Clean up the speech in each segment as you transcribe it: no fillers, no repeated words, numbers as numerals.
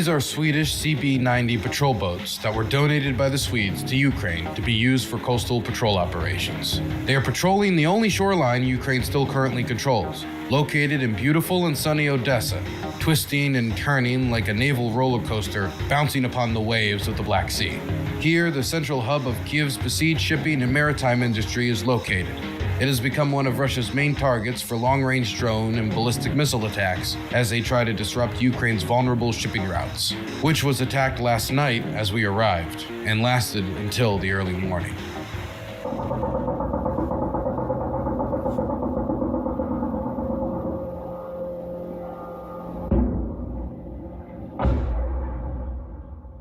These are Swedish CB-90 patrol boats that were donated by the Swedes to Ukraine to be used for coastal patrol operations. They are patrolling the only shoreline Ukraine still currently controls, located in beautiful and sunny Odessa, twisting and turning like a naval roller coaster bouncing upon the waves of the Black Sea. Here, the central hub of Kiev's besieged shipping and maritime industry is located. It has become one of Russia's main targets for long-range drone and ballistic missile attacks as they try to disrupt Ukraine's vulnerable shipping routes, which was attacked last night as we arrived and lasted until the early morning.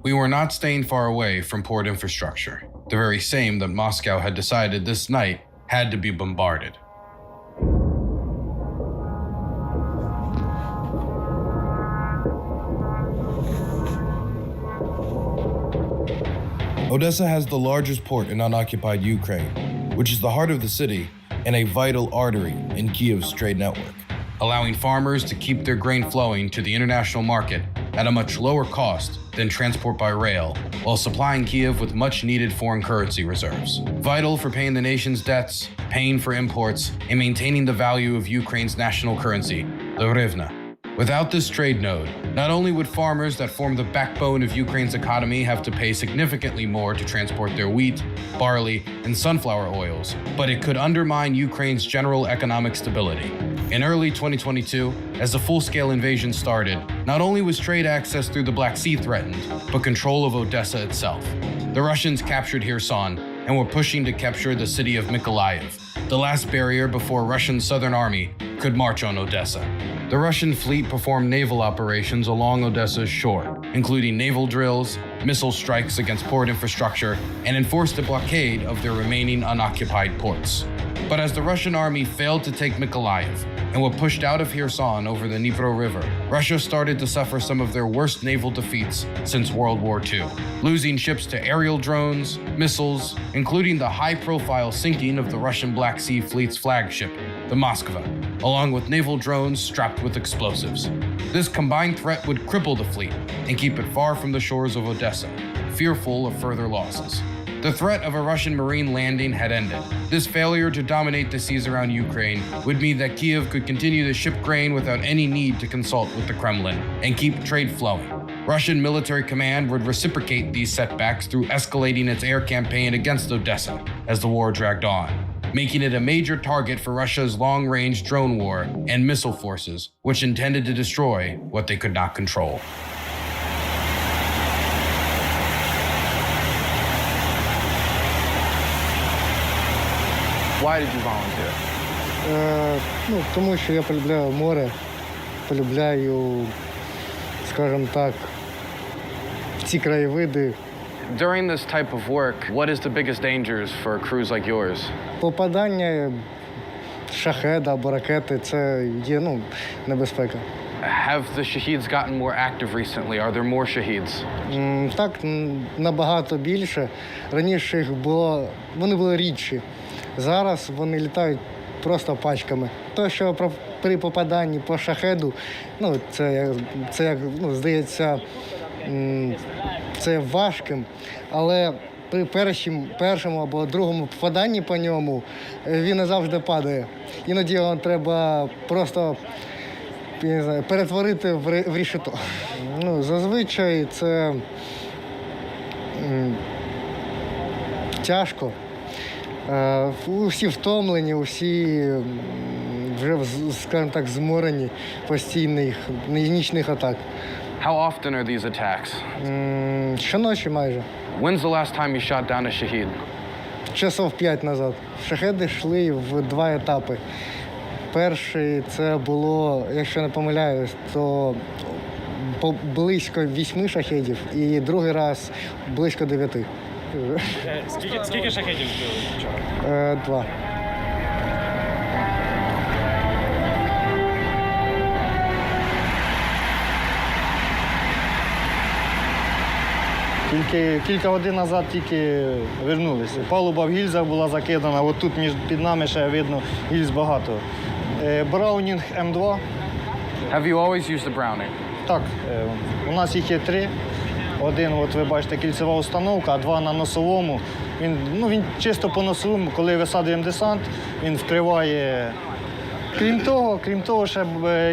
We were not staying far away from port infrastructure, the very same that Moscow had decided this night had to be bombarded. Odessa has the largest port in unoccupied Ukraine, which is the heart of the city and a vital artery in Kiev's trade network, allowing farmers to keep their grain flowing to the international market at a much lower cost than transport by rail, while supplying Kiev with much-needed foreign currency reserves, vital for paying the nation's debts, paying for imports, and maintaining the value of Ukraine's national currency, the hryvnia. Without this trade node, not only would farmers that form the backbone of Ukraine's economy have to pay significantly more to transport their wheat, barley, and sunflower oils, but it could undermine Ukraine's general economic stability. In early 2022, as the full-scale invasion started, not only was trade access through the Black Sea threatened, but control of Odessa itself. The Russians captured Kherson and were pushing to capture the city of Mykolaiv, the last barrier before Russia's southern army could march on Odessa. The Russian fleet performed naval operations along Odessa's shore, including naval drills, missile strikes against port infrastructure, and enforced a blockade of their remaining unoccupied ports. But as the Russian army failed to take Mykolaiv and were pushed out of Kherson over the Dnipro River, Russia started to suffer some of their worst naval defeats since World War II, losing ships to aerial drones, missiles, including the high-profile sinking of the Russian Black Sea Fleet's flagship, the Moskva, along with naval drones strapped with explosives. This combined threat would cripple the fleet and keep it far from the shores of Odessa, fearful of further losses. The threat of a Russian marine landing had ended. This failure to dominate the seas around Ukraine would mean that Kiev could continue to ship grain without any need to consult with the Kremlin and keep trade flowing. Russian military command would reciprocate these setbacks through escalating its air campaign against Odessa as the war dragged on, making it a major target for Russia's long-range drone war and missile forces, which intended to destroy what they could not control. Why did you volunteer? Тому що я полюбляю море, полюбляю, скажімо так, ці краєвиди. During this type of work, what is the biggest dangers for crews like yours? Попадання шахеда або ракети – це є, небезпека. Have the shaheeds gotten more active recently? Are there more shaheeds? Так, набагато більше. Раніше їх було, вони були рідші. Зараз вони літають просто пачками. То, що при попаданні по шахеду, це здається, це важким, але при першому або другому попаданні по ньому він не завжди падає. Іноді його треба просто, не знаю, перетворити в рішето. Зазвичай це тяжко. Усі втомлені, усі вже, скажімо так, зморені постійних нічних атак. How often are these attacks? Щоночі майже. When's the last time you shot down a shaheed? Часов 5 назад. Шахеди йшли в 2 етапи. Перший це було, якщо не помиляюсь, то близько 8 шахедів і другий раз близько 9. Скільки шахедів збили вчора? 2. Кілька годин назад тільки вернулися. Палуба в гільзах була закидана, от тут під нами ще видно гільз багато. Браунінг М2. Have you always used the Browning? Так, у нас їх є 3. Один, от ви бачите, кільцева установка, а 2 на носовому. Він чисто по носовому, коли висаджуємо десант, він вкриває. Крім того, ще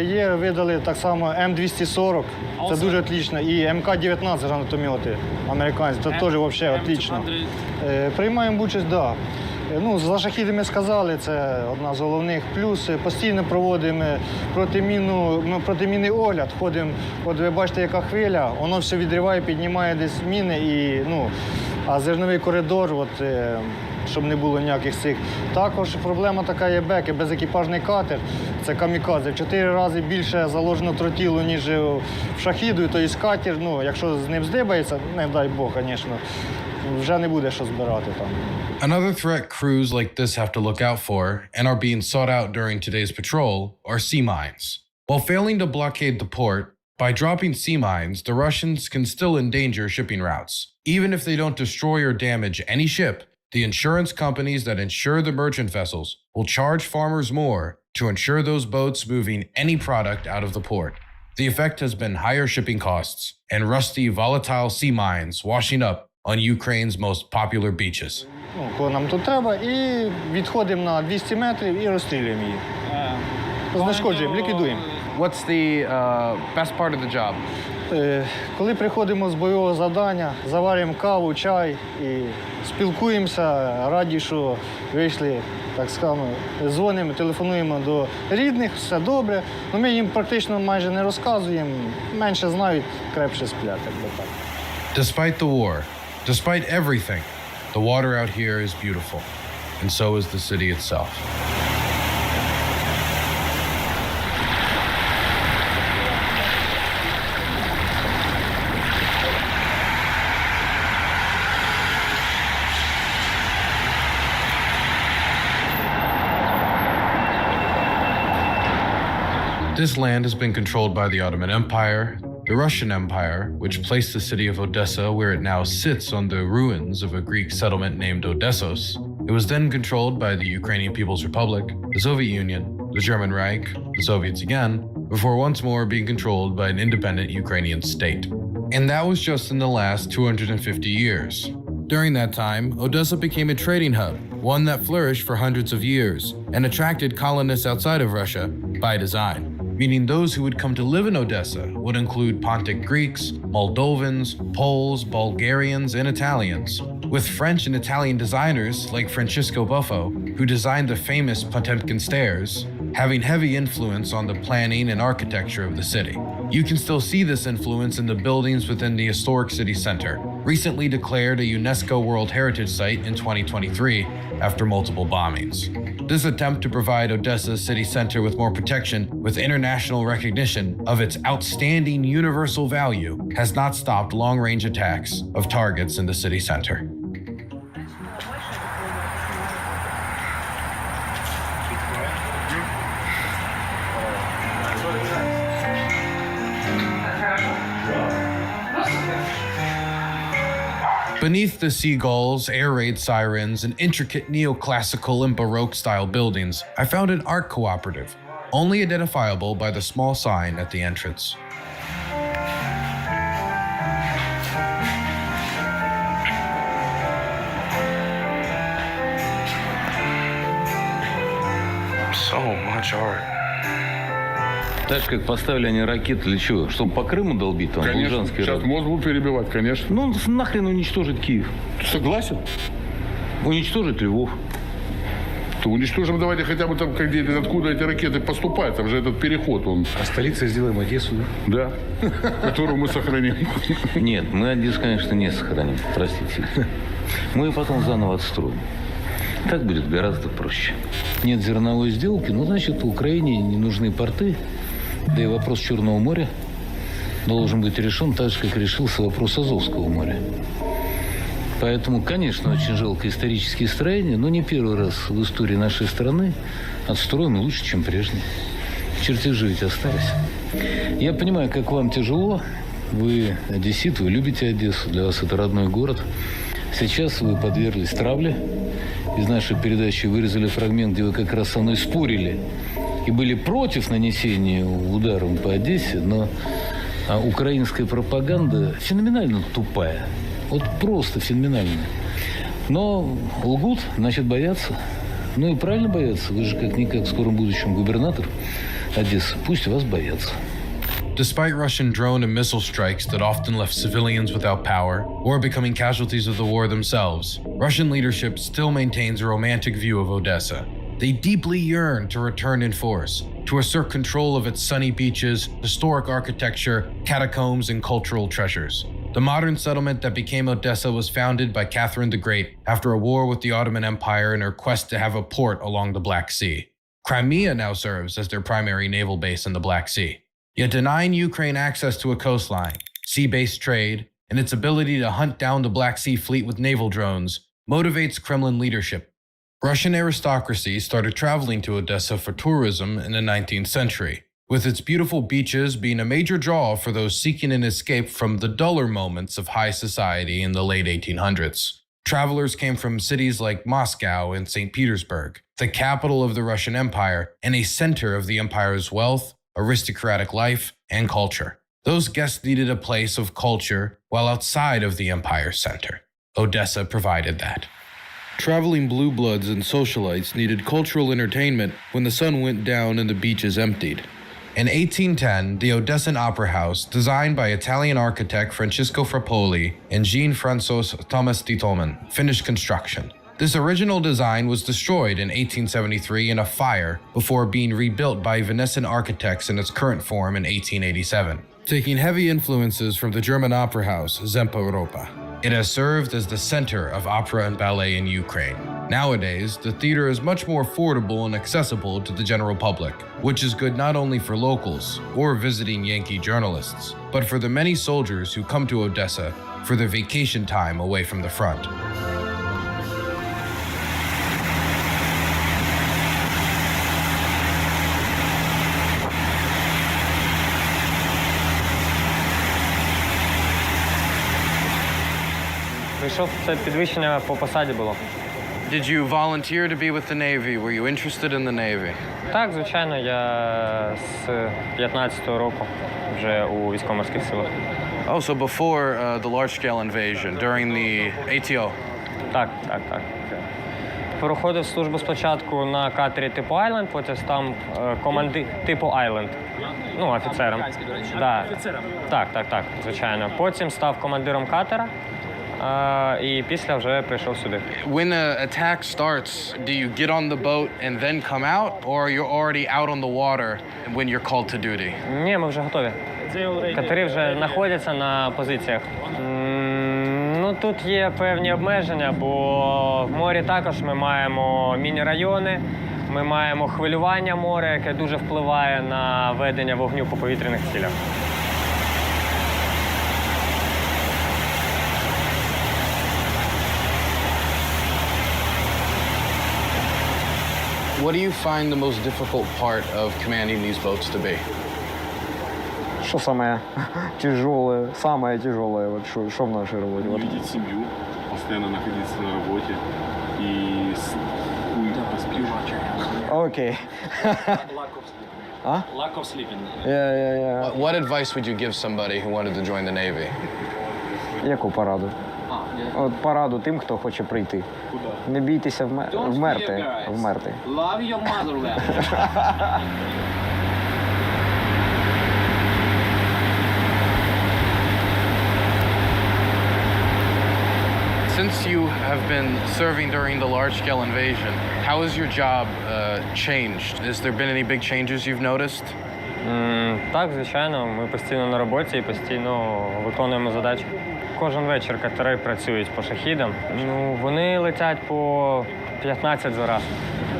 є, видали так само М240, це дуже отлично, і МК-19 гранатомети американські, це теж взагалі отлично. Приймаємо участь, так. Да. За шахіди ми сказали, це одна з головних. Плюс постійно проводимо протимінний огляд, ходимо, от ви бачите, яка хвиля, воно все відриває, піднімає десь міни, а зерновий коридор, щоб не було ніяких цих. Також проблема така є беки, безекіпажний катер, це камікадзе. В 4 рази більше заложено тротілу, ніж в шахіду, тобто катер, якщо з ним здибається, не дай Бог, звісно, вже не буде що збирати там. Another threat crews like this have to look out for, and are being sought out during today's patrol, are sea mines. While failing to blockade the port, by dropping sea mines, the Russians can still endanger shipping routes. Even if they don't destroy or damage any ship, the insurance companies that insure the merchant vessels will charge farmers more to insure those boats moving any product out of the port. The effect has been higher shipping costs and rusty, volatile sea mines washing up on Ukraine's most popular beaches. Коли нам тут треба, і відходимо на 200 метрів і розстрілюємо її. Знешкоджуємо, ліквідуємо. What's the best part of the job? Коли приходимо з бойового завдання, заварюємо каву, чай і спілкуємося, раді, що вийшли, так скажемо, дзвонимо, телефонуємо до рідних, все добре. Ми їм практично майже не розказуємо, менше знають, крепше сплять, як би так. Despite the war, despite everything, the water out here is beautiful, and so is the city itself. This land has been controlled by the Ottoman Empire, the Russian Empire, which placed the city of Odessa where it now sits on the ruins of a Greek settlement named Odessos. It was then controlled by the Ukrainian People's Republic, the Soviet Union, the German Reich, the Soviets again, before once more being controlled by an independent Ukrainian state. And that was just in the last 250 years. During that time, Odessa became a trading hub, one that flourished for hundreds of years and attracted colonists outside of Russia by design. Meaning those who would come to live in Odessa would include Pontic Greeks, Moldovans, Poles, Bulgarians, and Italians, with French and Italian designers like Francisco Buffo, who designed the famous Potemkin stairs, having heavy influence on the planning and architecture of the city. You can still see this influence in the buildings within the historic city center, recently declared a UNESCO World Heritage Site in 2023 after multiple bombings. This attempt to provide Odessa's city center with more protection with international recognition of its outstanding universal value has not stopped long-range attacks of targets in the city center. Beneath the seagulls, air raid sirens, and intricate neoclassical and Baroque style buildings, I found an art cooperative, only identifiable by the small sign at the entrance. So much art. Так как поставили они ракеты для чего? Чтобы по Крыму долбить там? Конечно, сейчас мозг будут перебивать, конечно. Ну, нахрен уничтожить Киев? Согласен. Уничтожить Львов. То уничтожим, давайте хотя бы там, где, откуда эти ракеты поступают, там же этот переход, он... А столицей сделаем Одессу, да? Да, которую мы сохраним. Нет, мы Одессу, конечно, не сохраним, простите. Мы ее потом заново отстроим. Так будет гораздо проще. Нет зерновой сделки, ну, значит, Украине не нужны порты. Да и вопрос Черного моря должен быть решен так же, как решился вопрос Азовского моря. Поэтому, конечно, очень жалко исторические строения, но не первый раз в истории нашей страны отстроены лучше, чем прежние. Чертежи ведь остались. Я понимаю, как вам тяжело. Вы одессит, вы любите Одессу, для вас это родной город. Сейчас вы подверглись травле. Из нашей передачи вырезали фрагмент, где вы как раз со мной спорили и были против нанесения ударом по Одессе, но А украинская пропаганда феноменально тупая. Вот просто феноменально. Но лгут, значит, боятся. Ну и правильно боятся. Вы же как-никак в скором будущем губернатор Одессы. Пусть вас боятся. Despite Russian drone and missile strikes that often left civilians without power or becoming casualties of the war themselves, Russian leadership still maintains a romantic view of Odessa. They deeply yearn to return in force, to assert control of its sunny beaches, historic architecture, catacombs, and cultural treasures. The modern settlement that became Odessa was founded by Catherine the Great after a war with the Ottoman Empire in her quest to have a port along the Black Sea. Crimea now serves as their primary naval base in the Black Sea. Yet denying Ukraine access to a coastline, sea-based trade, and its ability to hunt down the Black Sea fleet with naval drones motivates Kremlin leadership. Russian aristocracy started traveling to Odessa for tourism in the 19th century, with its beautiful beaches being a major draw for those seeking an escape from the duller moments of high society in the late 1800s. Travelers came from cities like Moscow and St. Petersburg, the capital of the Russian Empire and a center of the empire's wealth, aristocratic life, and culture. Those guests needed a place of culture while outside of the empire's center. Odessa provided that. Traveling blue bloods and socialites needed cultural entertainment when the sun went down and the beaches emptied. In 1810, the Odessan Opera House, designed by Italian architect Francesco Frappoli and Jean-François Thomas di Tolman, finished construction. This original design was destroyed in 1873 in a fire before being rebuilt by Venetian architects in its current form in 1887. Taking heavy influences from the German opera house Zempa Europa, it has served as the center of opera and ballet in Ukraine. Nowadays, the theater is much more affordable and accessible to the general public, which is good not only for locals or visiting Yankee journalists, but for the many soldiers who come to Odessa for their vacation time away from the front. Прийшов, це підвищення по посаді було. Did you volunteer to be with the Navy? Were you interested in the Navy? Так, звичайно, я з 15-го року вже у військово-морських силах. Oh, so before the large-scale invasion, during the ATO? Так. Проходив службу спочатку на катері типу Island, потім став типу Island. Ну, офіцером. Да. Так, звичайно. Потім став командиром катера. І після вже прийшов сюди. When an attack starts, do you get on the boat and then come out, or you're already out on the water when you're called to duty? Ні, ми вже готові. Катери вже знаходяться на позиціях. Ну, тут є певні обмеження, бо в морі також ми маємо міні-райони, ми маємо хвилювання моря, яке дуже впливає на ведення вогню по повітряних цілях. What do you find the most difficult part of commanding these boats to be? Что самое тяжелое, вот что в нашей работе? Вот. Видеть семью, постоянно находиться на работе и Окей. lack of sleeping. Я. What advice would you give somebody who wanted to join the Navy? Яку пораду? От пораду тим, хто хоче прийти. Не бійтеся вмерти. Love your motherland. Since you have been serving during the large-scale invasion, how has your job changed? Has there been any big changes you've noticed? Так, звичайно, ми постійно на роботі і постійно виконуємо задачі. Кожен вечір катери працюють по шахідам. Ну, вони летять по 15 за раз.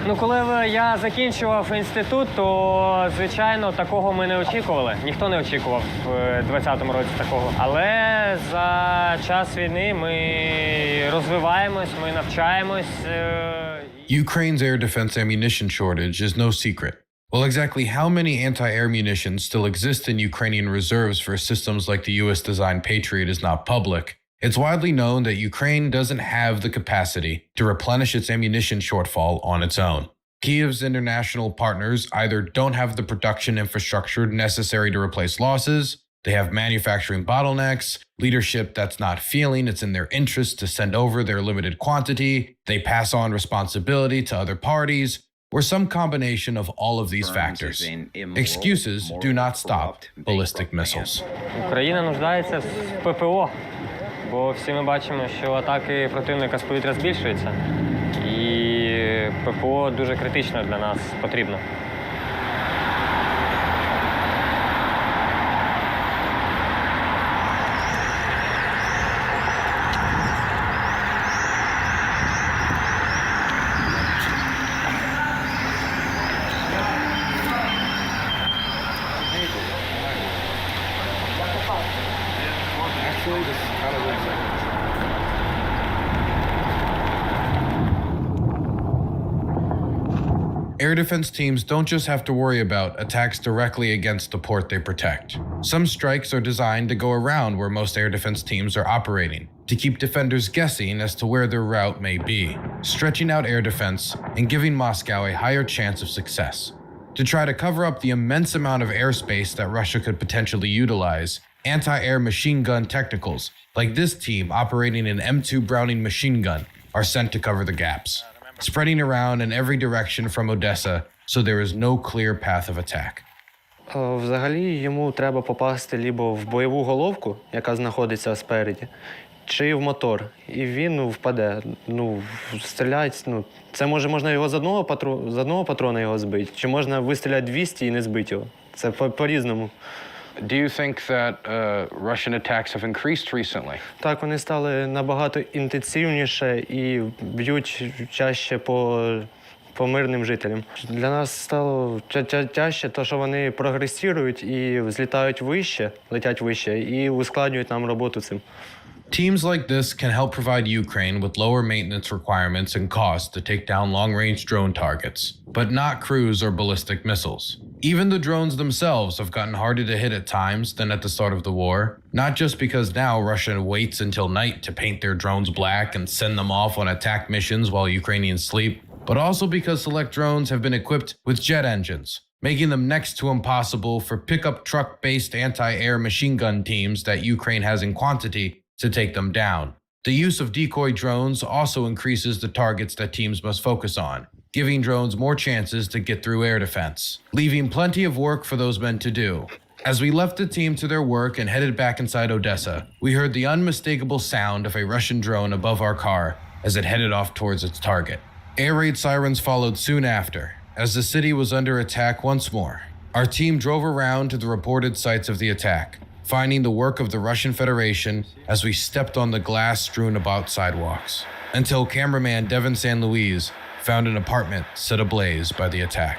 Ну, коли я закінчував інститут, то, звичайно, такого ми не очікували. Ніхто не очікував в 20-му році такого. Але за час війни ми розвиваємось, ми навчаємось. Ukraine's air defense ammunition shortage is no secret. Well, exactly how many anti-air munitions still exist in Ukrainian reserves for systems like the US-designed Patriot is not public. It's widely known that Ukraine doesn't have the capacity to replenish its ammunition shortfall on its own. Kyiv's international partners either don't have the production infrastructure necessary to replace losses, They have manufacturing bottlenecks, leadership that's not feeling it's in their interest to send over their limited quantity, they pass on responsibility to other parties, or some combination of all of these factors. Excuses do not stop ballistic missiles. Україна нуждається в ППО, бо всі ми бачимо, що атаки противника з повітря збільшуються. І ППО дуже критично для нас потрібно. Air defense teams don't just have to worry about attacks directly against the port they protect. Some strikes are designed to go around where most air defense teams are operating, to keep defenders guessing as to where their route may be, stretching out air defense and giving Moscow a higher chance of success. To try to cover up the immense amount of airspace that Russia could potentially utilize, anti-air machine gun technicals, like this team operating an M2 Browning machine gun, are sent to cover the gaps, spreading around in every direction from Odessa so there is no clear path of attack. Взагалі йому треба попасти либо в бойову головку, яка знаходиться спереді, чи в мотор. І він впаде. Стрілять, це можна його з одного патрона його збити, чи можна вистріляти 200 і не збити його. Це по-різному. Do you think that Russian attacks have increased recently? Так, вони стали набагато інтенсивніше і б'ють чаще по мирним жителям. Для нас стало тяжче те, що вони прогресують і злітають вище, летять вище, і ускладнюють нам роботу цим. Teams like this can help provide Ukraine with lower maintenance requirements and costs to take down long-range drone targets, but not cruise or ballistic missiles. Even the drones themselves have gotten harder to hit at times than at the start of the war, not just because now Russia waits until night to paint their drones black and send them off on attack missions while Ukrainians sleep, but also because select drones have been equipped with jet engines, making them next to impossible for pickup truck-based anti-air machine gun teams that Ukraine has in quantity to take them down. The use of decoy drones also increases the targets that teams must focus on, giving drones more chances to get through air defense, leaving plenty of work for those men to do. As we left the team to their work and headed back inside Odessa, we heard the unmistakable sound of a Russian drone above our car as it headed off towards its target. Air raid sirens followed soon after, as the city was under attack once more. Our team drove around to the reported sites of the attack, finding the work of the Russian Federation as we stepped on the glass strewn about sidewalks, until cameraman Devin San Luis found an apartment set ablaze by the attack.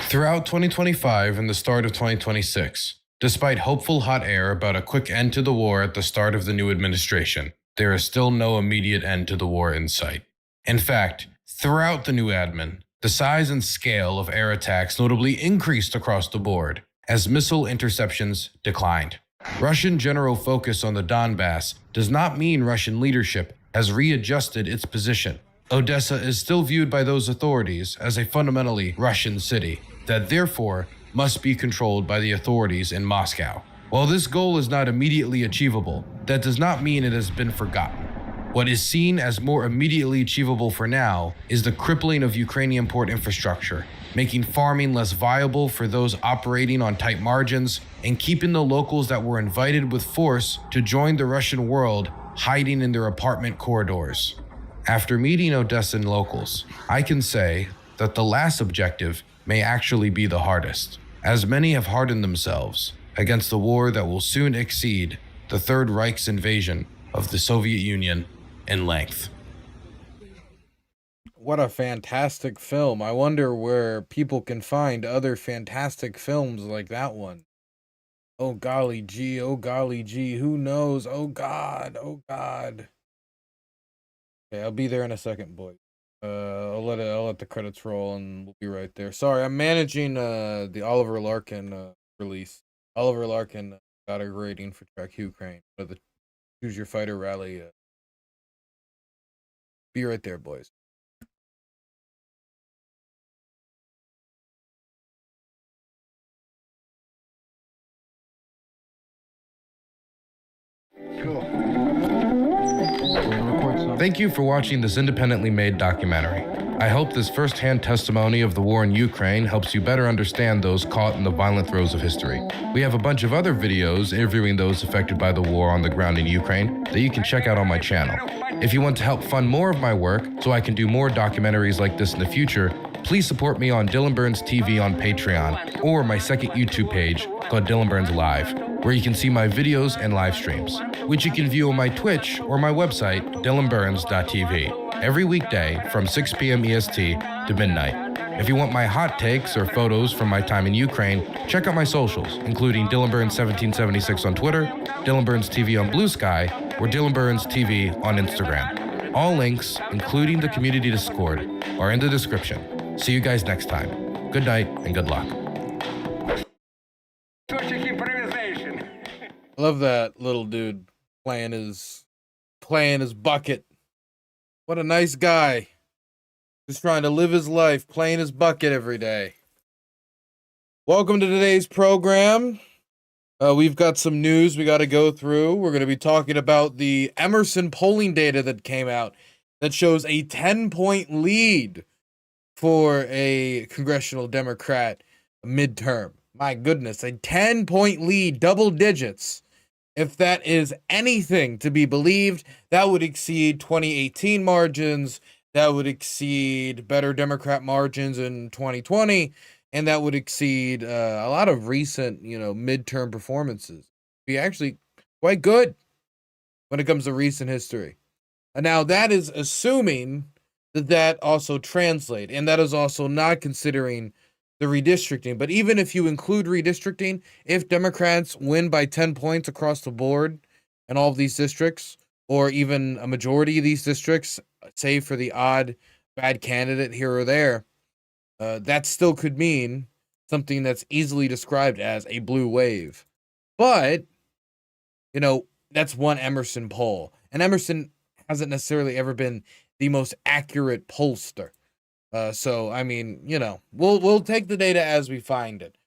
Throughout 2025 and the start of 2026, despite hopeful hot air about a quick end to the war at the start of the new administration, there is still no immediate end to the war in sight. In fact, throughout the new admin, the size and scale of air attacks notably increased across the board as missile interceptions declined. Russian general focus on the Donbass does not mean Russian leadership has readjusted its position. Odessa is still viewed by those authorities as a fundamentally Russian city that therefore must be controlled by the authorities in Moscow. While this goal is not immediately achievable, that does not mean it has been forgotten. What is seen as more immediately achievable for now is the crippling of Ukrainian port infrastructure, making farming less viable for those operating on tight margins, and keeping the locals that were invited with force to join the Russian world hiding in their apartment corridors. After meeting Odessan locals, I can say that the last objective may actually be the hardest, as many have hardened themselves against the war that will soon exceed the Third Reich's invasion of the Soviet Union in length. what a fantastic film. I wonder where people can find other fantastic films like that one. Oh golly gee, who knows? Oh God. Okay, I'll be there in a second, boys. I'll let the credits roll and we'll be right there. Sorry, I'm managing the Oliver Larkin release. Oliver Larkin got a rating for Track Ukraine. The Choose Your Fighter rally. Be right there, boys. Thank you for watching this independently made documentary. I hope this first-hand testimony of the war in Ukraine helps you better understand those caught in the violent throes of history. We have a bunch of other videos interviewing those affected by the war on the ground in Ukraine that you can check out on my channel. If you want to help fund more of my work so I can do more documentaries like this in the future, please support me on Dylan Burns TV on Patreon or my second YouTube page called DylanBurnsLIVE, where you can see my videos and live streams, which you can view on my Twitch or my website, DylanBurns.tv, every weekday from 6 p.m. EST to midnight. If you want my hot takes or photos from my time in Ukraine, check out my socials, including DylanBurns1776 on Twitter, Dylan Burns TV on Blue Sky, or Dylan Burns TV on Instagram. All links, including the community Discord, are in the description. See you guys next time. Good night and good luck. I love that little dude playing his bucket. What a nice guy. Just trying to live his life, playing his bucket every day. Welcome to today's program. We've got some news we got to go through. We're going to be talking about the Emerson polling data that came out that shows a 10-point lead for a congressional Democrat midterm. My goodness, a 10-point lead, double digits. If that is anything to be believed, that would exceed 2018 margins, that would exceed better Democrat margins in 2020, and that would exceed a lot of recent, midterm performances. Be actually quite good when it comes to recent history. And now that is assuming that also translate, and that is also not considering the redistricting. But even if you include redistricting, if Democrats win by 10 points across the board in all of these districts, or even a majority of these districts, save for the odd bad candidate here or there, that still could mean something that's easily described as a blue wave. But, that's one Emerson poll. And Emerson hasn't necessarily ever been the most accurate pollster. So, I mean, we'll take the data as we find it.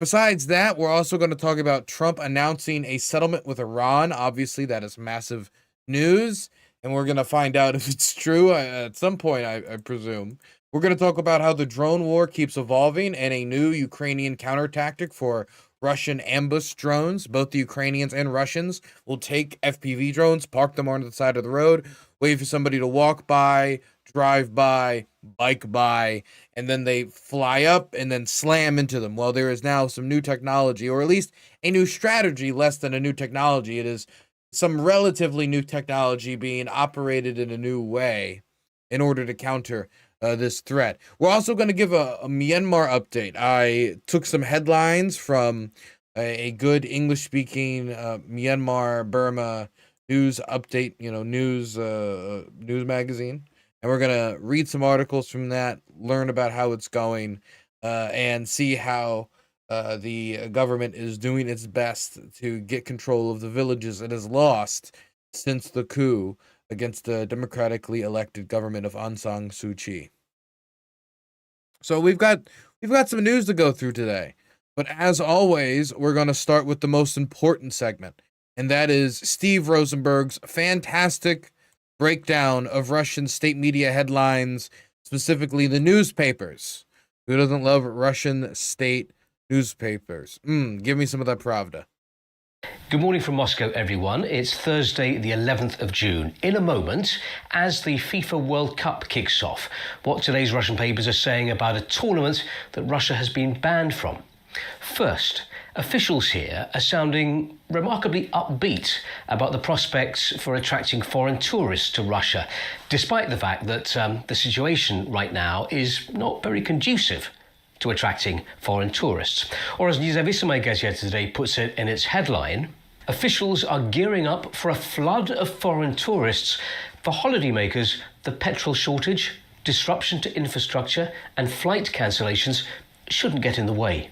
Besides that, we're also going to talk about Trump announcing a settlement with Iran. Obviously, that is massive news, and we're going to find out if it's true at some point, I presume. We're going to talk about how the drone war keeps evolving and a new Ukrainian counter-tactic for Russian ambush drones. Both the Ukrainians and Russians will take FPV drones, park them on the side of the road, wait for somebody to walk by, drive by, bike by, and then they fly up and then slam into them. Well, there is now some new technology, or at least a new strategy, less than a new technology. It is some relatively new technology being operated in a new way in order to counter this threat. We're also going to give a Myanmar update. I took some headlines from a good English-speaking Myanmar, Burma news update, news magazine. And we're going to read some articles from that, learn about how it's going, and see how the government is doing its best to get control of the villages it has lost since the coup against the democratically elected government of Aung San Suu Kyi. So we've got some news to go through today. But as always, we're going to start with the most important segment, and that is Steve Rosenberg's fantastic breakdown of Russian state media headlines, specifically the newspapers. Who doesn't love Russian state newspapers? Give me some of that Pravda. Good morning from Moscow, everyone. It's Thursday, the 11th of June. In a moment, as the FIFA World Cup kicks off, what today's Russian papers are saying about a tournament that Russia has been banned from. First, officials here are sounding remarkably upbeat about the prospects for attracting foreign tourists to Russia, despite the fact that the situation right now is not very conducive to attracting foreign tourists. Or as Nezavisomaya Gazeta today puts it in its headline, officials are gearing up for a flood of foreign tourists. For holidaymakers, the petrol shortage, disruption to infrastructure and flight cancellations shouldn't get in the way.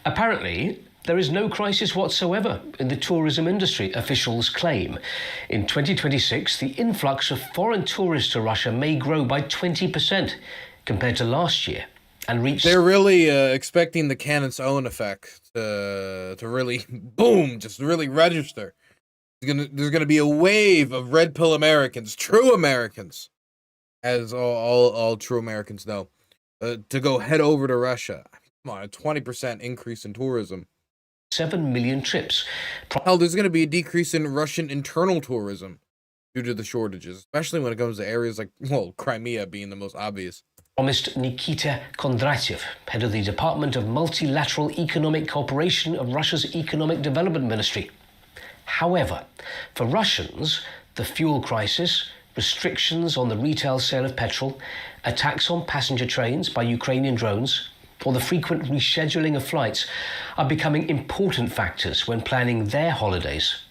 Apparently, there is no crisis whatsoever in the tourism industry, officials claim. In 2026, the influx of foreign tourists to Russia may grow by 20% compared to last year and reach... They're really expecting the Canon's own effect to really, boom, just really register. There's gonna be a wave of red pill Americans, true Americans, as all true Americans know, to go head over to Russia. Come on, a 20% increase in tourism. 7 million trips. Hell, there's going to be a decrease in Russian internal tourism due to the shortages, especially when it comes to areas like, well, Crimea being the most obvious. Promised Nikita Kondratyev, head of the Department of Multilateral Economic Cooperation of Russia's Economic Development Ministry. However, for Russians, the fuel crisis, restrictions on the retail sale of petrol, attacks on passenger trains by Ukrainian drones, or the frequent rescheduling of flights are becoming important factors when planning their holidays.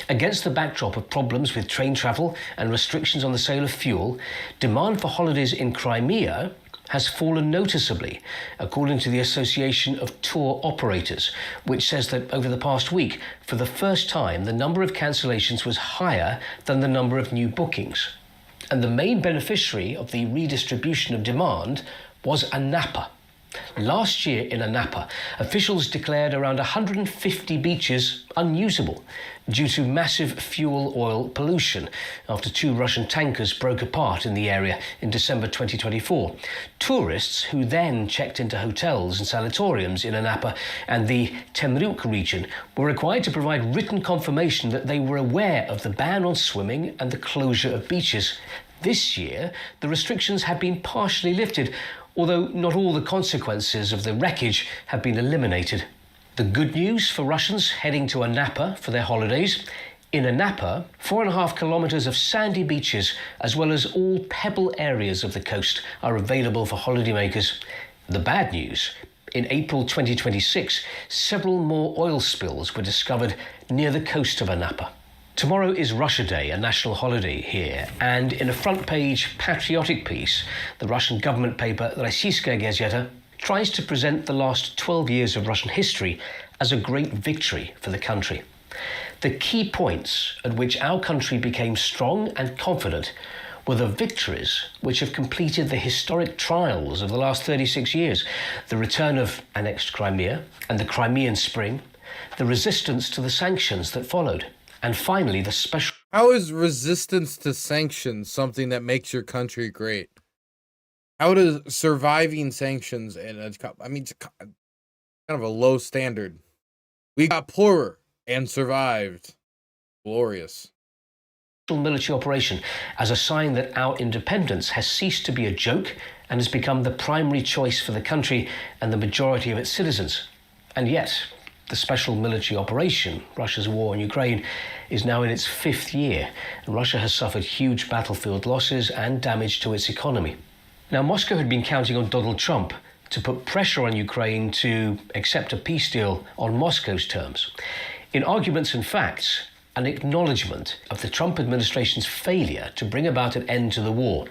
Against the backdrop of problems with train travel and restrictions on the sale of fuel, demand for holidays in Crimea has fallen noticeably, according to the Association of Tour Operators, which says that over the past week, for the first time, the number of cancellations was higher than the number of new bookings. And the main beneficiary of the redistribution of demand was Anapa. Last year in Anapa, officials declared around 150 beaches unusable due to massive fuel oil pollution after 2 Russian tankers broke apart in the area in December 2024. Tourists who then checked into hotels and sanatoriums in Anapa and the Temryuk region were required to provide written confirmation that they were aware of the ban on swimming and the closure of beaches. This year, the restrictions have been partially lifted, although not all the consequences of the wreckage have been eliminated. The good news for Russians heading to Anapa for their holidays: in Anapa, 4.5 kilometers of sandy beaches, as well as all pebble areas of the coast, are available for holidaymakers. The bad news: in April 2026, several more oil spills were discovered near the coast of Anapa. Tomorrow is Russia Day, a national holiday here, and in a front-page patriotic piece, the Russian government paper Rossiyskaya Gazeta tries to present the last 12 years of Russian history as a great victory for the country. The key points at which our country became strong and confident were the victories which have completed the historic trials of the last 36 years, the return of annexed Crimea and the Crimean Spring, the resistance to the sanctions that followed, and finally, the special... How is resistance to sanctions something that makes your country great? How does surviving sanctions and it's kind of a low standard? We got poorer and survived. Glorious. Military operation as a sign that our independence has ceased to be a joke and has become the primary choice for the country and the majority of its citizens. And yet, the special military operation, Russia's war in Ukraine, is now in its 5th year, and Russia has suffered huge battlefield losses and damage to its economy. Now, Moscow had been counting on Donald Trump to put pressure on Ukraine to accept a peace deal on Moscow's terms. In Arguments and Facts, an acknowledgement of the Trump administration's failure to bring about an end to the war.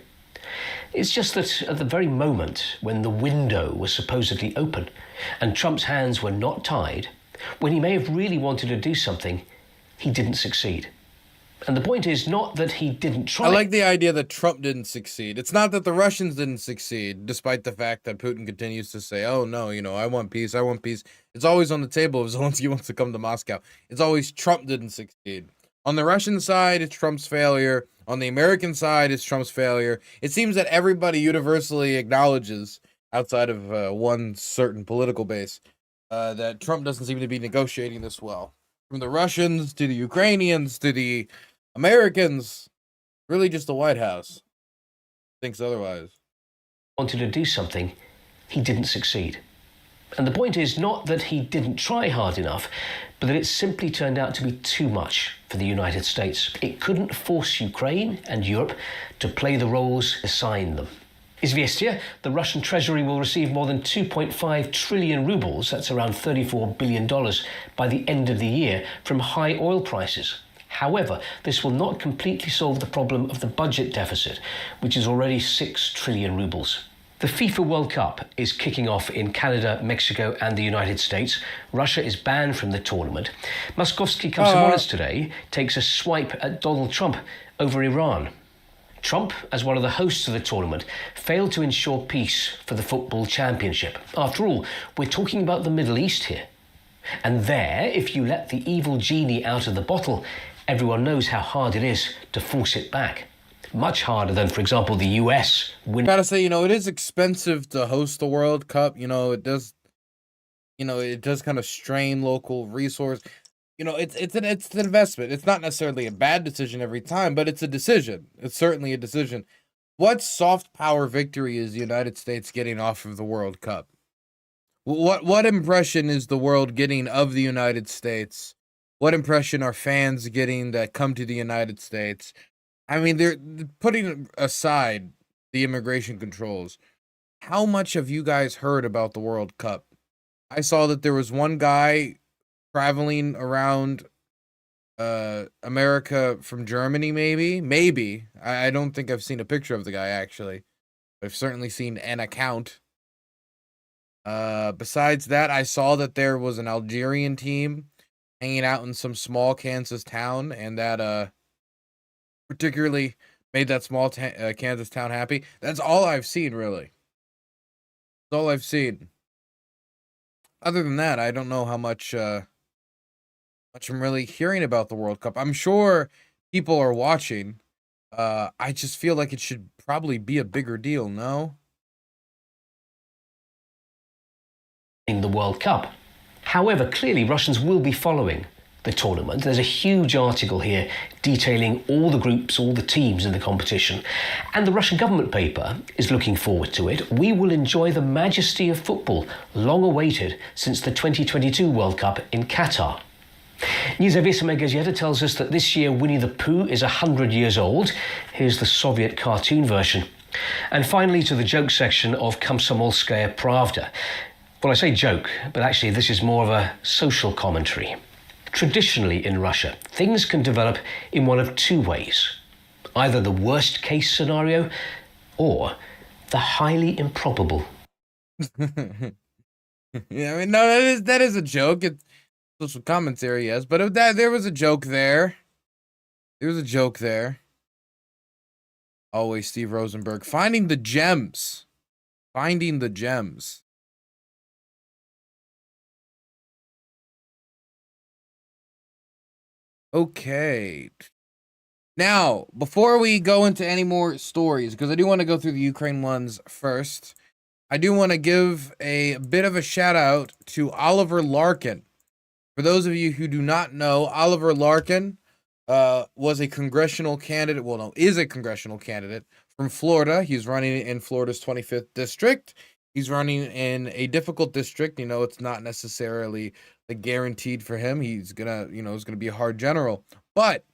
It's just that at the very moment when the window was supposedly open and Trump's hands were not tied, when he may have really wanted to do something, he didn't succeed. And the point is not that he didn't try. I like the idea that Trump didn't succeed. It's not that the Russians didn't succeed, despite the fact that Putin continues to say, oh, no, I want peace, I want peace. It's always on the table if Zelensky wants to come to Moscow. It's always Trump didn't succeed. On the Russian side, it's Trump's failure. On the American side, it's Trump's failure. It seems that everybody universally acknowledges, outside of one certain political base, that Trump doesn't seem to be negotiating this well. From the Russians to the Ukrainians to the Americans, really just the White House thinks otherwise. Wanted to do something, he didn't succeed. And the point is not that he didn't try hard enough, but that it simply turned out to be too much for the United States. It couldn't force Ukraine and Europe to play the roles assigned them. Izvestia, the Russian treasury will receive more than 2.5 trillion rubles, that's around $34 billion, by the end of the year from high oil prices. However, this will not completely solve the problem of the budget deficit, which is already 6 trillion rubles. The FIFA World Cup is kicking off in Canada, Mexico and the United States. Russia is banned from the tournament. Moskovsky Komsomolets today takes a swipe at Donald Trump over Iran. Trump, as one of the hosts of the tournament, failed to ensure peace for the football championship. After all, we're talking about the Middle East here. And there, if you let the evil genie out of the bottle, everyone knows how hard it is to force it back. Much harder than, for example, the US winning. Gotta say, it is expensive to host the World Cup. It does kind of strain local resource. It's an investment. It's not necessarily a bad decision every time, but it's a decision. It's certainly a decision. What soft power victory is the United States getting off of the World Cup? What impression is the world getting of the United States? What impression are fans getting that come to the United States? I mean, they're putting aside the immigration controls. How much have you guys heard about the World Cup? I saw that there was one guy traveling around America from Germany, maybe. I don't think I've seen a picture of the guy, actually. I've certainly seen an account. Besides that, I saw that there was an Algerian team hanging out in some small Kansas town, and that particularly made that small Kansas town happy. That's all I've seen, really. That's all I've seen. Other than that, I don't know how much I'm really hearing about the World Cup. I'm sure people are watching. I just feel like it should probably be a bigger deal, no? In the World Cup. However, clearly Russians will be following the tournament. There's a huge article here detailing all the groups, all the teams in the competition, and the Russian government paper is looking forward to it. We will enjoy the majesty of football, long awaited since the 2022 World Cup in Qatar. Nezavisima Gazeta tells us that this year Winnie the Pooh is 100 years old. Here's the Soviet cartoon version. And finally to the joke section of Komsomolskaya Pravda. Well, I say joke, but actually this is more of a social commentary. Traditionally in Russia, things can develop in one of two ways. Either the worst case scenario or the highly improbable. Yeah, I mean, no, that is a joke. It's social commentary, yes, but there was a joke there. There was a joke there. Always Steve Rosenberg. Finding the gems. Finding the gems. Okay. Now, before we go into any more stories, because I do want to go through the Ukraine ones first, I do want to give a bit of a shout out to Oliver Larkin. For those of you who do not know, Oliver Larkin was a congressional candidate, is a congressional candidate from Florida. He's running in Florida's 25th district. He's running in a difficult district. It's not necessarily guaranteed for him. He's gonna, is gonna be a hard general. But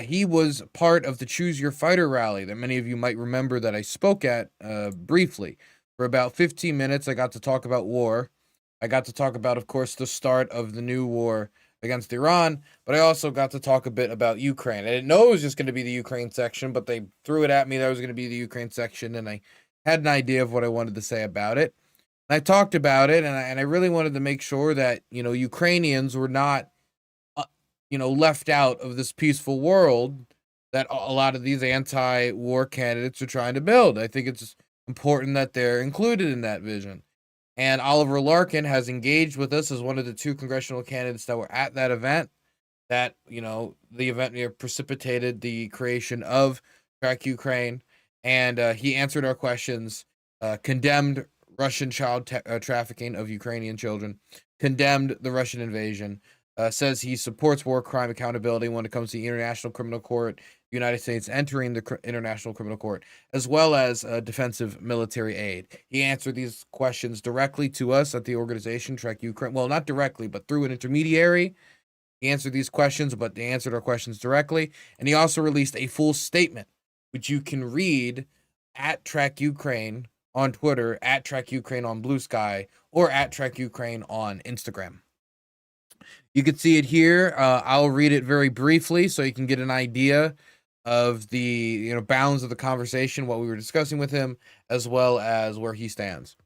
he was part of the Choose Your Fighter rally that many of you might remember that I spoke at briefly. For about 15 minutes, I got to talk about war. I got to talk about, of course, the start of the new war against Iran, but I also got to talk a bit about Ukraine. I didn't know it was just going to be the Ukraine section, but they threw it at me that it was going to be the Ukraine section, and I had an idea of what I wanted to say about it. And I talked about it, and I really wanted to make sure that, Ukrainians were not, left out of this peaceful world that a lot of these anti-war candidates are trying to build. I think it's important that they're included in that vision. And Oliver Larkin has engaged with us as one of the two congressional candidates that were at that event. That, the event precipitated the creation of Track Ukraine. And he answered our questions, condemned Russian child trafficking of Ukrainian children, condemned the Russian invasion, says he supports war crime accountability when it comes to the International Criminal Court, the United States entering the International Criminal Court, as well as defensive military aid. He answered these questions directly to us at the organization, Trek Ukraine. Well, not directly, but through an intermediary. He answered these questions, but they answered our questions directly. And he also released a full statement, which you can read at Trek Ukraine on Twitter, at Trek Ukraine on Blue Sky, or at Trek Ukraine on Instagram. You can see it here. I'll read it very briefly so you can get an idea of the bounds of the conversation, what we were discussing with him, as well as where he stands.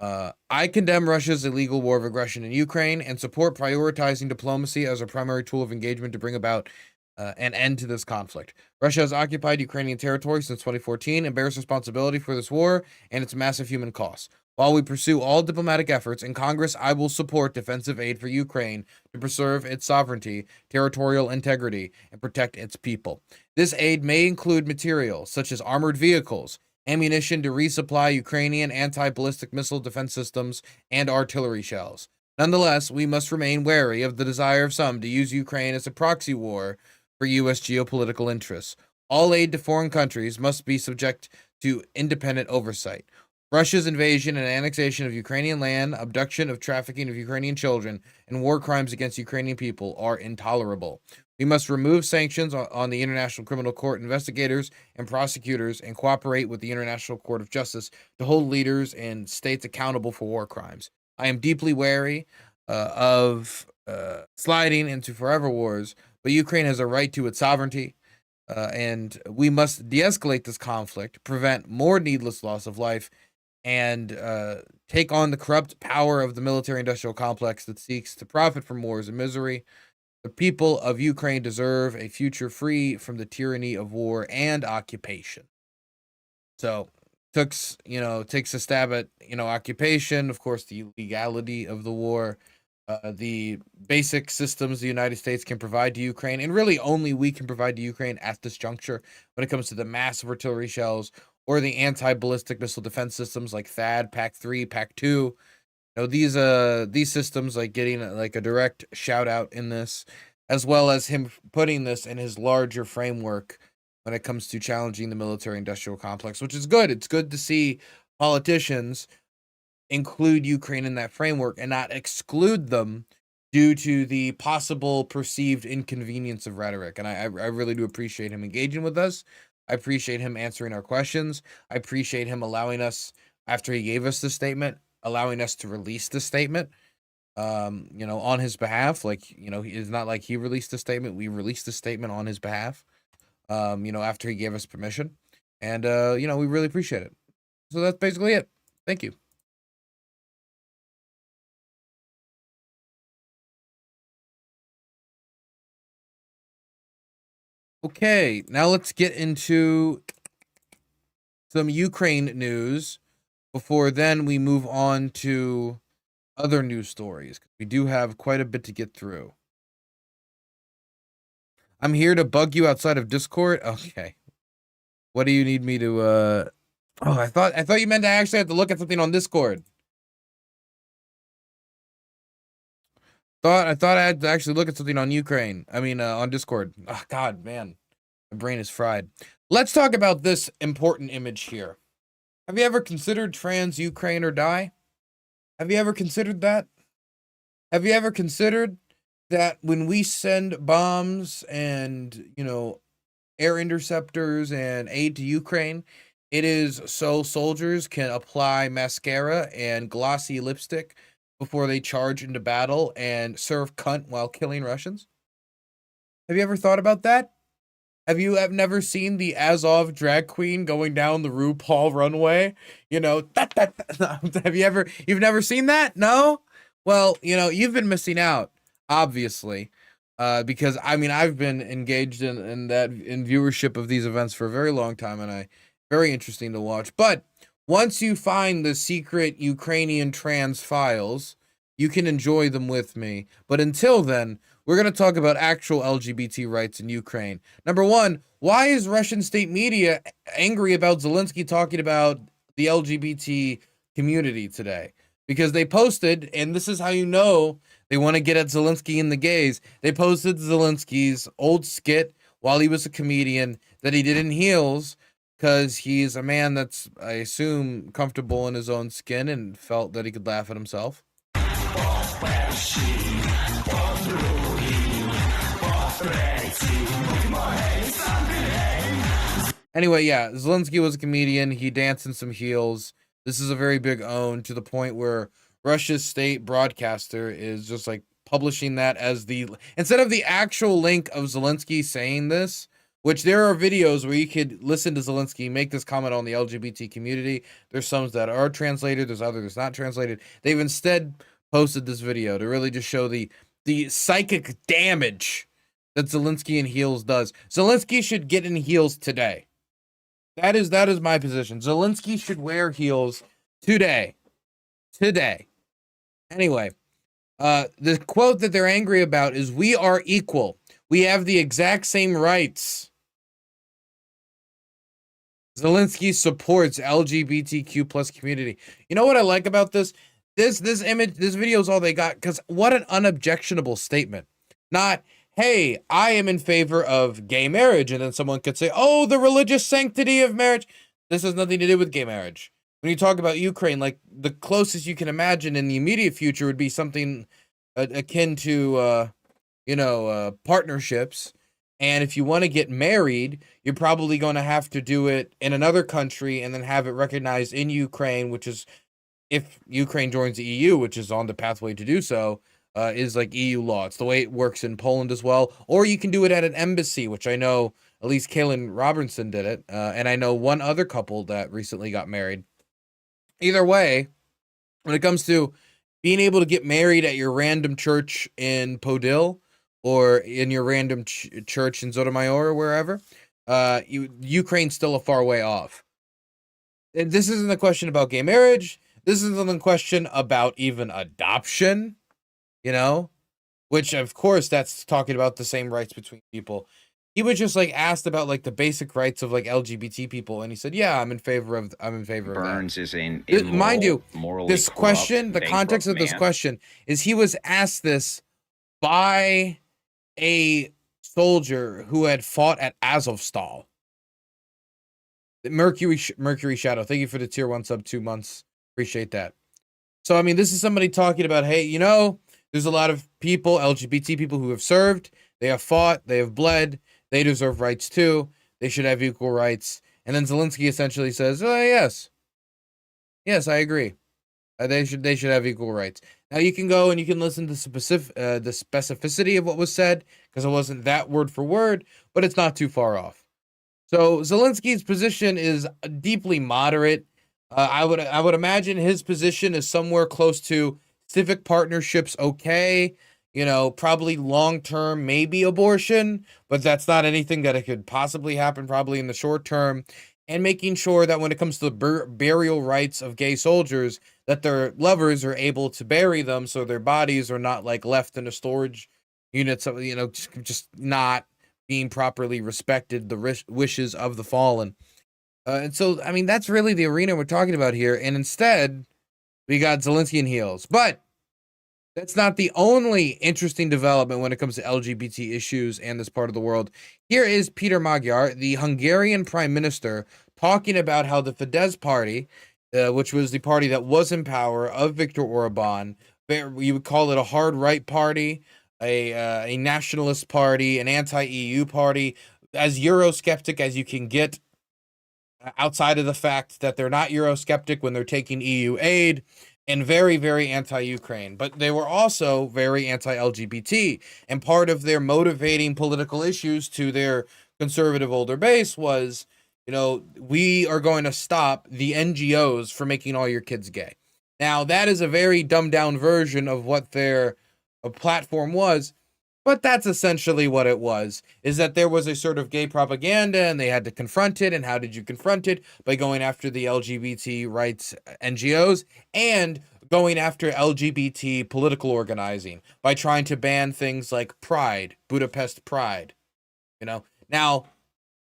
I condemn Russia's illegal war of aggression in Ukraine and support prioritizing diplomacy as a primary tool of engagement to bring about an end to this conflict. Russia has occupied Ukrainian territory since 2014 and bears responsibility for this war and its massive human costs. While we pursue all diplomatic efforts in Congress, I will support defensive aid for Ukraine to preserve its sovereignty, territorial integrity, and protect its people. This aid may include materials such as armored vehicles, ammunition to resupply Ukrainian anti-ballistic missile defense systems, and artillery shells. Nonetheless, we must remain wary of the desire of some to use Ukraine as a proxy war for U.S. geopolitical interests. All aid to foreign countries must be subject to independent oversight. Russia's invasion and annexation of Ukrainian land, abduction of trafficking of Ukrainian children, and war crimes against Ukrainian people are intolerable. We must remove sanctions on the International Criminal Court investigators and prosecutors and cooperate with the International Court of Justice to hold leaders and states accountable for war crimes. I am deeply wary of sliding into forever wars, but Ukraine has a right to its sovereignty, and we must de-escalate this conflict, prevent more needless loss of life, and take on the corrupt power of the military-industrial complex that seeks to profit from wars and misery. The people of Ukraine deserve a future free from the tyranny of war and occupation. So, takes a stab at occupation, of course, the legality of the war, the basic systems the United States can provide to Ukraine, and really only we can provide to Ukraine at this juncture when it comes to the massive artillery shells or the anti-ballistic missile defense systems like THAAD, PAC-3, PAC-2. These systems like getting like a direct shout out in this, as well as him putting this in his larger framework when it comes to challenging the military-industrial complex, which is good. It's good to see politicians include Ukraine in that framework and not exclude them due to the possible perceived inconvenience of rhetoric. And I really do appreciate him engaging with us. I appreciate him answering our questions. I appreciate him allowing us, after he gave us the statement, allowing us to release the statement, on his behalf. It's not like he released the statement. We released the statement on his behalf, after he gave us permission. And, we really appreciate it. So that's basically it. Thank you. Okay, now let's get into some Ukraine news. Before then, we move on to other news stories. We do have quite a bit to get through. I'm here to bug you outside of Discord. Okay. What do you need me to Oh, I thought you meant I actually have to look at something on Discord. I thought I had to actually look at something on Ukraine. On Discord. Oh, God, man. My brain is fried. Let's talk about this important image here. Have you ever considered trans Ukraine or die? Have you ever considered that? Have you ever considered that when we send bombs and, air interceptors and aid to Ukraine, it is so soldiers can apply mascara and glossy lipstick before they charge into battle and serve cunt while killing Russians? Have you ever thought about that? Have you never seen the Azov drag queen going down the RuPaul runway? You've never seen that? No? Well, you've been missing out, obviously, because I've been engaged in viewership of these events for a very long time, and very interesting to watch. But once you find the secret Ukrainian trans files, you can enjoy them with me. But until then, we're going to talk about actual LGBT rights in Ukraine. Number one, why is Russian state media angry about Zelensky talking about the LGBT community today? Because they posted, and this is how you know They want to get at Zelensky and the gays. They posted Zelensky's old skit while he was a comedian that he did in heels because he's a man that's, I assume, comfortable in his own skin and felt that he could laugh at himself. Anyway, yeah, Zelensky was a comedian. He danced in some heels. This is a very big own, to the point where Russia's state broadcaster is just like publishing that as the, instead of the actual link of Zelensky saying this, which there are videos where you could listen to Zelensky make this comment on the LGBT community. There's some that are translated, there's others that's not translated. They've instead posted this video to really just show the psychic damage that Zelensky in heels does. Zelensky should get in heels today. That is my position. Zelensky should wear heels today. Anyway, the quote that they're angry about is, "We are equal. We have the exact same rights." Zelensky supports LGBTQ plus community. You know what I like about this? This video is all they got, because what an unobjectionable statement. Not, hey, I am in favor of gay marriage, and then someone could say, oh, the religious sanctity of marriage. This has nothing to do with gay marriage. When you talk about Ukraine, like, the closest you can imagine in the immediate future would be something akin to, partnerships. And if you want to get married, you're probably going to have to do it in another country and then have it recognized in Ukraine, which is, if Ukraine joins the EU, which is on the pathway to do so, is like EU law. It's the way it works in Poland as well. Or you can do it at an embassy, which I know at least Kaylin Robertson did it. And I know one other couple that recently got married. Either way, when it comes to being able to get married at your random church in Podil or in your random church in Sotomayor or wherever, Ukraine's still a far way off. And this isn't a question about gay marriage. This isn't a question about even adoption, which of course that's talking about the same rights between people. He was just like asked about like the basic rights of like LGBT people, and he said, "Yeah, I'm in favor of Burns that." Is an mind you, morally this question, the context of this question is he was asked this by a soldier who had fought at Azovstal. Mercury Shadow, thank you for the tier 1 sub 2 months. Appreciate that. So, I mean, this is somebody talking about, hey, there's a lot of people, LGBT people, who have served, they have fought, they have bled, they deserve rights too, they should have equal rights. And then Zelensky essentially says, oh, yes, I agree. They should have equal rights. Now, you can go and you can listen to the specificity of what was said, because it wasn't that word for word, but it's not too far off. So Zelensky's position is deeply moderate. I would imagine his position is somewhere close to civic partnerships, okay, probably long-term, maybe abortion, but that's not anything that it could possibly happen probably in the short term, and making sure that when it comes to the burial rights of gay soldiers, that their lovers are able to bury them so their bodies are not like left in a storage unit, so, just not being properly respected, the wishes of the fallen. And so, I mean, that's really the arena we're talking about here. And instead, we got Zelensky in heels. But that's not the only interesting development when it comes to LGBT issues and this part of the world. Here is Peter Magyar, the Hungarian prime minister, talking about how the Fidesz party, which was the party that was in power of Viktor Orban, you would call it a hard right party, a nationalist party, an anti-EU party, as Eurosceptic as you can get, outside of the fact that they're not Eurosceptic when they're taking EU aid, and very, very anti-Ukraine. But they were also very anti-LGBT, and part of their motivating political issues to their conservative older base was, we are going to stop the NGOs from making all your kids gay. Now, that is a very dumbed-down version of what their platform was, but that's essentially what it was, is that there was a sort of gay propaganda and they had to confront it. And how did you confront it? By going after the LGBT rights NGOs and going after LGBT political organizing by trying to ban things like Pride, Budapest Pride. Now,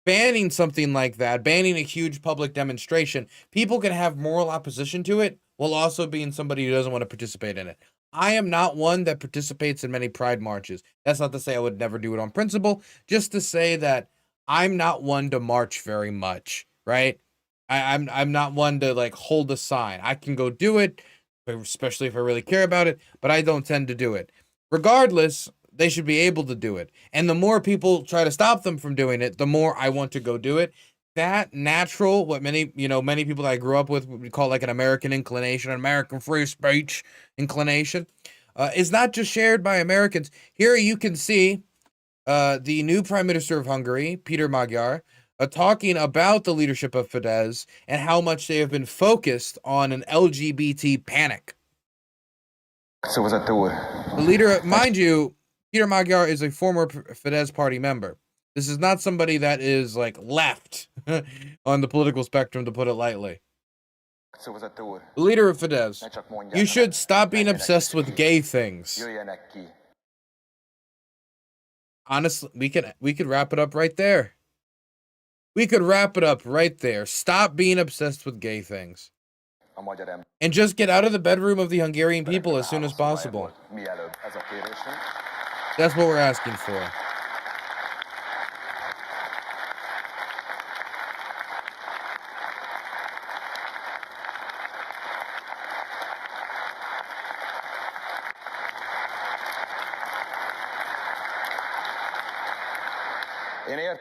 banning something like that, banning a huge public demonstration, people can have moral opposition to it while also being somebody who doesn't want to participate in it. I am not one that participates in many pride marches. That's not to say I would never do it on principle, just to say that I'm not one to march very much, right? I'm not one to like hold a sign. I can go do it, especially if I really care about it, but I don't tend to do it. Regardless, they should be able to do it. And the more people try to stop them from doing it, the more I want to go do it. That natural, what many people that I grew up with would call like an American inclination, an American free speech inclination, is not just shared by Americans. Here you can see the new Prime Minister of Hungary, Peter Magyar, talking about the leadership of Fidesz and how much they have been focused on an LGBT panic. The leader, mind you, Peter Magyar is a former Fidesz party member. This is not somebody that is like left on the political spectrum, to put it lightly. The leader of Fidesz, you should stop being obsessed with gay things. Honestly, we could wrap it up right there. We could wrap it up right there. Stop being obsessed with gay things. And just get out of the bedroom of the Hungarian people as soon as possible. That's what we're asking for.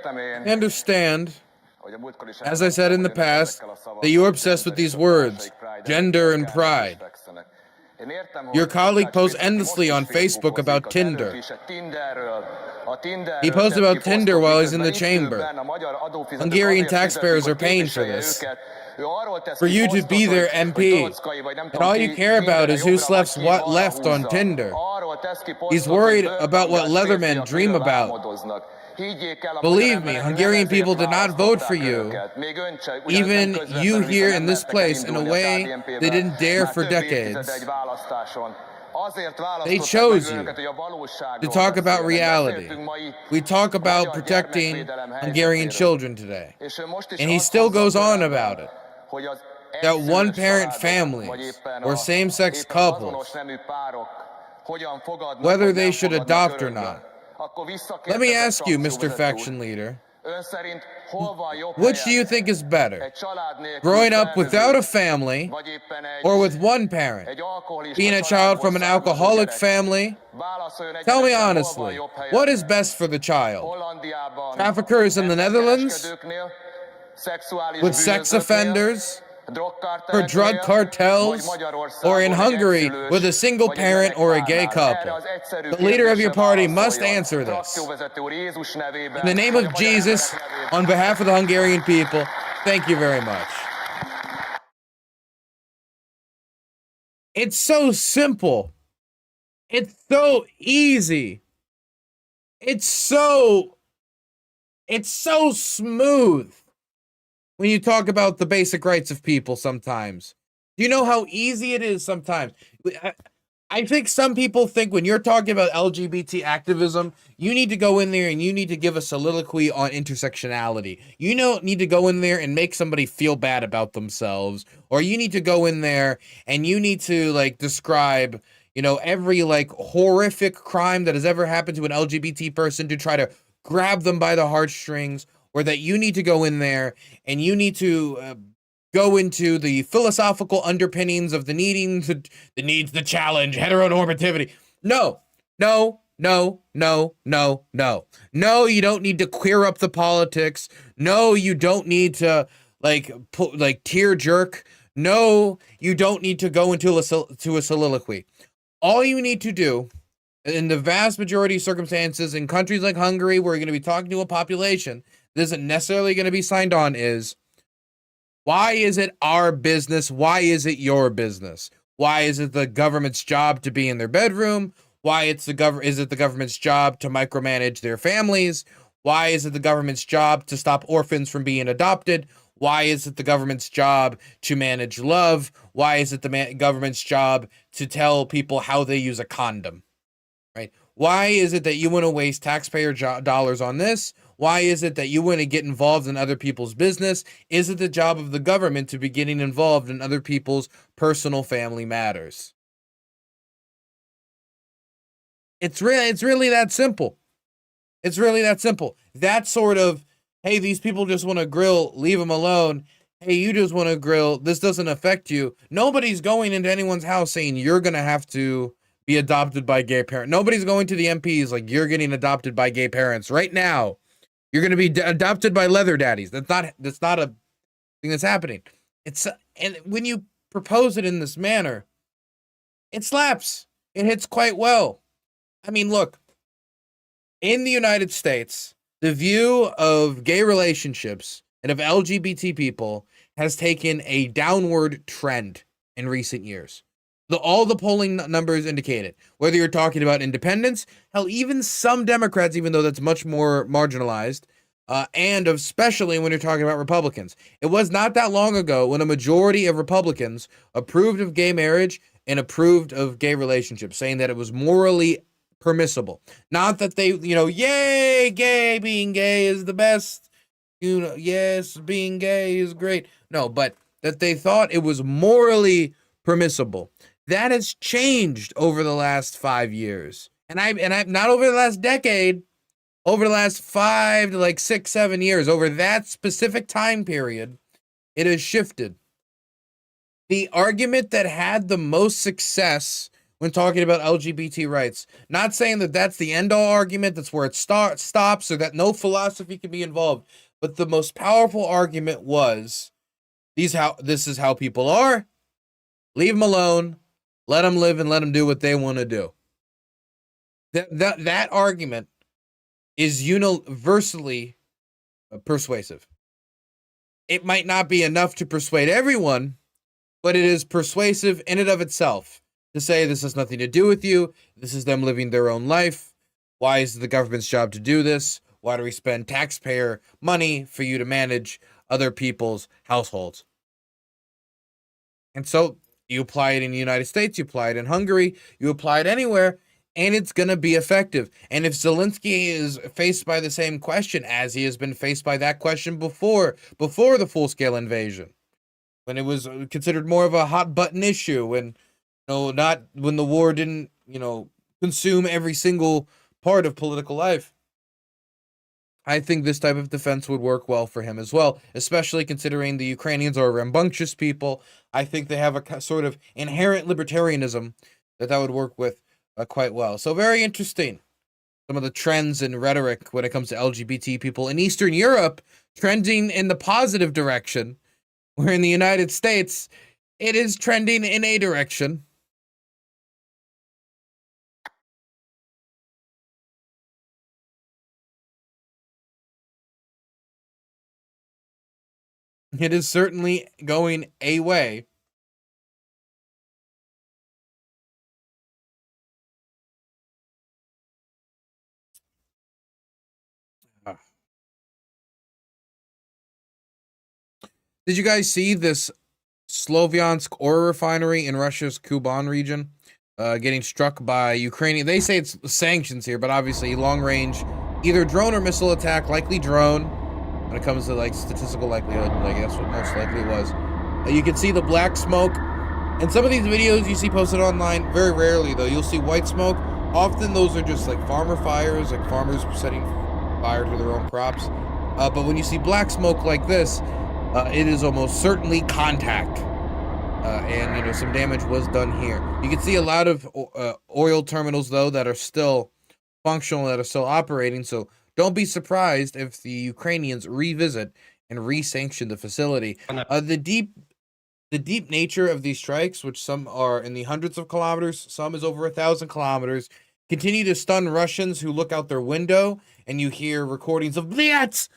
I understand, as I said in the past, that you're obsessed with these words, gender and pride. Your colleague posts endlessly on Facebook about Tinder. He posts about Tinder while he's in the chamber. Hungarian taxpayers are paying for this. For you to be their MP. And all you care about is who's left what left on Tinder. He's worried about what Leathermen dream about. Believe me, Hungarian people did not vote for you. Even you here in this place, in a way they didn't dare for decades. They chose you to talk about reality. We talk about protecting Hungarian children today. And he still goes on about it. That one-parent families or same-sex couples, whether they should adopt or not. Let me ask you, Mr. Faction Leader, which do you think is better? Growing up without a family or with one parent? Being a child from an alcoholic family? Tell me honestly, what is best for the child? Traffickers in the Netherlands? With sex offenders? For drug cartels, or in Hungary with a single parent or a gay couple? The leader of your party must answer this. In the name of Jesus, on behalf of the Hungarian people, thank you very much. It's so simple. It's so easy. It's so smooth. When you talk about the basic rights of people sometimes. Do you know how easy it is sometimes? I think some people think when you're talking about LGBT activism, you need to go in there and you need to give a soliloquy on intersectionality. You don't need to go in there and make somebody feel bad about themselves. Or you need to go in there and you need to like describe, every like horrific crime that has ever happened to an LGBT person to try to grab them by the heartstrings. Or that you need to go in there and you need to go into the philosophical underpinnings of the needs to challenge heteronormativity. No, you don't need to queer up the politics. No, you don't need to tear jerk. No, you don't need to go into a soliloquy. All you need to do, in the vast majority of circumstances in countries like Hungary, where you're going to be talking to a population that isn't necessarily going to be signed on, is why is it our business? Why is it your business? Why is it the government's job to be in their bedroom? Why is it the government's job to micromanage their families? Why is it the government's job to stop orphans from being adopted? Why is it the government's job to manage love? Why is it the government's job to tell people how they use a condom? Right? Why is it that you want to waste taxpayer dollars on this? Why is it that you want to get involved in other people's business? Is it the job of the government to be getting involved in other people's personal family matters? It's really that simple. It's really that simple. That sort of, hey, these people just want to grill, leave them alone. Hey, you just want to grill, this doesn't affect you. Nobody's going into anyone's house saying you're going to have to be adopted by gay parents. Nobody's going to the MPs like you're getting adopted by gay parents right now. You're going to be adopted by leather daddies. That's not a thing that's happening. And when you propose it in this manner, it slaps. It hits quite well. I mean, look, in the United States, the view of gay relationships and of LGBT people has taken a downward trend in recent years. All the polling numbers indicate it. Whether you're talking about independents, hell, even some Democrats, even though that's much more marginalized, and especially when you're talking about Republicans. It was not that long ago when a majority of Republicans approved of gay marriage and approved of gay relationships, saying that it was morally permissible. Not that they, yay, gay, being gay is the best. Yes, being gay is great. No, but that they thought it was morally permissible. That has changed over the last 5 years. And I not over the last decade, over the last 5 to 6, 7 years, over that specific time period, it has shifted. The argument that had the most success when talking about LGBT rights, not saying that that's the end-all argument, that's where it stops, or that no philosophy can be involved, but the most powerful argument was, this is how people are, leave them alone, let them live and let them do what they want to do. That argument is universally persuasive. It might not be enough to persuade everyone, but it is persuasive in and of itself to say this has nothing to do with you. This is them living their own life. Why is it the government's job to do this? Why do we spend taxpayer money for you to manage other people's households? And so you apply it in the United States, you apply it in Hungary, you apply it anywhere, and it's going to be effective. And if Zelensky is faced by the same question as he has been faced by that question before the full-scale invasion, when it was considered more of a hot-button issue, when not when the war didn't, consume every single part of political life, I think this type of defense would work well for him as well, especially considering the Ukrainians are rambunctious people. I think they have a sort of inherent libertarianism that would work with quite well. So very interesting. Some of the trends and rhetoric when it comes to LGBT people in Eastern Europe trending in the positive direction, where in the United States, it is trending in a direction. It is certainly going a way. Did you guys see this Slovyansk oil refinery in Russia's Kuban region getting struck by Ukrainian? They say it's sanctions here, but obviously long-range, either drone or missile attack, likely drone. When it comes to statistical likelihood, that's what most likely was. You can see the black smoke. And some of these videos you see posted online, very rarely though, you'll see white smoke. Often those are just farmer fires, farmers setting fire to their own crops. But when you see black smoke like this, it is almost certainly contact. And some damage was done here. You can see a lot of oil terminals though that are still functional, that are still operating. So don't be surprised if the Ukrainians revisit and re-sanction the facility. The deep nature of these strikes, which some are in the hundreds of kilometers, some is over 1,000 kilometers, continue to stun Russians who look out their window and you hear recordings of Blyats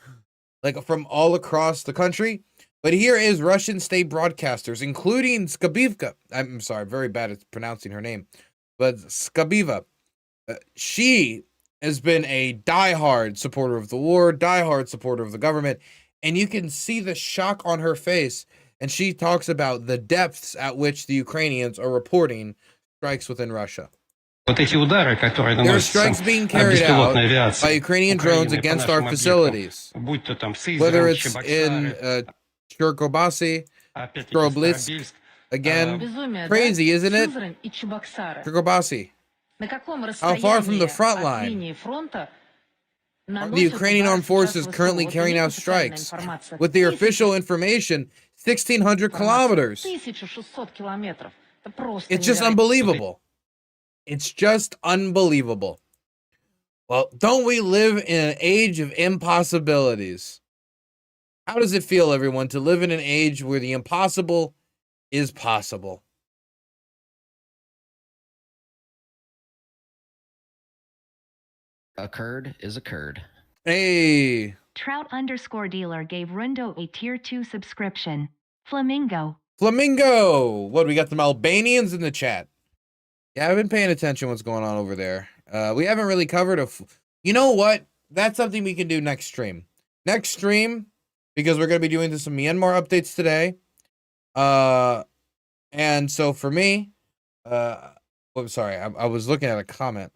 from all across the country. But here is Russian state broadcasters, including Skabivka. I'm sorry, very bad at pronouncing her name, but Skabiva. She has been a diehard supporter of the war, diehard supporter of the government, and you can see the shock on her face. And she talks about the depths at which the Ukrainians are reporting strikes within Russia. There are strikes being carried out by Ukrainian drones against our facilities, whether it's in Cherkobasi, Stroblitsk, again, crazy, isn't it? Cherkobasi. How far from the front line the Ukrainian armed forces currently carrying out strikes? With the official information, 1,600 kilometers. It's just unbelievable. It's just unbelievable. Well, don't we live in an age of impossibilities? How does it feel, everyone, to live in an age where the impossible is possible? A curd is a curd. Hey. Trout_dealer gave Rundo a tier 2 subscription. Flamingo. Flamingo. What, we got some Albanians in the chat. Yeah, I've been paying attention what's going on over there. We haven't really covered you know what? That's something we can do next stream. Next stream, because we're going to be doing some Myanmar updates today. And so for me, I'm sorry, I was looking at a comment.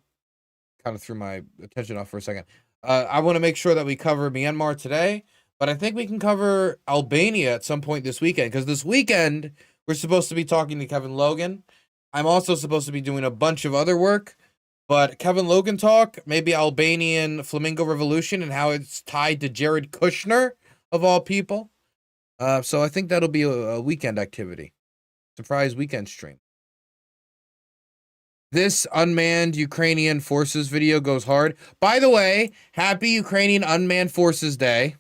Kind of threw my attention off for a second. I want to make sure that we cover Myanmar today, but I think we can cover Albania at some point this weekend, because this weekend we're supposed to be talking to Kevin Logan. I'm also supposed to be doing a bunch of other work, but Kevin Logan talk, maybe Albanian Flamingo Revolution and how it's tied to Jared Kushner, of all people. So I think that'll be a weekend activity. Surprise weekend stream. This unmanned Ukrainian forces video goes hard. By the way, happy Ukrainian Unmanned Forces Day.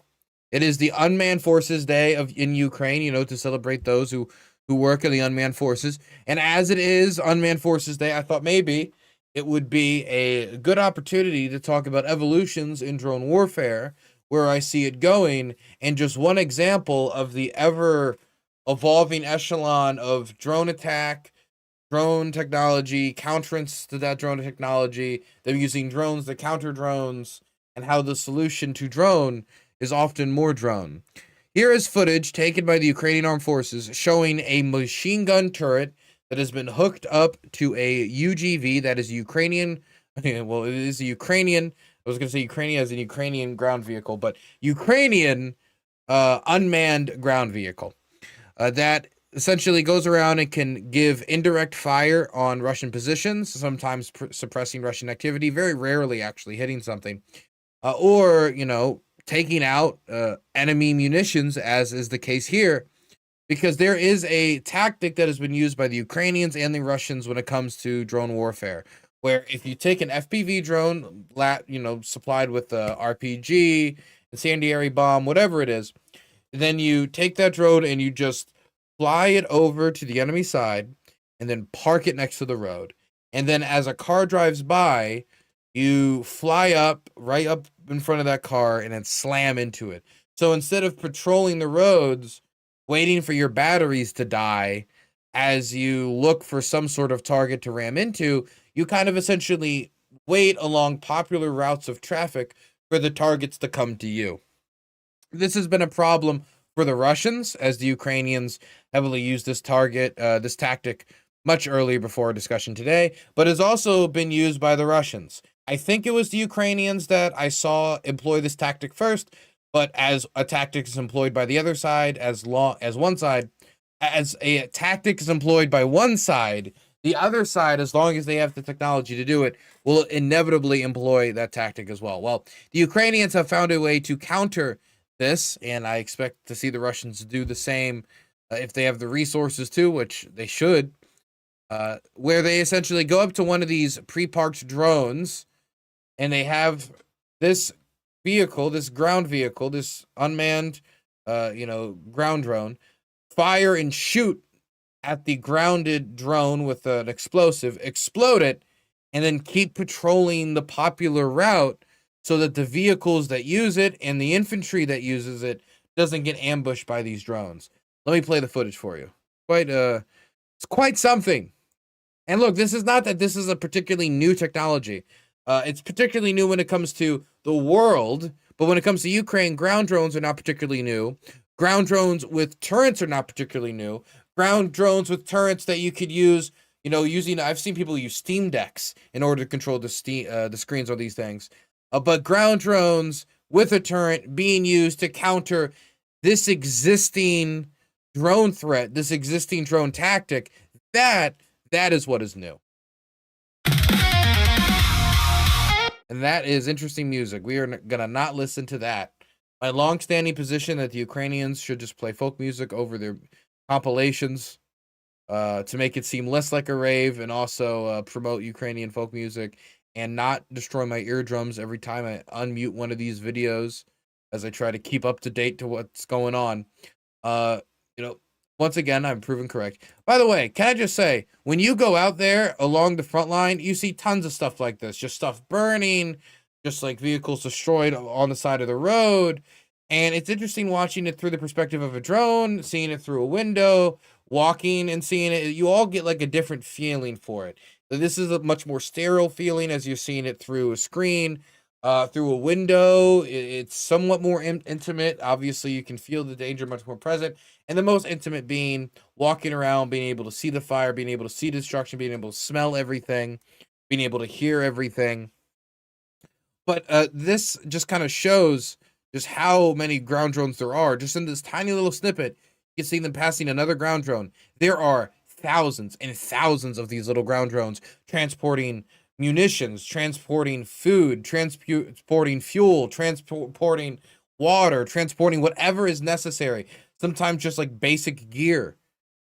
It is the Unmanned Forces Day in Ukraine, you know, to celebrate those who work in the unmanned forces. And as it is Unmanned Forces Day, I thought maybe it would be a good opportunity to talk about evolutions in drone warfare, where I see it going, and just one example of the ever evolving echelon of drone attack, drone technology, counterance to that drone technology. They're using drones to counter drones, and how the solution to drone is often more drone. Here is footage taken by the Ukrainian Armed Forces showing a machine gun turret that has been hooked up to a UGV, that is Ukrainian, well, it is a Ukrainian, I was going to say Ukrainian as an Ukrainian ground vehicle, but Ukrainian unmanned ground vehicle that essentially goes around and can give indirect fire on Russian positions, sometimes suppressing Russian activity, very rarely actually hitting something, or, you know, taking out enemy munitions, as is the case here, because there is a tactic that has been used by the Ukrainians and the Russians when it comes to drone warfare, where if you take an FPV drone, you know, supplied with the RPG, incendiary bomb, whatever it is, then you take that drone and you just fly it over to the enemy side and then park it next to the road. And then as a car drives by, you fly up, right up in front of that car, and then slam into it. So instead of patrolling the roads, waiting for your batteries to die as you look for some sort of target to ram into, you kind of essentially wait along popular routes of traffic for the targets to come to you. This has been a problem for the Russians, as the Ukrainians heavily used this tactic much earlier before our discussion today, but has also been used by the Russians. I think it was the Ukrainians that I saw employ this tactic first, but as a tactic is employed by the other side, as a tactic is employed by one side, the other side, as long as they have the technology to do it, will inevitably employ that tactic as well. Well, the Ukrainians have found a way to counter this, and I expect to see the Russians do the same if they have the resources to, which they should, where they essentially go up to one of these pre-parked drones, and they have this vehicle, this ground vehicle, this unmanned, ground drone, fire and shoot at the grounded drone with an explosive, explode it, and then keep patrolling the popular route so that the vehicles that use it and the infantry that uses it doesn't get ambushed by these drones. Let me play the footage for you. It's quite something. And look, this is not that this is a particularly new technology. It's particularly new when it comes to the world, but when it comes to Ukraine, ground drones are not particularly new. Ground drones with turrets are not particularly new. Ground drones with turrets that you could use, I've seen people use Steam Decks in order to control the screens on these things. But ground drones with a turret being used to counter this existing drone threat, this existing drone tactic, that is what is new. And that is interesting music. We are gonna not listen to that. My long-standing position that the Ukrainians should just play folk music over their compilations to make it seem less like a rave, and also promote Ukrainian folk music and not destroy my eardrums every time I unmute one of these videos as I try to keep up to date to what's going on. You know, once again, I'm proven correct. By the way, can I just say, when you go out there along the front line, you see tons of stuff like this, just stuff burning, just like vehicles destroyed on the side of the road. And it's interesting watching it through the perspective of a drone, seeing it through a window, walking and seeing it. You all get like a different feeling for it. This is a much more sterile feeling as you're seeing it through a screen, through a window. It's somewhat more intimate. Obviously, you can feel the danger much more present. And the most intimate being walking around, being able to see the fire, being able to see destruction, being able to smell everything, being able to hear everything. But this just kind of shows just how many ground drones there are. Just in this tiny little snippet, you can see them passing another ground drone. There are thousands and thousands of these little ground drones transporting munitions, transporting food, transporting fuel, transporting water, transporting whatever is necessary. Sometimes just like basic gear,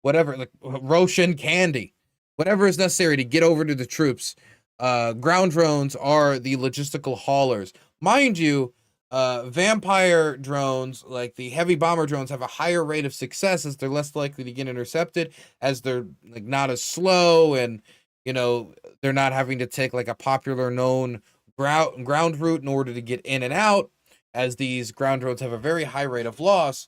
whatever, like Roshan candy, whatever is necessary to get over to the troops. Ground drones are the logistical haulers. Mind you, vampire drones, like the heavy bomber drones, have a higher rate of success as they're less likely to get intercepted, as they're like not as slow, and you know, they're not having to take like a popular known ground route in order to get in and out, as these ground drones have a very high rate of loss.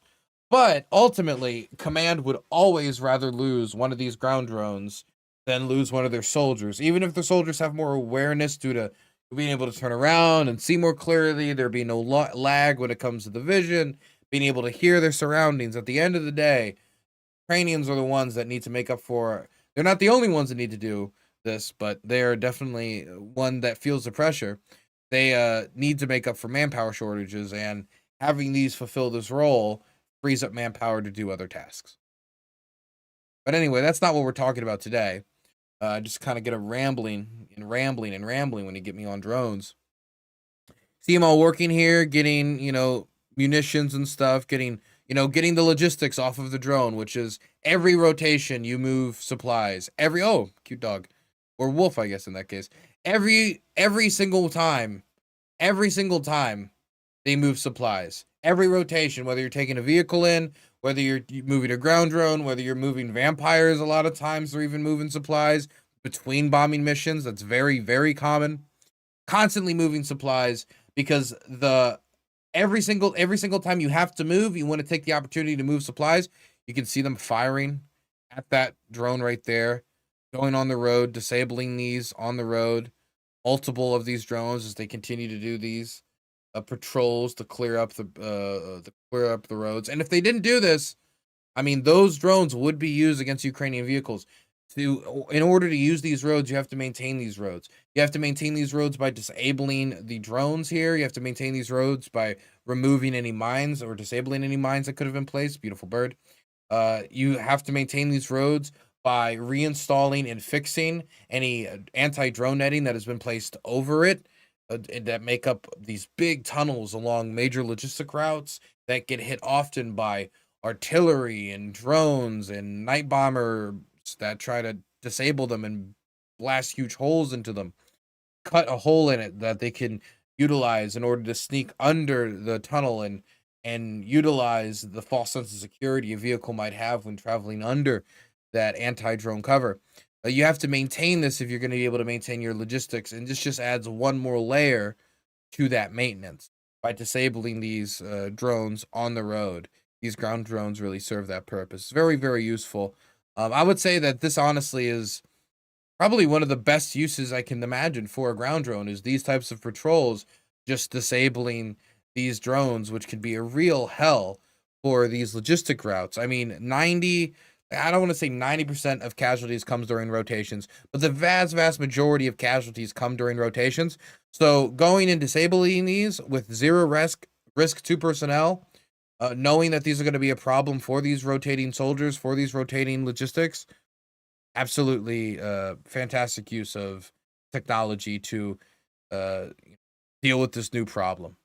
But ultimately, command would always rather lose one of these ground drones than lose one of their soldiers. Even if the soldiers have more awareness due to being able to turn around and see more clearly, there be no lag when it comes to the vision, being able to hear their surroundings. At the end of the day, Ukrainians are the ones that need to make up for. They're not the only ones that need to do this, but they're definitely one that feels the pressure. They need to make up for manpower shortages, and having these fulfill this role frees up manpower to do other tasks. But anyway, that's not what we're talking about today. Just kind of get a rambling when you get me on drones. See them all working here, getting, you know, munitions and stuff, getting the logistics off of the drone, which is every rotation you move supplies. Oh, cute dog. Or wolf, I guess, in that case. Every single time they move supplies. Every rotation, whether you're taking a vehicle in, whether you're moving a ground drone, whether you're moving vampires, a lot of times they're even moving supplies between bombing missions. That's very, very common. Constantly moving supplies, because every single time you have to move, you want to take the opportunity to move supplies. You can see them firing at that drone right there, going on the road, disabling these on the road. Multiple of these drones as they continue to do these patrols to clear up the roads. And if they didn't do this, I mean, those drones would be used against Ukrainian vehicles. In order to use these roads, you have to maintain these roads. You have to maintain these roads by disabling the drones here. You have to maintain these roads by removing any mines or disabling any mines that could have been placed. Beautiful bird. You have to maintain these roads by reinstalling and fixing any anti-drone netting that has been placed over it, that make up these big tunnels along major logistic routes that get hit often by artillery and drones and night bombers that try to disable them and blast huge holes into them, cut a hole in it that they can utilize in order to sneak under the tunnel and utilize the false sense of security a vehicle might have when traveling under that anti-drone cover. You have to maintain this if you're going to be able to maintain your logistics, and this just adds one more layer to that maintenance by disabling these drones on the road. These ground drones really serve that purpose. It's very, very useful. I would say that this honestly is probably one of the best uses I can imagine for a ground drone, is these types of patrols, just disabling these drones, which can be a real hell for these logistic routes. I mean, I don't want to say 90% of casualties comes during rotations, but the vast, vast majority of casualties come during rotations. So going and disabling these with zero risk to personnel, knowing that these are going to be a problem for these rotating soldiers, for these rotating logistics, absolutely fantastic use of technology to deal with this new problem.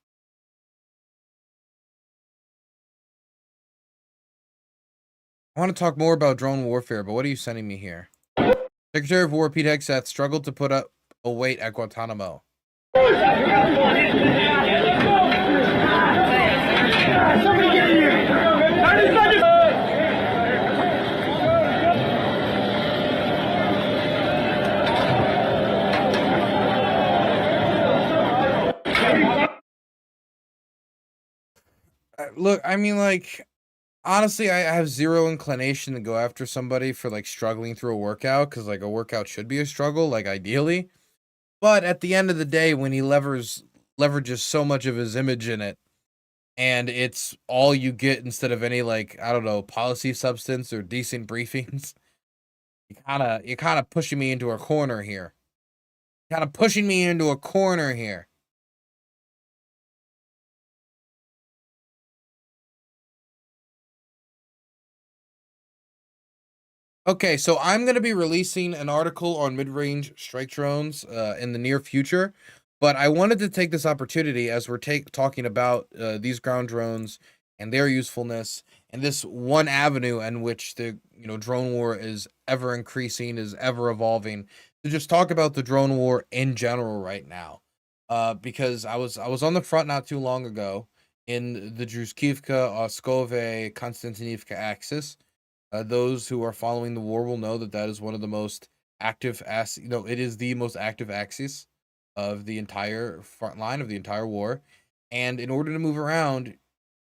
I want to talk more about drone warfare, but what are you sending me here? Secretary of War Pete Hegseth struggled to put up a weight at Guantanamo. Look, I mean, like, honestly, I have zero inclination to go after somebody for like struggling through a workout, because like a workout should be a struggle, like ideally. But at the end of the day, when he leverages so much of his image in it, and it's all you get instead of any, like, I don't know, policy substance or decent briefings, you're kind of pushing me into a corner here. Okay, so I'm going to be releasing an article on mid-range strike drones in the near future, but I wanted to take this opportunity as we're talking about these ground drones and their usefulness, and this one avenue in which the drone war is ever increasing, is ever evolving, to just talk about the drone war in general right now, because I was on the front not too long ago in the Druzhkivka, Oskove, Konstantinivka axis. Those who are following the war will know that that is one of the most active, it is the most active axis of the entire front line of the entire war. And in order to move around,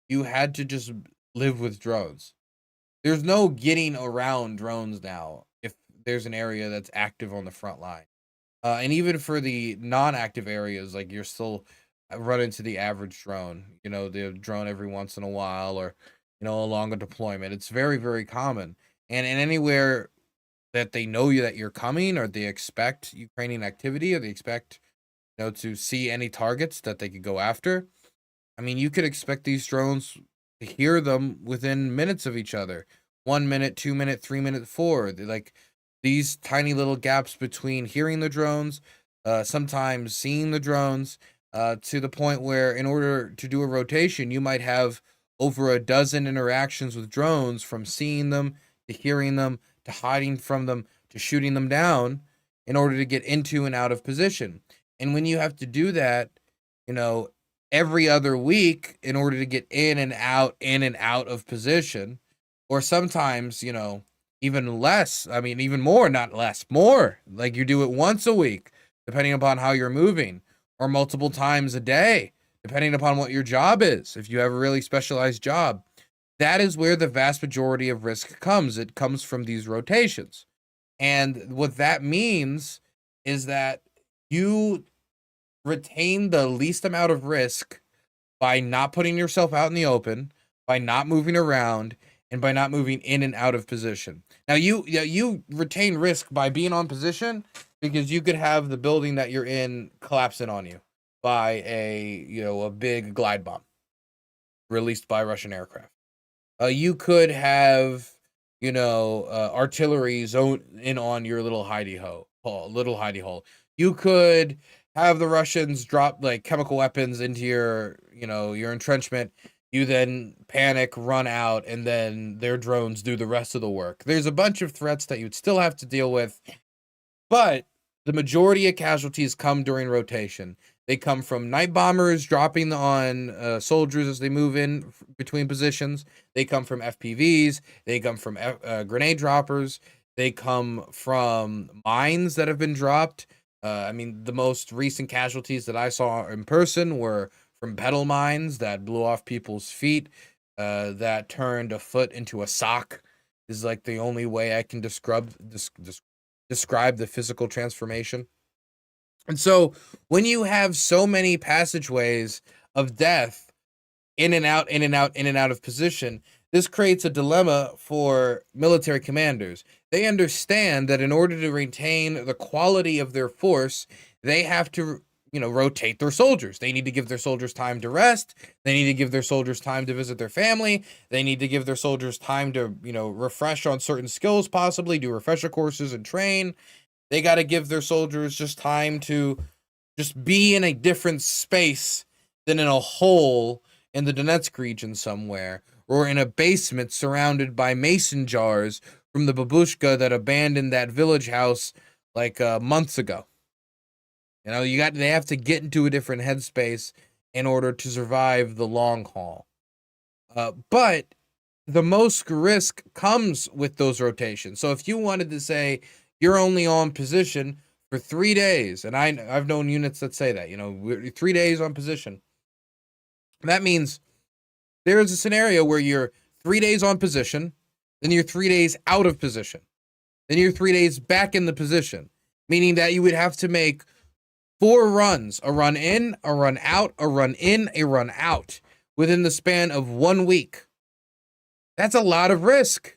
you had to just live with drones. There's no getting around drones now if there's an area that's active on the front line. And even for the non-active areas, like, you're still run into the average drone, the drone every once in a while, or a longer deployment. It's very, very common. And in anywhere that they know that you're coming, or they expect Ukrainian activity, or they expect to see any targets that they could go after, I mean, you could expect these drones to hear them within minutes of each other. 1 minute, 2 minute, 3 minute, 4. Like, these tiny little gaps between hearing the drones, sometimes seeing the drones, to the point where in order to do a rotation, you might have over a dozen interactions with drones, from seeing them to hearing them to hiding from them to shooting them down, in order to get into and out of position. And when you have to do that, every other week in order to get in and out of position, or sometimes, even less, I mean, even more, not less, more, like you do it once a week, depending upon how you're moving, or multiple times a day, depending upon what your job is. If you have a really specialized job, that is where the vast majority of risk comes. It comes from these rotations. And what that means is that you retain the least amount of risk by not putting yourself out in the open, by not moving around, and by not moving in and out of position. Now, you retain risk by being on position, because you could have the building that you're in collapse in on you by a big glide bomb released by Russian aircraft. You could have artillery zone in on your little hidey hole. You could have the Russians drop like chemical weapons into your entrenchment. You then panic, run out, and then their drones do the rest of the work. There's a bunch of threats that you'd still have to deal with, but the majority of casualties come during rotation. They come from night bombers dropping on soldiers as they move in between positions. They come from FPVs. They come from grenade droppers. They come from mines that have been dropped. I mean, the most recent casualties that I saw in person were from pedal mines that blew off people's feet, that turned a foot into a sock. Is like the only way I can describe the physical transformation. And so when you have so many passageways of death in and out of position, this creates a dilemma for military commanders. They understand that in order to retain the quality of their force, they have to, rotate their soldiers. They need to give their soldiers time to rest. They need to give their soldiers time to visit their family. They need to give their soldiers time to, refresh on certain skills, possibly do refresher courses and train. They got to give their soldiers just time to just be in a different space than in a hole in the Donetsk region somewhere, or in a basement surrounded by mason jars from the babushka that abandoned that village house like months ago. You know, they have to get into a different headspace in order to survive the long haul. But the most risk comes with those rotations. So if you wanted to say you're only on position for 3 days, and I've known units that say that, you know, we're 3 days on position. That means there is a scenario where you're 3 days on position, then you're 3 days out of position, then you're 3 days back in the position, meaning that you would have to make 4 runs, a run in, a run out, a run in, a run out, within the span of 1 week. That's a lot of risk.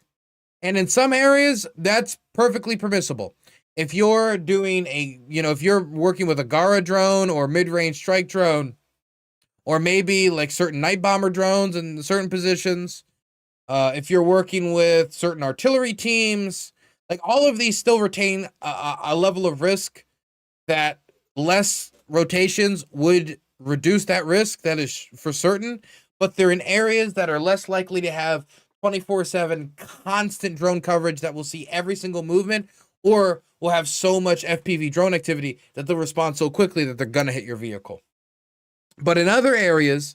And in some areas, that's perfectly permissible. If you're doing if you're working with a Gara drone or mid-range strike drone, or maybe like certain night bomber drones in certain positions, if you're working with certain artillery teams, like all of these still retain a level of risk that less rotations would reduce that risk. That is for certain, but they're in areas that are less likely to have 24/7 constant drone coverage that will see every single movement, or will have so much FPV drone activity that they'll respond so quickly that they're gonna hit your vehicle. But in other areas,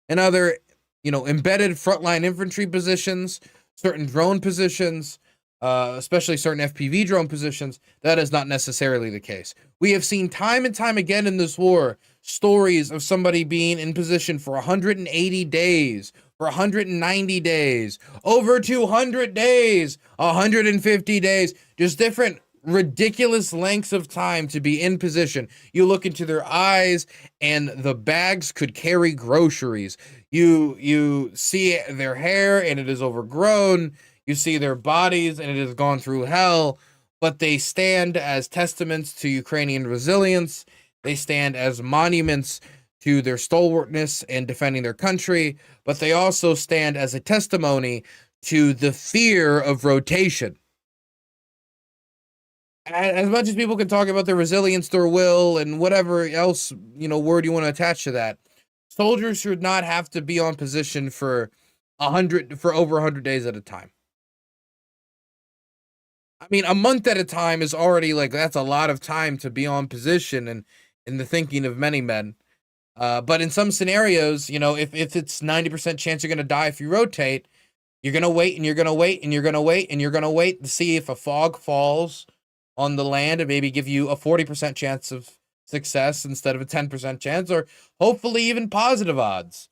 in other, embedded frontline infantry positions, certain drone positions, especially certain FPV drone positions, that is not necessarily the case. We have seen time and time again in this war stories of somebody being in position for 180 days, for 190 days, over 200 days, 150 days, just different ridiculous lengths of time to be in position. You look into their eyes and the bags could carry groceries. You see their hair and it is overgrown. You see their bodies and it has gone through hell, but they stand as testaments to Ukrainian resilience. They stand as monuments to their stalwartness in defending their country, but they also stand as a testimony to the fear of rotation. As much as people can talk about their resilience, their will, and whatever else, word you want to attach to that, soldiers should not have to be on position for over 100 days at a time. I mean, a month at a time is already that's a lot of time to be on position and in the thinking of many men. But in some scenarios, if it's 90% chance you're going to die if you rotate, you're going to wait and you're going to wait and you're going to wait and you're going to wait to see if a fog falls on the land and maybe give you a 40% chance of success instead of a 10% chance, or hopefully even positive odds.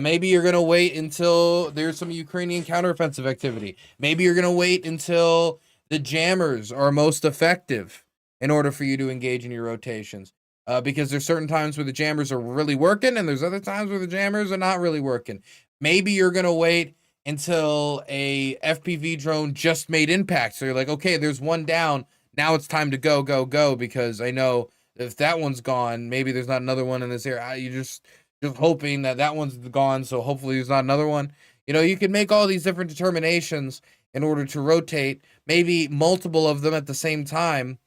Maybe you're going to wait until there's some Ukrainian counteroffensive activity. Maybe you're going to wait until the jammers are most effective in order for you to engage in your rotations. Because there's certain times where the jammers are really working and there's other times where the jammers are not really working. Maybe you're going to wait until a FPV drone just made impact. So you're like, okay, there's one down. Now it's time to go, because I know if that one's gone, maybe there's not another one in this area. You're just hoping that one's gone, so hopefully there's not another one. You can make all these different determinations in order to rotate, maybe multiple of them at the same time,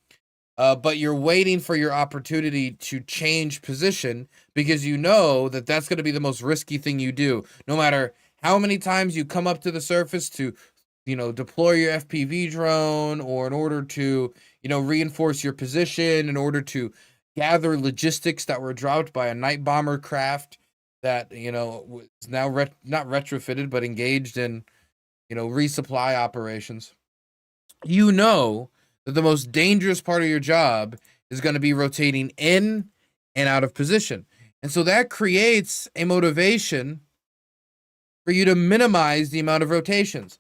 but you're waiting for your opportunity to change position because you know that that's going to be the most risky thing you do. No matter how many times you come up to the surface to deploy your FPV drone, or in order to, reinforce your position, in order to gather logistics that were dropped by a night bomber craft that, was now not retrofitted, but engaged in, resupply operations. That the most dangerous part of your job is going to be rotating in and out of position. And so that creates a motivation for you to minimize the amount of rotations,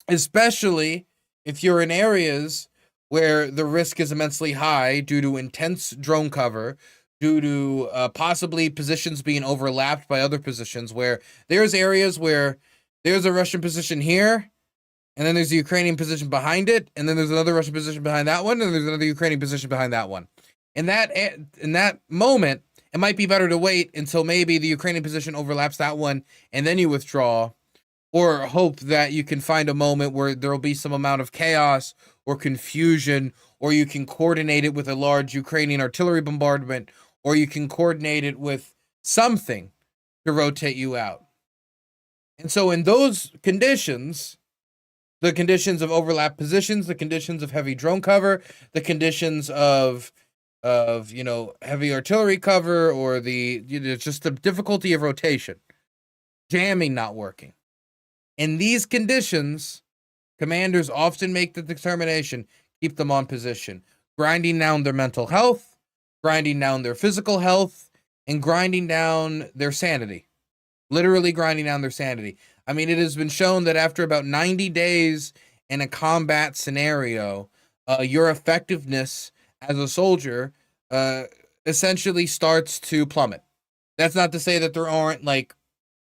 especially if you're in areas where the risk is immensely high due to intense drone cover, due to possibly positions being overlapped by other positions, where there's areas where there's a Russian position here, and then there's a Ukrainian position behind it, and then there's another Russian position behind that one, and there's another Ukrainian position behind that one. In that moment, it might be better to wait until maybe the Ukrainian position overlaps that one, and then you withdraw, or hope that you can find a moment where there will be some amount of chaos or confusion or you can coordinate it with a large Ukrainian artillery bombardment, or you can coordinate it with something to rotate you out. And so in those conditions, the conditions of overlap positions, the conditions of heavy drone cover, the conditions of heavy artillery cover, or just the difficulty of rotation, jamming not working. In these conditions, commanders often make the determination, keep them on position, grinding down their mental health, grinding down their physical health, and grinding down their sanity. Literally grinding down their sanity. I mean, it has been shown that after about 90 days in a combat scenario, your effectiveness as a soldier essentially starts to plummet. That's not to say that there aren't, like,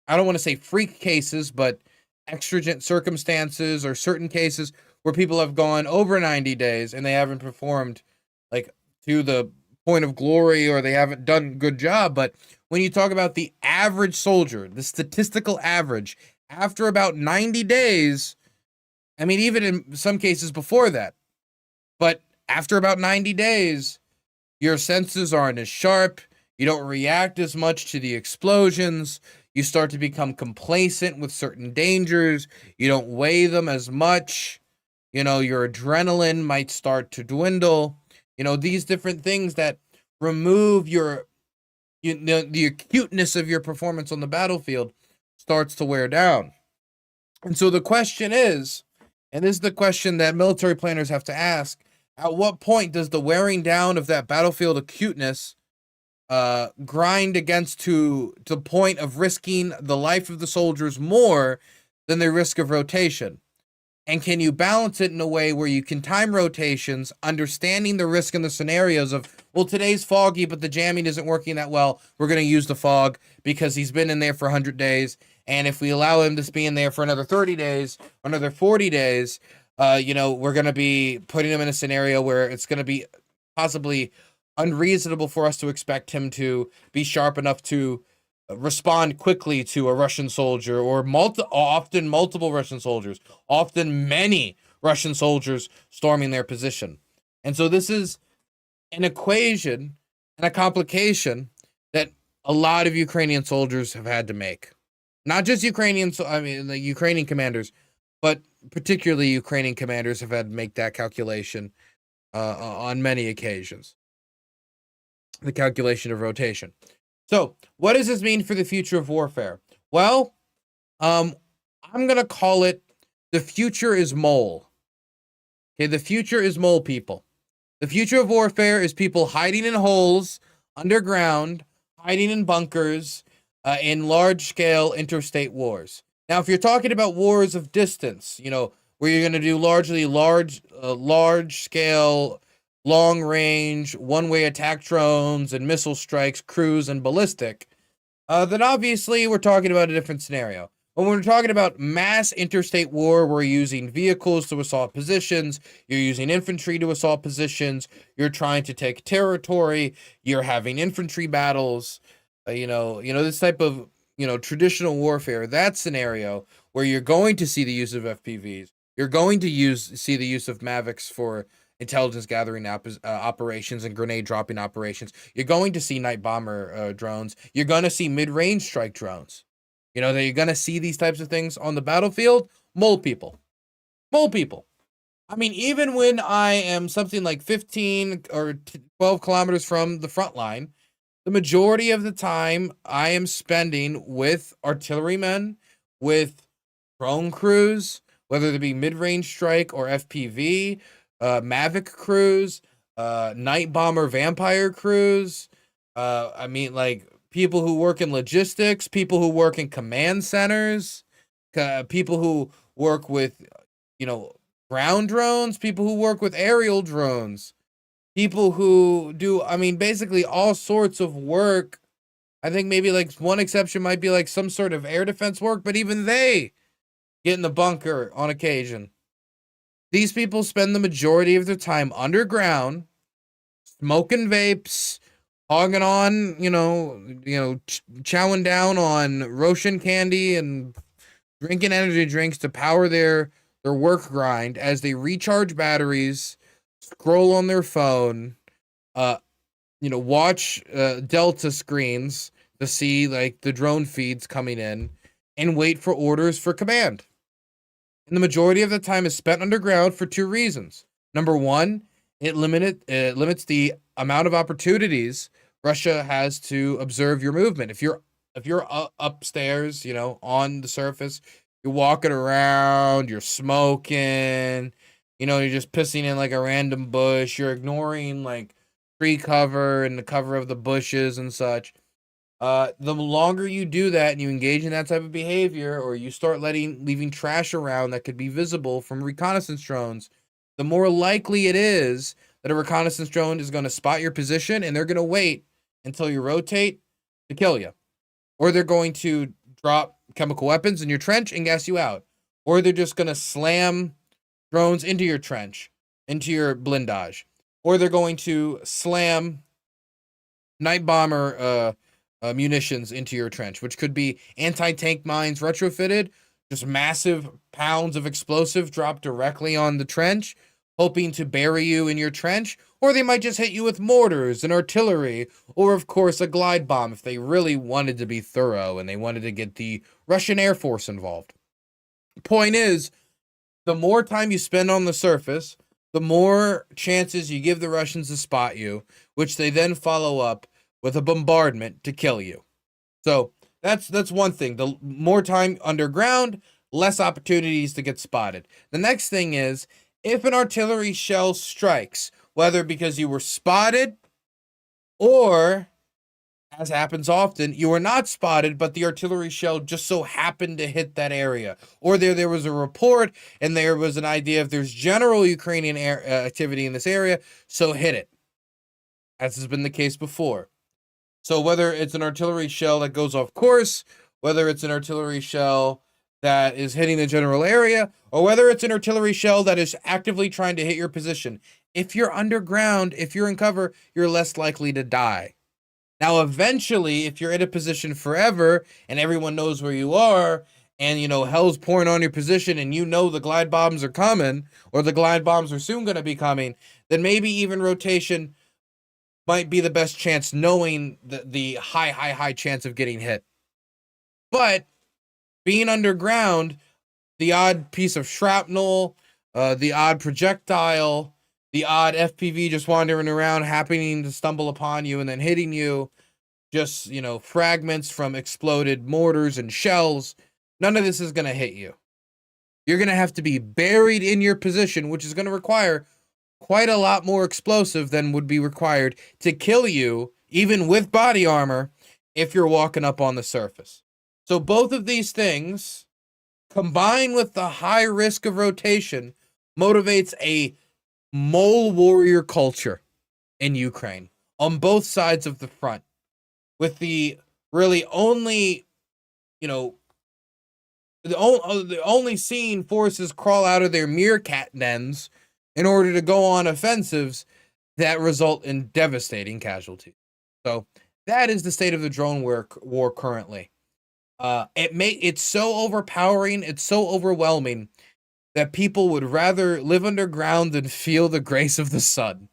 I don't want to say freak cases, but exigent circumstances or certain cases where people have gone over 90 days and they haven't performed like to the point of glory, or they haven't done a good job. But when you talk about the average soldier, the statistical average, after about 90 days, I mean, even in some cases before that, but after about 90 days, your senses aren't as sharp. You don't react as much to the explosions. You start to become complacent with certain dangers. You don't weigh them as much. You know, your adrenaline might start to dwindle. You know, these different things that remove the acuteness of your performance on the battlefield starts to wear down. And so the question is, and this is the question that military planners have to ask, at what point does the wearing down of that battlefield acuteness grind against to the point of risking the life of the soldiers more than the risk of rotation? And can you balance it in a way where you can time rotations, understanding the risk in the scenarios of, well, today's foggy, but the jamming isn't working that well. We're going to use the fog because he's been in there for 100 days. And if we allow him to be in there for another 30 days, another 40 days, we're going to be putting him in a scenario where it's going to be possibly unreasonable for us to expect him to be sharp enough to respond quickly to a Russian soldier, or often multiple Russian soldiers, often many Russian soldiers storming their position. And so this is an equation and a complication that a lot of Ukrainian soldiers have had to make. Not just the Ukrainian commanders, but particularly Ukrainian commanders have had to make that calculation on many occasions. The calculation of rotation. So, what does this mean for the future of warfare? Well, I'm going to call it the future is mole. Okay, the future is mole people. The future of warfare is people hiding in holes, underground, hiding in bunkers, in large-scale interstate wars. Now, if you're talking about wars of distance, where you're going to do largely large-scale, long-range, one-way attack drones and missile strikes, cruise, and ballistic, then obviously we're talking about a different scenario. When we're talking about mass interstate war, we're using vehicles to assault positions, you're using infantry to assault positions, you're trying to take territory, you're having infantry battles, this type of, traditional warfare, that scenario where you're going to see the use of FPVs, you're going to see the use of Mavics for intelligence gathering operations and grenade dropping operations. You're going to see night bomber drones. You're going to see mid-range strike drones. That you're going to see these types of things on the battlefield. Mole people. I mean, even when I am something like 15 or 12 kilometers from the front line, the majority of the time I am spending with artillerymen, with drone crews, whether it be mid-range strike or FPV, Mavic crews, night bomber vampire crews, people who work in logistics, people who work in command centers, people who work with, ground drones, people who work with aerial drones, people who do, basically all sorts of work. I think maybe one exception might be some sort of air defense work, but even they get in the bunker on occasion. These people spend the majority of their time underground, smoking vapes, hogging on, chowing down on Roshan candy and drinking energy drinks to power their work grind as they recharge batteries, scroll on their phone, watch Delta screens to see like the drone feeds coming in, and wait for orders for command. And the majority of the time is spent underground for two reasons. Number one, it limits the amount of opportunities Russia has to observe your movement. If you're upstairs, on the surface, you're walking around, you're smoking, you're just pissing in like a random bush, you're ignoring like tree cover and the cover of the bushes and such. The longer you do that and you engage in that type of behavior, or you start leaving trash around that could be visible from reconnaissance drones, the more likely it is that a reconnaissance drone is going to spot your position, and they're going to wait until you rotate to kill you. Or they're going to drop chemical weapons in your trench and gas you out. Or they're just going to slam drones into your trench, into your blindage. Or they're going to slam night bomber munitions into your trench, which could be anti-tank mines retrofitted, just massive pounds of explosive dropped directly on the trench, hoping to bury you in your trench. Or they might just hit you with mortars and artillery, or of course a glide bomb if they really wanted to be thorough and they wanted to get the Russian Air Force involved. The point is, the more time you spend on the surface, the more chances you give the Russians to spot you, which they then follow up with a bombardment to kill you. So that's one thing. The more time underground, less opportunities to get spotted. The next thing is, if an artillery shell strikes, whether because you were spotted or, as happens often, you were not spotted, but the artillery shell just so happened to hit that area. Or there was a report and there was an idea if there's general Ukrainian activity in this area, so hit it. As has been the case before. So whether it's an artillery shell that goes off course, whether it's an artillery shell that is hitting the general area, or whether it's an artillery shell that is actively trying to hit your position, if you're underground, if you're in cover, you're less likely to die. Now, eventually, if you're in a position forever and everyone knows where you are, and hell's pouring on your position, and the glide bombs are coming, or the glide bombs are soon going to be coming, then maybe even rotation might be the best chance, knowing the high chance of getting hit. But being underground, the odd piece of shrapnel, the odd projectile, the odd FPV just wandering around, happening to stumble upon you and then hitting you, just, fragments from exploded mortars and shells, none of this is going to hit you. You're going to have to be buried in your position, which is going to require quite a lot more explosive than would be required to kill you, even with body armor, if you're walking up on the surface. So both of these things, combined with the high risk of rotation, motivates a mole warrior culture in Ukraine on both sides of the front, with the really only, the only seeing forces crawl out of their meerkat dens in order to go on offensives that result in devastating casualties. So that is the state of the drone war currently. It's so overpowering, it's so overwhelming that people would rather live underground than feel the grace of the sun.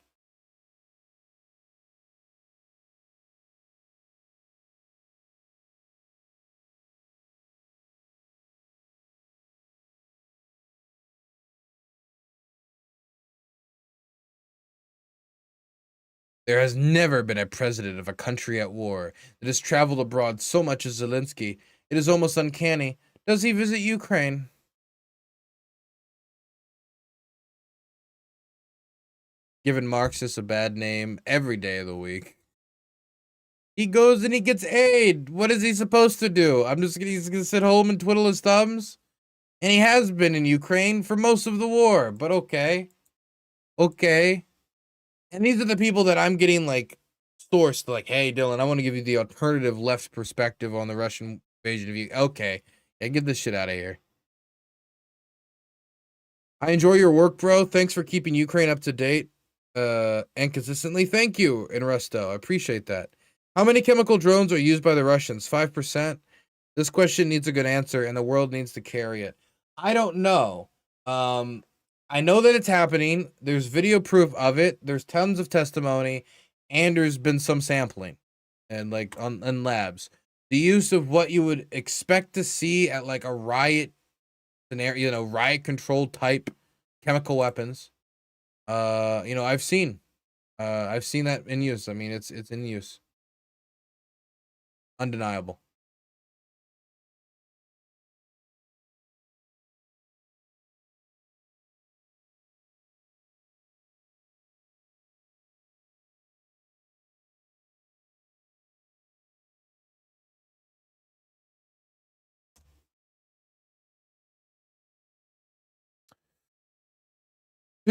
There has never been a president of a country at war that has traveled abroad so much as Zelensky. It is almost uncanny. Does he visit Ukraine? Giving Marxists a bad name every day of the week. He goes and he gets aid. What is he supposed to do? He's gonna sit home and twiddle his thumbs? And he has been in Ukraine for most of the war, but okay. Okay. And these are the people that I'm getting sourced hey, Dylan, I want to give you the alternative left perspective on the Russian invasion of Ukraine. Okay. Yeah, get this shit out of here. I enjoy your work, bro. Thanks for keeping Ukraine up to date and consistently. Thank you, Inrusto. I appreciate that. How many chemical drones are used by the Russians? 5%? This question needs a good answer, and the world needs to carry it. I don't know. I know that it's happening. There's video proof of it. There's tons of testimony, and there's been some sampling, and like in labs. The use of what you would expect to see at like a riot scenario, you know, riot control type chemical weapons. You know, I've seen that in use. I mean, it's in use. Undeniable.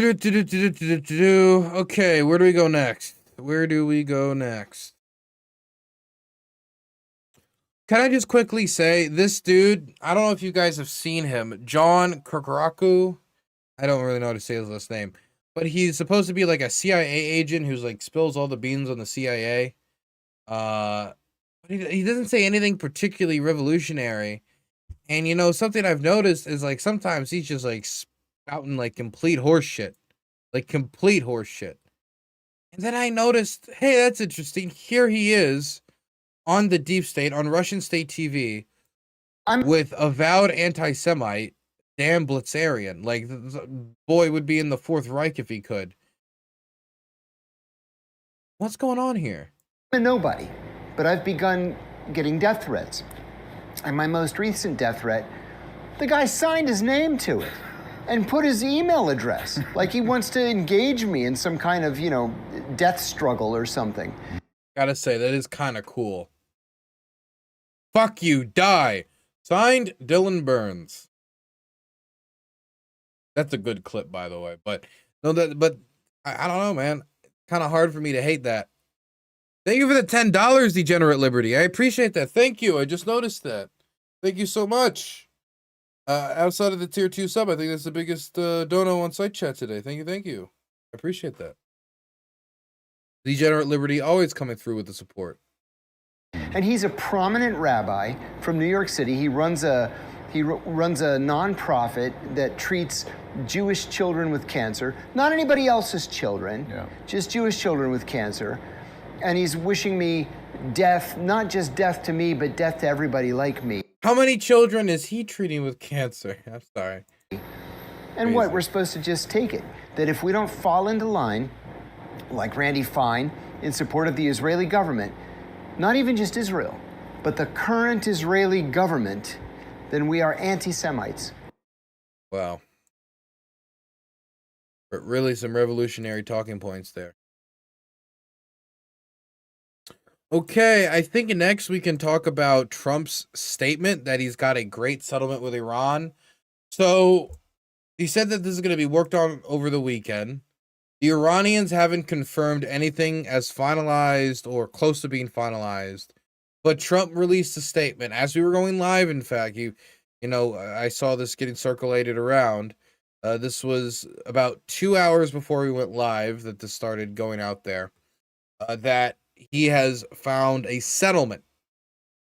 Okay, where do we go next? Can I just quickly say, this dude, I don't know if you guys have seen him, John Kokaraku. I don't really know how to say his last name, but he's supposed to be like a CIA agent who's like spills all the beans on the CIA. But he doesn't say anything particularly revolutionary. And you know, something I've noticed is like sometimes he's just like spouting like complete horse shit. And then I noticed, hey, that's interesting. Here he is on the deep state, on Russian state TV, with avowed anti-Semite, damn Blitzarian. Like, the boy would be in the Fourth Reich if he could. What's going on here? I'm a nobody, but I've begun getting death threats. And my most recent death threat, the guy signed his name to it and put his email address, like he wants to engage me in some kind of, you know, death struggle or something. Gotta say, that is kind of cool. Fuck you, die. Signed, Dylan Burns. That's a good clip, by the way. But no, but I don't know, man. Kind of hard for me to hate that. Thank you for the $10, Degenerate Liberty. I appreciate that. Thank you. I just noticed that. Thank you so much. Outside of the tier 2 sub, I think that's the biggest dono on site chat today. Thank you. I appreciate that. Degenerate Liberty always coming through with the support. And he's a prominent rabbi from New York City. He runs a nonprofit that treats Jewish children with cancer, not anybody else's children, just Jewish children with cancer. And he's wishing me death, not just death to me, but death to everybody like me. How many children is he treating with cancer? I'm sorry. And what, we're supposed to just take it? That if we don't fall into line, like Randy Fine, in support of the Israeli government, not even just Israel, but the current Israeli government, then we are anti-Semites. Wow. But really some revolutionary talking points there. Okay, I think next we can talk about Trump's statement that he's got a great settlement with Iran. So he said that this is going to be worked on over the weekend. The Iranians haven't confirmed anything as finalized or close to being finalized, but Trump released a statement as we were going live. In fact, you know, I saw this getting circulated around. This was about 2 hours before we went live that this started going out there, that he has found a settlement,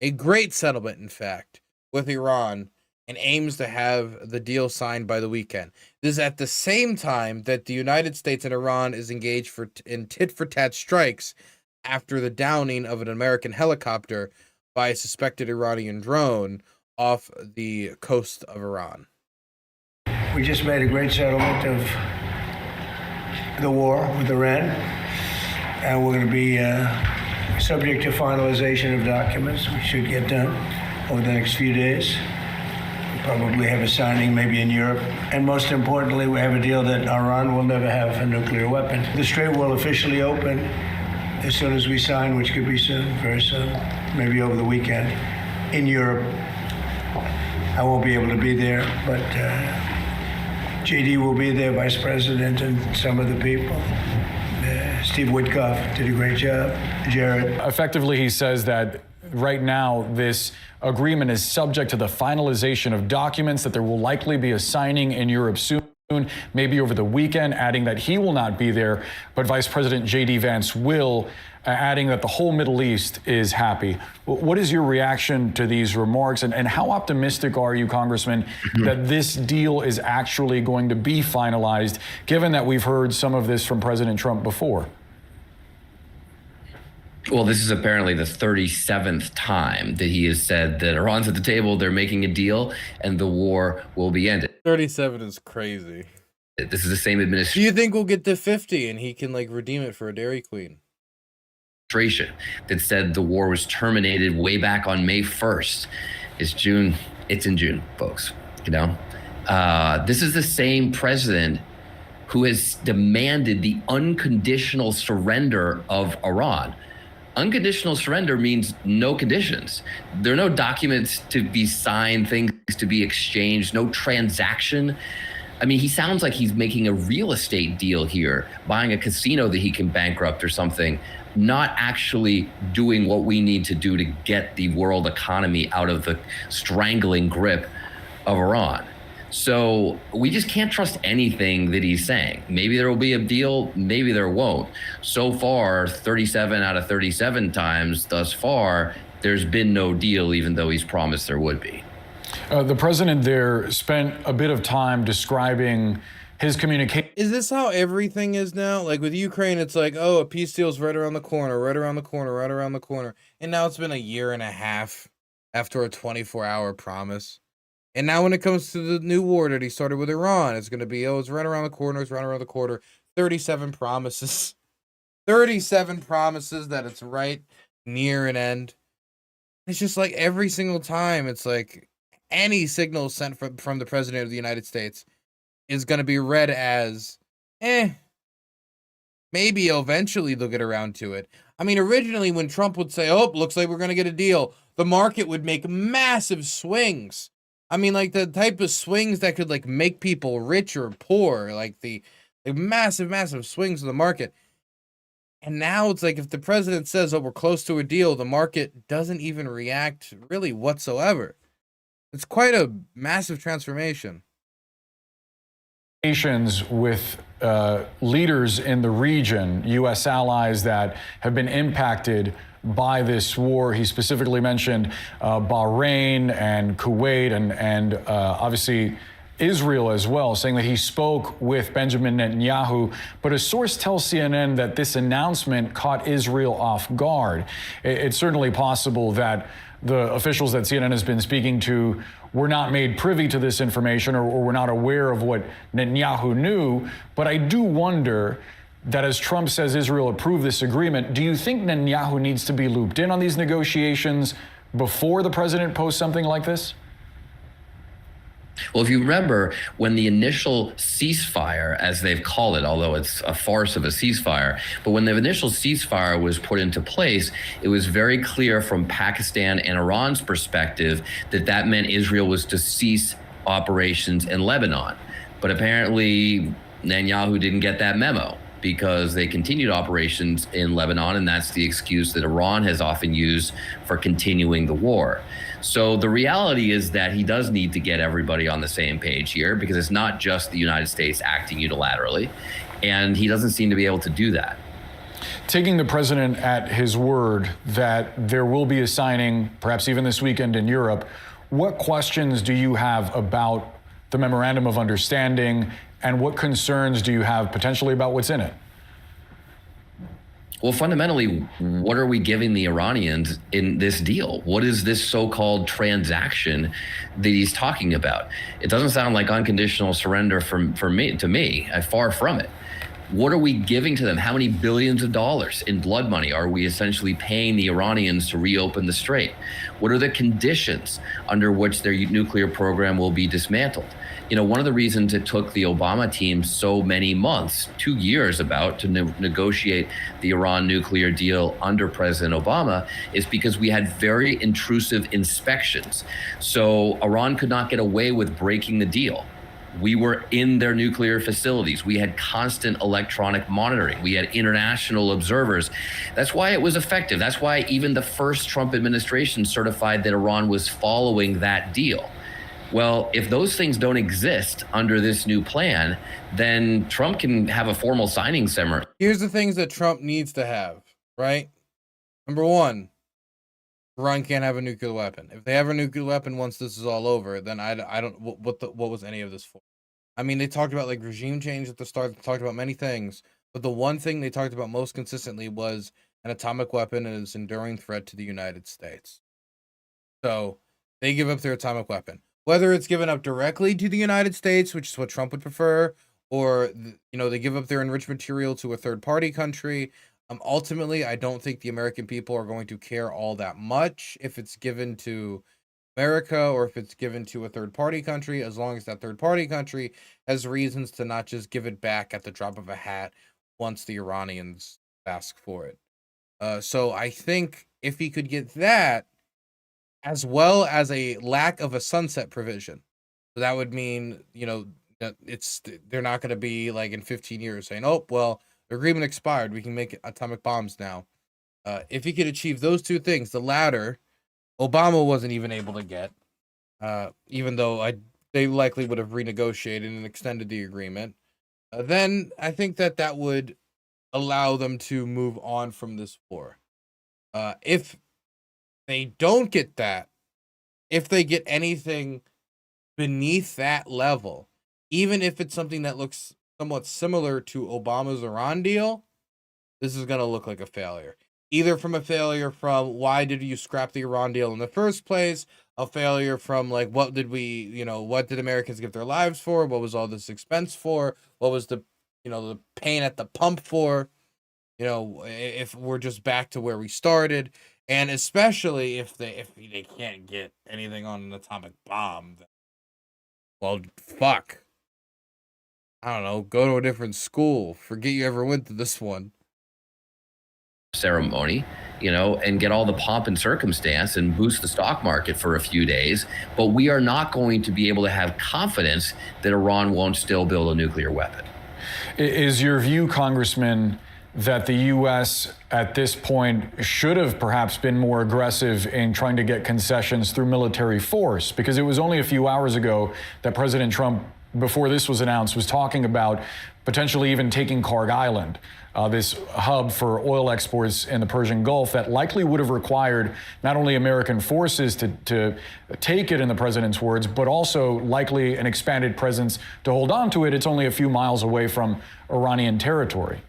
a great settlement, in fact, with Iran, and aims to have the deal signed by the weekend. This is at the same time that the United States and Iran is engaged in tit-for-tat strikes after the downing of an American helicopter by a suspected Iranian drone off the coast of Iran. We just made a great settlement of the war with Iran, and we're going to be subject to finalization of documents. We should get done over the next few days. Probably have a signing maybe in Europe. And most importantly, we have a deal that Iran will never have a nuclear weapon. The strait will officially open as soon as we sign, which could be soon, very soon, maybe over the weekend, in Europe. I won't be able to be there, but JD will be there, Vice President, and some of the people. Steve Witkoff did a great job. Jared. Effectively, he says that right now, this agreement is subject to the finalization of documents, that there will likely be a signing in Europe soon. maybe over the weekend, adding that he will not be there, but Vice President J.D. Vance will, adding that the whole Middle East is happy. What is your reaction to these remarks, and how optimistic are you, Congressman, that this deal is actually going to be finalized, given that we've heard some of this from President Trump before? Well, this is apparently the 37th time that he has said that Iran's at the table, they're making a deal, and the war will be ended. 37 is crazy. This is the same administration. Do you think we'll get to 50 and he can like redeem it for a Dairy Queen? That said the war was terminated way back on May 1st. It's June. It's in June, folks. You know, this is the same president who has demanded the unconditional surrender of Iran. Unconditional surrender means no conditions. There are no documents to be signed, things to be exchanged, no transaction. I mean, he sounds like he's making a real estate deal here, buying a casino that he can bankrupt or something, not actually doing what we need to do to get the world economy out of the strangling grip of Iran. So we just can't trust anything that he's saying. Maybe there will be a deal, maybe there won't. So far, 37 out of 37 times thus far, there's been no deal, even though he's promised there would be. The president there spent a bit of time describing his communication. Is this how everything is now? Like with Ukraine, it's like, oh, a peace deal's right around the corner, right around the corner, right around the corner. And now it's been a year and a half after a 24-hour promise. And now when it comes to the new war that he started with Iran, it's going to be, oh, it's right around the corner, it's right around the corner. 37 promises. 37 promises that it's right near an end. It's just like every single time, it's like any signal sent from the president of the United States is going to be read as, maybe eventually they'll get around to it. I mean, originally when Trump would say, oh, looks like we're going to get a deal, the market would make massive swings. I mean, like the type of swings that could like make people rich or poor, like the massive, massive swings in the market. And now it's like if the president says, oh, we're close to a deal, the market doesn't even react really whatsoever. It's quite a massive transformation. With leaders in the region, U.S. allies that have been impacted by this war. He specifically mentioned Bahrain and Kuwait and obviously Israel as well, saying that he spoke with Benjamin Netanyahu. But a source tells CNN that this announcement caught Israel off guard. It's certainly possible that the officials that CNN has been speaking to were not made privy to this information or were not aware of what Netanyahu knew. But I do wonder that as Trump says Israel approved this agreement, do you think Netanyahu needs to be looped in on these negotiations before the president posts something like this? Well, if you remember, when the initial ceasefire, as they've called it, although it's a farce of a ceasefire, but when the initial ceasefire was put into place, it was very clear from Pakistan and Iran's perspective that that meant Israel was to cease operations in Lebanon. But apparently, Netanyahu didn't get that memo, because they continued operations in Lebanon, and that's the excuse that Iran has often used for continuing the war. So the reality is that he does need to get everybody on the same page here, because it's not just the United States acting unilaterally, and he doesn't seem to be able to do that. Taking the president at his word that there will be a signing, perhaps even this weekend in Europe, what questions do you have about the memorandum of understanding, and what concerns do you have potentially about what's in it? Well, fundamentally, what are we giving the Iranians in this deal? What is this so-called transaction that he's talking about? It doesn't sound like unconditional surrender to me. Far from it. What are we giving to them? How many billions of dollars in blood money are we essentially paying the Iranians to reopen the strait? What are the conditions under which their nuclear program will be dismantled? You know, one of the reasons it took the Obama team so many months, 2 years about, to negotiate the Iran nuclear deal under President Obama is because we had very intrusive inspections. So Iran could not get away with breaking the deal. We were in their nuclear facilities. We had constant electronic monitoring. We had international observers. That's why it was effective. That's why even the first Trump administration certified that Iran was following that deal. Well, if those things don't exist under this new plan, then Trump can have a formal signing ceremony. Here's the things that Trump needs to have, right? Number one, Iran can't have a nuclear weapon. If they have a nuclear weapon once this is all over, then I don't what was any of this for? I mean, they talked about like regime change at the start. They talked about many things, but the one thing they talked about most consistently was an atomic weapon and its enduring threat to the United States. So they give up their atomic weapon, whether it's given up directly to the United States, which is what Trump would prefer, or they give up their enriched material to a third party country. Ultimately, I don't think the American people are going to care all that much if it's given to America or if it's given to a third party country, as long as that third party country has reasons to not just give it back at the drop of a hat once the Iranians ask for it. So I think if he could get that, as well as a lack of a sunset provision, so that would mean, that they're not going to be like in 15 years saying, oh, well, the agreement expired, we can make atomic bombs now. If he could achieve those two things, the latter, Obama wasn't even able to get, even though they likely would have renegotiated and extended the agreement, then I think that would allow them to move on from this war. If they don't get that, if they get anything beneath that level, even if it's something that looks somewhat similar to Obama's Iran deal, this is going to look like a failure. Either from a failure from why did you scrap the Iran deal in the first place, a failure from like what did Americans give their lives for, what was all this expense for, what was the pain at the pump for, if we're just back to where we started, and especially if they can't get anything on an atomic bomb, then, well, fuck. I don't know, go to a different school. Forget you ever went to this one. Ceremony, and get all the pomp and circumstance and boost the stock market for a few days. But we are not going to be able to have confidence that Iran won't still build a nuclear weapon. Is your view, Congressman, that the U.S. at this point should have perhaps been more aggressive in trying to get concessions through military force? Because it was only a few hours ago that President Trump, before this was announced, was talking about potentially even taking Karg Island, this hub for oil exports in the Persian Gulf that likely would have required not only American forces to take it, in the president's words, but also likely an expanded presence to hold on to it. It's only a few miles away from Iranian territory.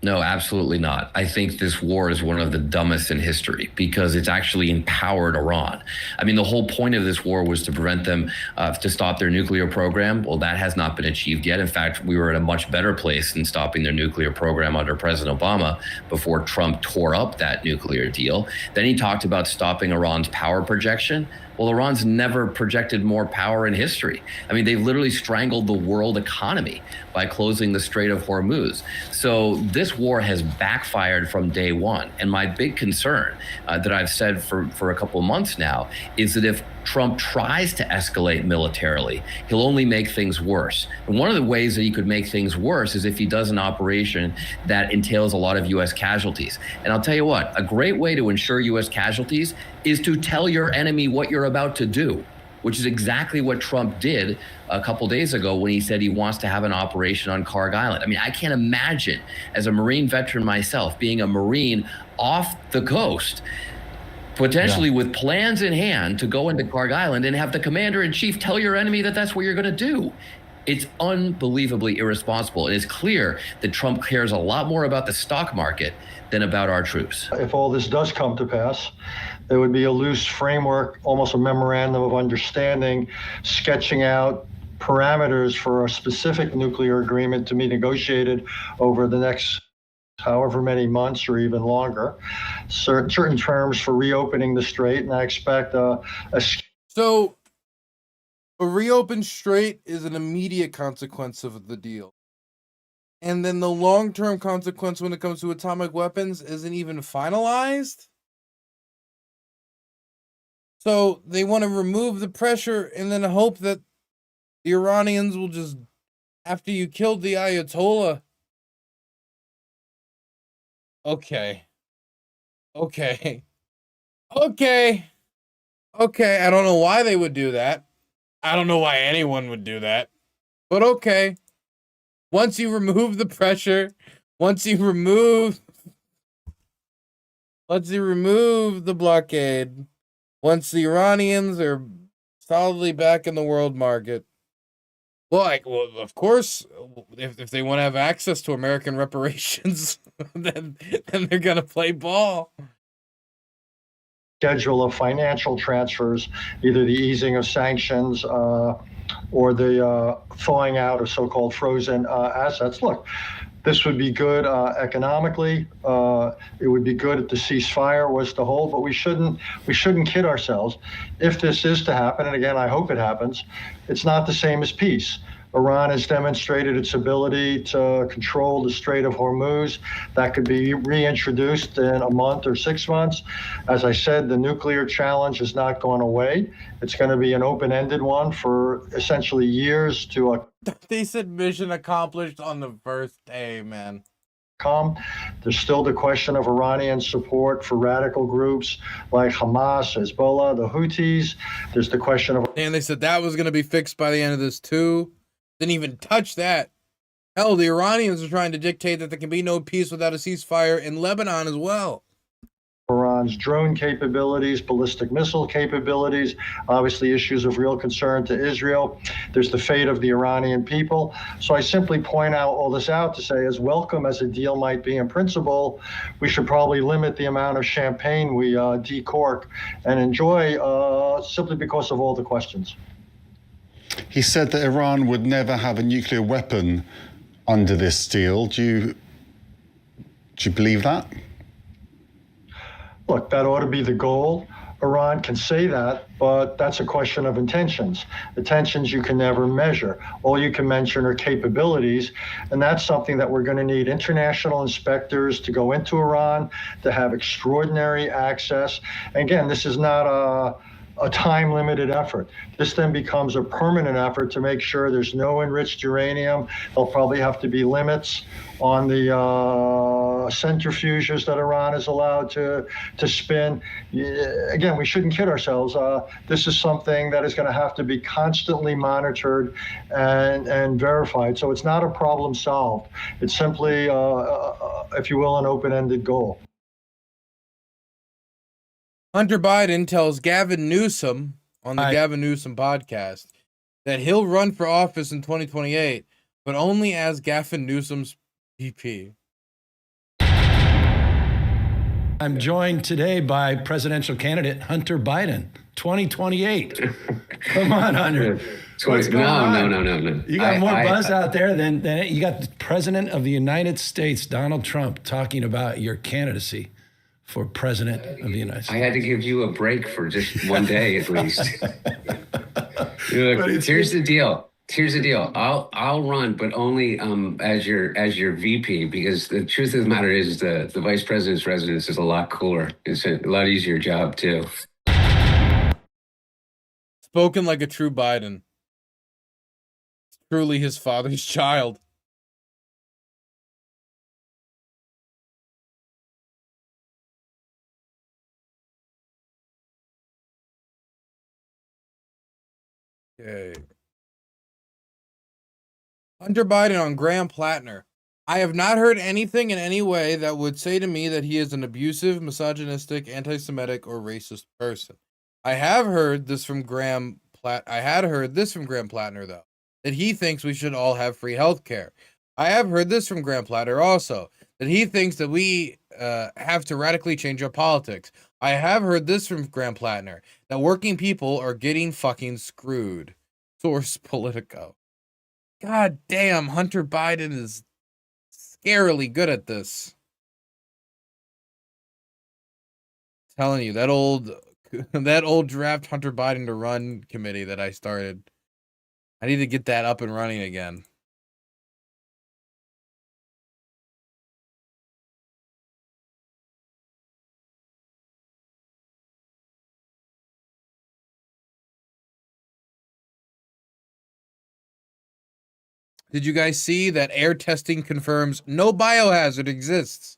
No, absolutely not. I think this war is one of the dumbest in history because it's actually empowered Iran. I mean, the whole point of this war was to prevent them to stop their nuclear program. Well, that has not been achieved yet. In fact, we were in a much better place in stopping their nuclear program under President Obama before Trump tore up that nuclear deal. Then he talked about stopping Iran's power projection. Well, Iran's never projected more power in history. I mean, they've literally strangled the world economy by closing the Strait of Hormuz. So this war has backfired from day one. And my big concern that I've said for a couple of months now is that if Trump tries to escalate militarily, he'll only make things worse. And one of the ways that he could make things worse is if he does an operation that entails a lot of U.S. casualties. And I'll tell you what, a great way to ensure U.S. casualties is to tell your enemy what you're about to do, which is exactly what Trump did a couple days ago when he said he wants to have an operation on Karg Island. I mean, I can't imagine, as a Marine veteran myself, being a Marine off the coast, potentially with plans in hand to go into Karg Island and have the commander-in-chief tell your enemy that that's what you're going to do. It's unbelievably irresponsible. It is clear that Trump cares a lot more about the stock market than about our troops. If all this does come to pass, there would be a loose framework, almost a memorandum of understanding, sketching out parameters for a specific nuclear agreement to be negotiated over the next however many months or even longer, certain terms for reopening the strait, and I expect So a reopened strait is an immediate consequence of the deal. And then the long-term consequence when it comes to atomic weapons isn't even finalized. So they want to remove the pressure and then hope that the Iranians will just, after you killed the Ayatollah. Okay. Okay, I don't know why they would do that. I don't know why anyone would do that. But okay. Once you remove the pressure, once you remove the blockade, once the Iranians are solidly back in the world market, well, of course, if they want to have access to American reparations, then they're gonna play ball. Schedule of financial transfers, either the easing of sanctions or the thawing out of so-called frozen assets. Look, this would be good economically. It would be good if the ceasefire was to hold, but we shouldn't kid ourselves. If this is to happen, and again, I hope it happens, it's not the same as peace. Iran has demonstrated its ability to control the Strait of Hormuz. That could be reintroduced in a month or 6 months. As I said, the nuclear challenge has not gone away. It's going to be an open-ended one for essentially years to They said mission accomplished on the first day, man. come. There's still the question of Iranian support for radical groups like Hamas, Hezbollah, the Houthis. There's the question of... And they said that was going to be fixed by the end of this too. Didn't even touch that. Hell, the Iranians are trying to dictate that there can be no peace without a ceasefire in Lebanon as well. Iran's drone capabilities, ballistic missile capabilities, obviously issues of real concern to Israel. There's the fate of the Iranian people. So I simply point out all this out to say, as welcome as a deal might be in principle, we should probably limit the amount of champagne we decork and enjoy simply because of all the questions. He said that Iran would never have a nuclear weapon under this deal. Do you believe that? Look, that ought to be the goal. Iran can say that, but that's a question of intentions. Intentions you can never measure. All you can mention are capabilities, and that's something that we're going to need international inspectors to go into Iran, to have extraordinary access. And again, this is not a time-limited effort. This then becomes a permanent effort to make sure there's no enriched uranium. There'll probably have to be limits on the centrifuges that Iran is allowed to spin. Again, we shouldn't kid ourselves. This is something that is going to have to be constantly monitored and verified. So it's not a problem solved. It's simply, if you will, an open-ended goal. Hunter Biden tells Gavin Newsom on the Gavin Newsom podcast that he'll run for office in 2028, but only as Gavin Newsom's VP. I'm joined today by presidential candidate Hunter Biden, 2028. Come on, Hunter. What's going on? No. You got more buzz out there than you got the President of the United States, Donald Trump, talking about your candidacy for President of the United States. I had to give you a break for just one day at least. Here's the deal. I'll run, but only as your VP, because the truth of the matter is the vice president's residence is a lot cooler. It's a lot easier job too. Spoken like a true Biden. Truly his father's child. Okay. Hunter Biden on Graham Plattner. I have not heard anything in any way that would say to me that he is an abusive, misogynistic, anti-Semitic, or racist person. I have heard this from Graham Plattner, though, that he thinks we should all have free health care. I have heard this from Graham Plattner also, that he thinks that we have to radically change our politics. I have heard this from Graham Plattner, that working people are getting fucking screwed. Source Politico. God damn, Hunter Biden is scarily good at this. I'm telling you, that old draft Hunter Biden to run committee that I started, I need to get that up and running again. Did you guys see that air testing confirms no biohazard exists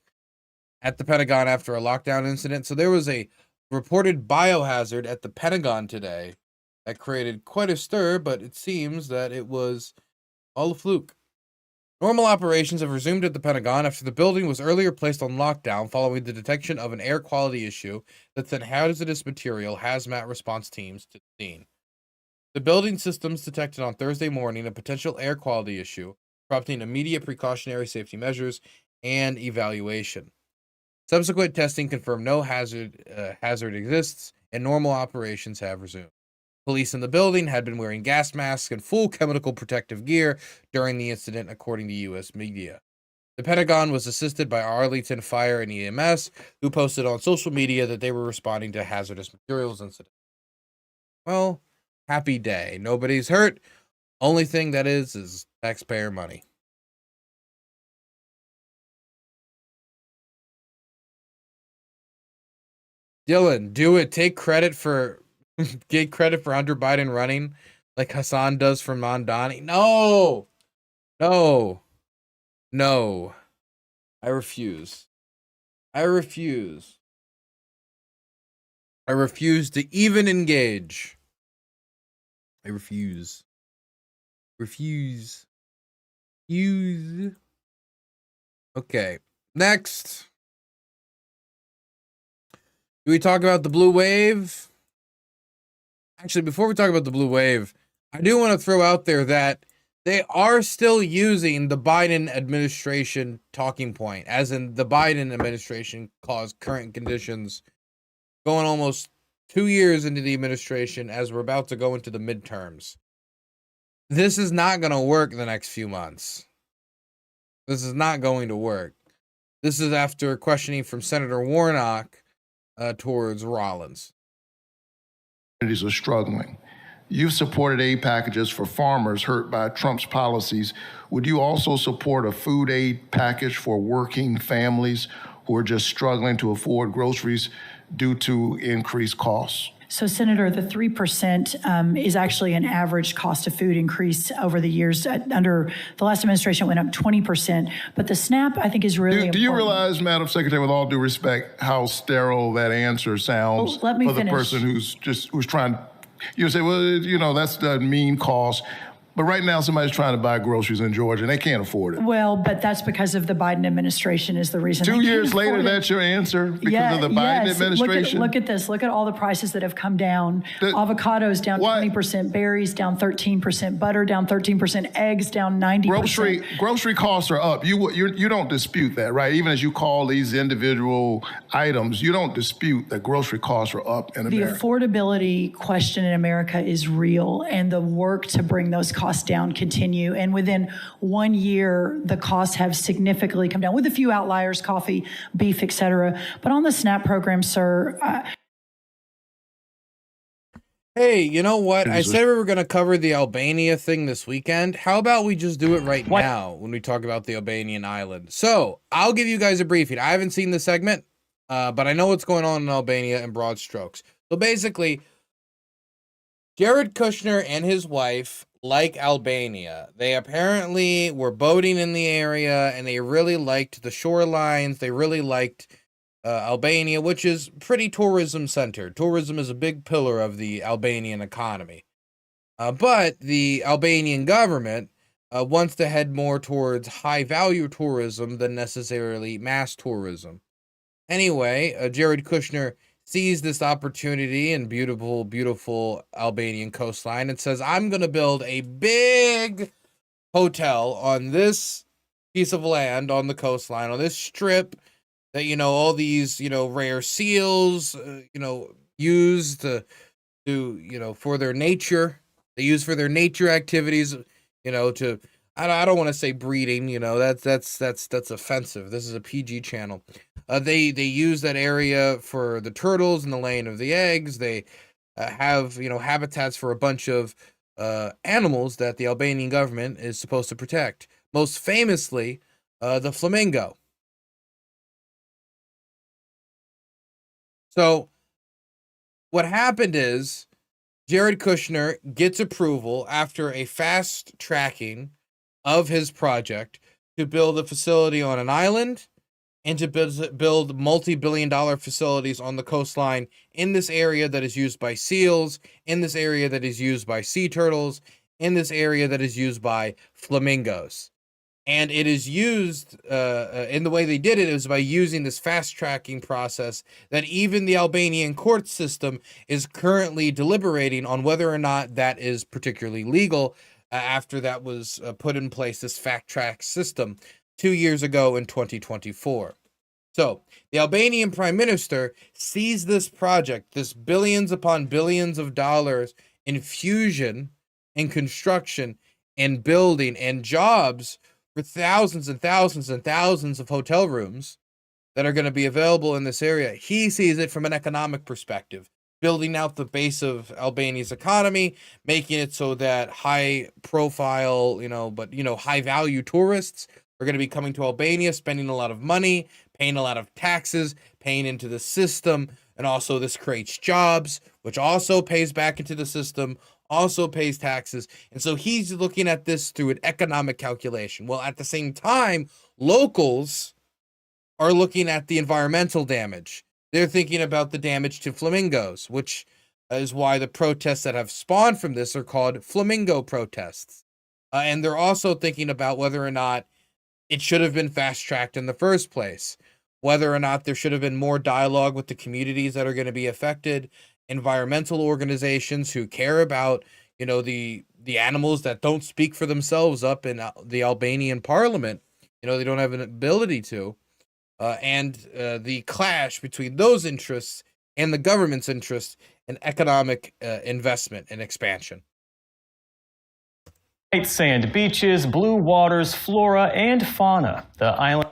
at the Pentagon after a lockdown incident? So there was a reported biohazard at the Pentagon today that created quite a stir, but it seems that it was all a fluke. Normal operations have resumed at the Pentagon after the building was earlier placed on lockdown following the detection of an air quality issue that sent hazardous material hazmat response teams to the scene. The building systems detected on Thursday morning a potential air quality issue, prompting immediate precautionary safety measures and evaluation. Subsequent testing confirmed no hazard exists, and normal operations have resumed. Police in the building had been wearing gas masks and full chemical protective gear during the incident, according to U.S. media. The Pentagon was assisted by Arlington Fire and EMS, who posted on social media that they were responding to hazardous materials incident. Well, happy day. Nobody's hurt. Only thing that is taxpayer money. Dylan, do it. Take credit for get credit for Hunter Biden running like Hassan does for Mondani. No. I refuse. I refuse to even engage. I refuse. Okay. Next. Do we talk about the blue wave? Actually, before we talk about the blue wave, I do want to throw out there that they are still using the Biden administration talking point, as in the Biden administration caused current conditions, going almost 2 years into the administration as we're about to go into the midterms. This is not going to work the next few months. This is not going to work. This is after questioning from Senator Warnock towards Rollins. Communities are struggling. You've supported aid packages for farmers hurt by Trump's policies. Would you also support a food aid package for working families who are just struggling to afford groceries due to increased costs? So, Senator, the 3% is actually an average cost of food increase over the years. Under the last administration, it went up 20%. But the SNAP, I think, is really important. Do you realize, Madam Secretary, with all due respect, how sterile that answer sounds for the person who's trying? You say, well, you know, that's the mean cost. But right now, somebody's trying to buy groceries in Georgia, and they can't afford it. Well, but that's because of the Biden administration is the reason. 2 years later, that's your answer? Because of the Biden administration? Look at this. Look at all the prices that have come down. Avocados down 20%, berries down 13%, butter down 13%, eggs down 90%. Grocery costs are up. You don't dispute that, right? Even as you call these individual items, you don't dispute that grocery costs are up in America. The affordability question in America is real, and the work to bring those costs down continue. And within 1 year, the costs have significantly come down, with a few outliers, coffee, beef, et cetera. But on the SNAP program, sir. Hey, you know what? I said we were going to cover the Albania thing this weekend. How about we just do it right now when we talk about the Albanian island? So I'll give you guys a briefing. I haven't seen the segment, but I know what's going on in Albania in broad strokes. So basically, Jared Kushner and his wife like Albania. They apparently were boating in the area, and they really liked the shorelines. They really liked Albania, which is pretty tourism-centered. Tourism is a big pillar of the Albanian economy. But the Albanian government wants to head more towards high-value tourism than necessarily mass tourism. Anyway, Jared Kushner sees this opportunity in beautiful, beautiful Albanian coastline and says, I'm going to build a big hotel on this piece of land on the coastline, on this strip that, you know, all these, you know, rare seals, use to, you know, for their nature. They use for their nature activities, you know, to, I don't want to say breeding, you know, that's offensive. This is a PG channel. They use that area for the turtles and the laying of the eggs. They have, you know, habitats for a bunch of animals that the Albanian government is supposed to protect. Most famously, the flamingo. So what happened is Jared Kushner gets approval after a fast tracking of his project to build a facility on an island and to build multi-billion-dollar facilities on the coastline in this area that is used by seals, in this area that is used by sea turtles, in this area that is used by flamingos. And it is used, in the way they did it, is by using this fast-tracking process that even the Albanian court system is currently deliberating on whether or not that is particularly legal after that was put in place, this fast-track system 2 years ago in 2024. So the Albanian prime minister sees this project, this billions upon billions of dollars infusion in construction and building and jobs for thousands and thousands and thousands of hotel rooms that are going to be available in this area. He sees it from an economic perspective, building out the base of Albania's economy, making it so that high profile, high value tourists are going to be coming to Albania, spending a lot of money, paying a lot of taxes, paying into the system, and also this creates jobs, which also pays back into the system, also pays taxes. And so he's looking at this through an economic calculation. Well, at the same time, locals are looking at the environmental damage. They're thinking about the damage to flamingos, which is why the protests that have spawned from this are called flamingo protests. And they're also thinking about whether or not it should have been fast-tracked in the first place, whether or not there should have been more dialogue with the communities that are going to be affected, environmental organizations who care about, the animals that don't speak for themselves up in the Albanian parliament. They don't have an ability to. And the clash between those interests and the government's interests in economic investment and expansion. White sand beaches, blue waters, flora, and fauna. The island.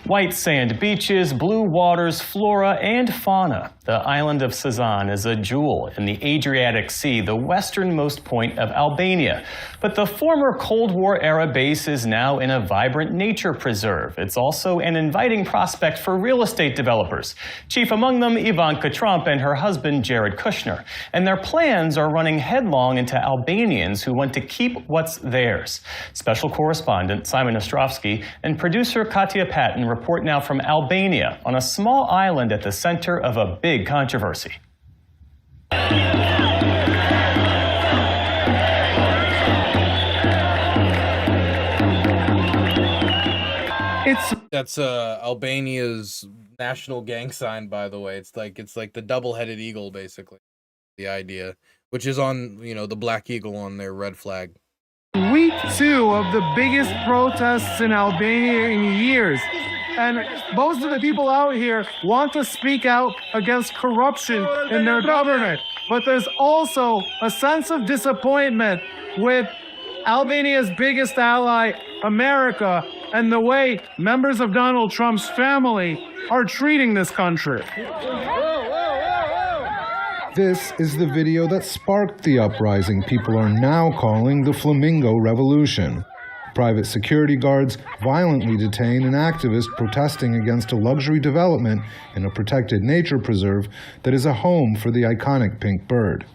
White sand beaches, blue waters, flora, and fauna. The island of Sazan is a jewel in the Adriatic Sea, the westernmost point of Albania. But the former Cold War-era base is now in a vibrant nature preserve. It's also an inviting prospect for real estate developers. Chief among them, Ivanka Trump and her husband, Jared Kushner. And their plans are running headlong into Albanians who want to keep what's theirs. Special correspondent Simon Ostrovsky and producer Katya Patton report now from Albania on a small island at the center of a big controversy. That's Albania's national gang sign, by the way. It's like the double-headed eagle, basically. The idea, which is on the black eagle on their red flag. Week 2 of the biggest protests in Albania in years. And most of the people out here want to speak out against corruption in their government. But there's also a sense of disappointment with Albania's biggest ally, America, and the way members of Donald Trump's family are treating this country. This is the video that sparked the uprising people are now calling the Flamingo Revolution. Private security guards violently detain an activist protesting against a luxury development in a protected nature preserve that is a home for the iconic pink bird.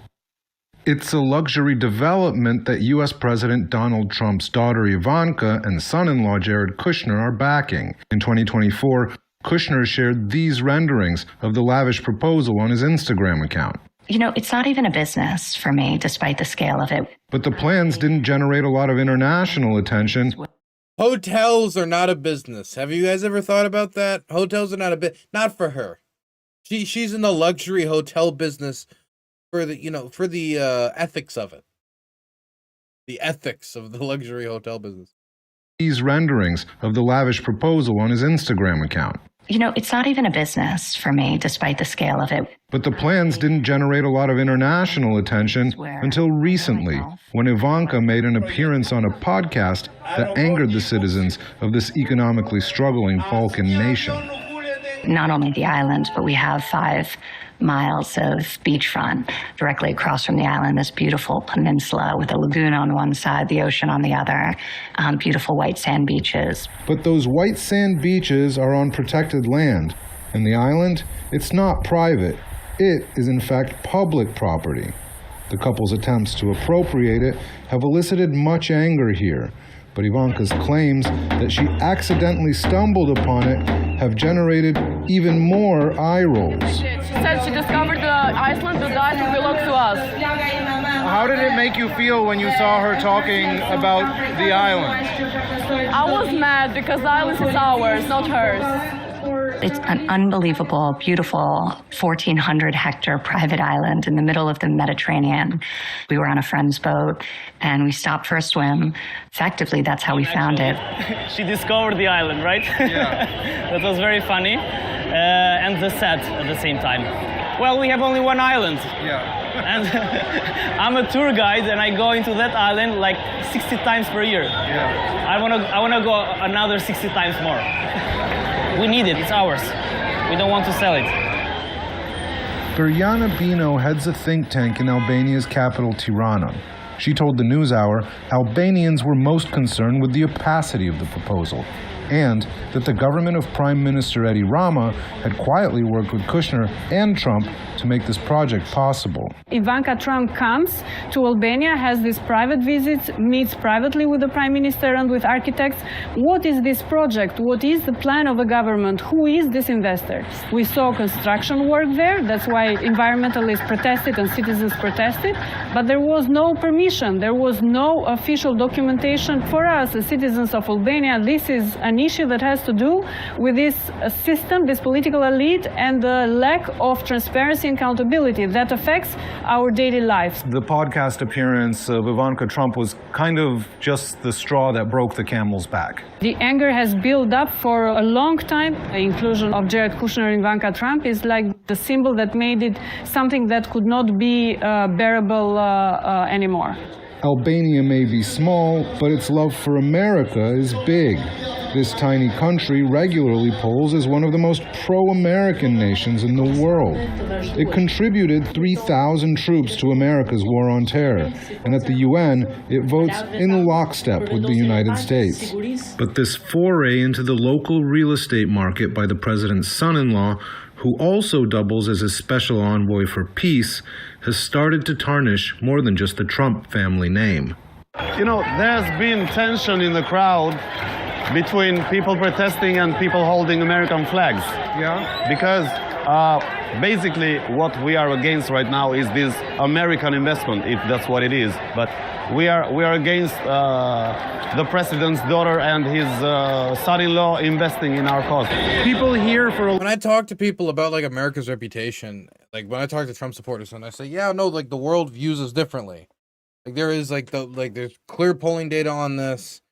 It's a luxury development that U.S. President Donald Trump's daughter Ivanka and son-in-law Jared Kushner are backing. In 2024, Kushner shared these renderings of the lavish proposal on his Instagram account. It's not even a business for me, despite the scale of it. But the plans didn't generate a lot of international attention. Hotels are not a business. Have you guys ever thought about that? Hotels are not a not for her. She's in the luxury hotel business for the ethics of it. The ethics of the luxury hotel business. These renderings of the lavish proposal on his Instagram account. It's not even a business for me, despite the scale of it. But the plans didn't generate a lot of international attention until recently, when Ivanka made an appearance on a podcast that angered the citizens of this economically struggling Balkan nation. Not only the island, but we have 5 miles of beachfront directly across from the island, this beautiful peninsula with a lagoon on one side, the ocean on the other, beautiful white sand beaches. But those white sand beaches are on protected land, and the island, it's not private. It is in fact public property. The couple's attempts to appropriate it have elicited much anger here, but Ivanka's claims that she accidentally stumbled upon it have generated even more eye rolls. She said she discovered Iceland, but that belongs to us. How did it make you feel when you saw her talking about the island? I was mad because the island is ours, not hers. It's an unbelievable, beautiful 1,400-hectare private island in the middle of the Mediterranean. We were on a friend's boat, and we stopped for a swim. Effectively, that's how we found it. She discovered the island, right? Yeah. That was very funny, and sad at the same time. Well, we have only one island. Yeah. And I'm a tour guide, and I go into that island like 60 times per year. Yeah. I wanna go another 60 times more. We need it, it's ours. We don't want to sell it. Biljana Bino heads a think tank in Albania's capital, Tirana. She told the NewsHour Albanians were most concerned with the opacity of the proposal, and that the government of Prime Minister Edi Rama had quietly worked with Kushner and Trump to make this project possible. Ivanka Trump comes to Albania, has these private visits, meets privately with the Prime Minister and with architects. What is this project? What is the plan of the government? Who is this investor? We saw construction work there. That's why environmentalists protested and citizens protested. But there was no permission. There was no official documentation. For us, as citizens of Albania, this is an issue that has to do with this system, this political elite, and the lack of transparency and accountability that affects our daily lives. The podcast appearance of Ivanka Trump was kind of just the straw that broke the camel's back. The anger has built up for a long time. The inclusion of Jared Kushner and Ivanka Trump is like the symbol that made it something that could not be bearable anymore. Albania may be small, but its love for America is big. This tiny country regularly polls as one of the most pro-American nations in the world. It contributed 3,000 troops to America's war on terror, and at the UN, it votes in lockstep with the United States. But this foray into the local real estate market by the president's son-in-law, who also doubles as a special envoy for peace, has started to tarnish more than just the Trump family name. You know, there's been tension in the crowd between people protesting and people holding American flags. Yeah. Because basically what we are against right now is this American investment, if that's what it is. But we are against the president's daughter and his son-in-law investing in our cause. People here for when I talk to people about like America's reputation, like when I talk to Trump supporters and I say, yeah, no, like the world views us differently. Like there is there's clear polling data on this,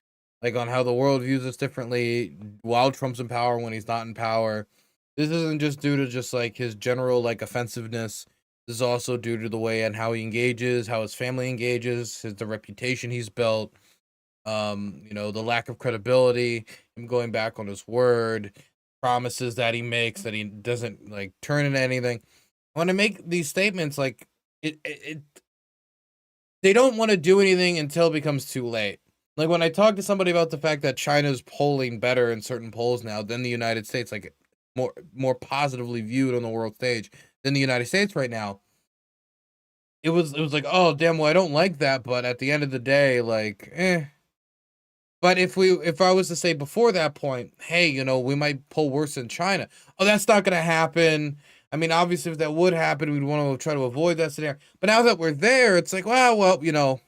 like on how the world views us differently while Trump's in power, when he's not in power. This isn't just due to just like his general like offensiveness. This is also due to the way and how he engages, how his family engages, the reputation he's built, you know, the lack of credibility, him going back on his word, promises that he makes that he doesn't like turn into anything. When I make these statements, like they don't want to do anything until it becomes too late. Like when I talk to somebody about the fact that China's polling better in certain polls now than the United States, like more positively viewed on the world stage than the United States right now, it was like, oh damn, well I don't like that, but at the end of the day, like But if I was to say before that point, hey, you know, we might poll worse than China. Oh, that's not gonna happen. I mean, obviously if that would happen, we'd want to try to avoid that scenario. But now that we're there, it's like, well, you know,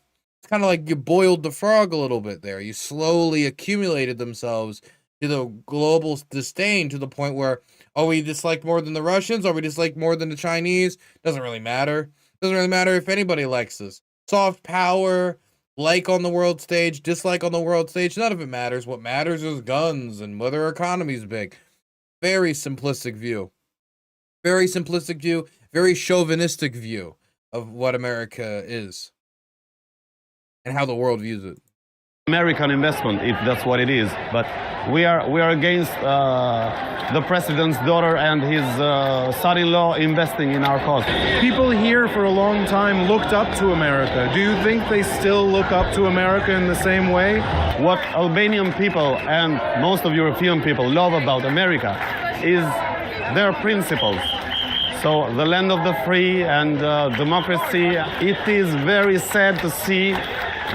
it's kind of like you boiled the frog a little bit there. You slowly accumulated themselves to the global disdain to the point where, oh, we dislike more than the Russians, or we dislike more than the Chinese. Doesn't really matter. Doesn't really matter if anybody likes us. Soft power, like on the world stage, dislike on the world stage, none of it matters. What matters is guns and whether our economy's big. Very simplistic view. Very simplistic view, very chauvinistic view of what America is and how the world views it. American investment, if that's what it is. But we are against the president's daughter and his son-in-law investing in our cause. People here for a long time looked up to America. Do you think they still look up to America in the same way? What Albanian people and most of European people love about America is their principles. So the land of the free and democracy. It is very sad to see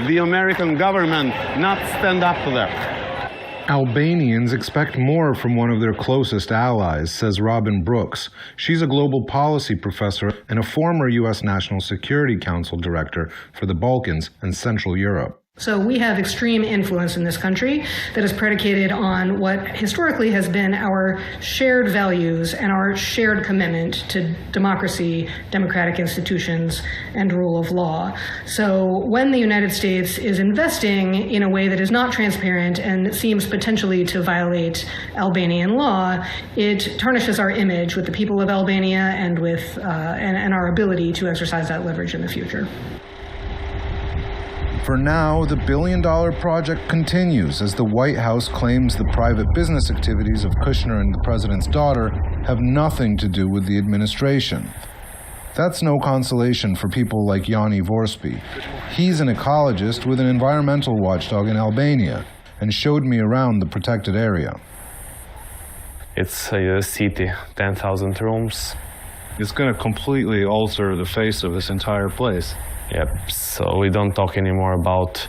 the American government not stand up to them. Albanians expect more from one of their closest allies, says Robin Brooks. She's a global policy professor and a former U.S. National Security Council director for the Balkans and Central Europe. So we have extreme influence in this country that is predicated on what historically has been our shared values and our shared commitment to democracy, democratic institutions, and rule of law. So when the United States is investing in a way that is not transparent and seems potentially to violate Albanian law, it tarnishes our image with the people of Albania and with and our ability to exercise that leverage in the future. For now, the billion-dollar project continues as the White House claims the private business activities of Kushner and the president's daughter have nothing to do with the administration. That's no consolation for people like Yanni Vorspi. He's an ecologist with an environmental watchdog in Albania and showed me around the protected area. It's a city, 10,000 rooms. It's going to completely alter the face of this entire place. Yep, so we don't talk anymore about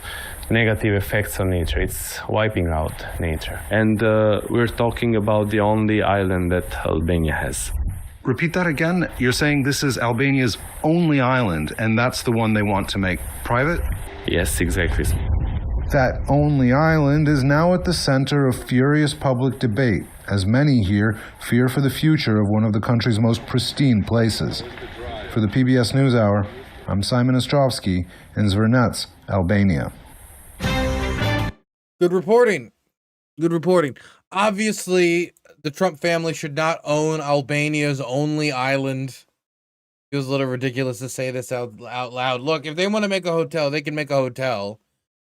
negative effects on nature. It's wiping out nature. And we're talking about the only island that Albania has. Repeat that again. You're saying this is Albania's only island, and that's the one they want to make private? Yes, exactly. That only island is now at the center of furious public debate, as many here fear for the future of one of the country's most pristine places. For the PBS NewsHour, I'm Simon Ostrovsky in Zvernets, Albania. Good reporting. Good reporting. Obviously, the Trump family should not own Albania's only island. Feels a little ridiculous to say this out loud. Look, if they want to make a hotel, they can make a hotel.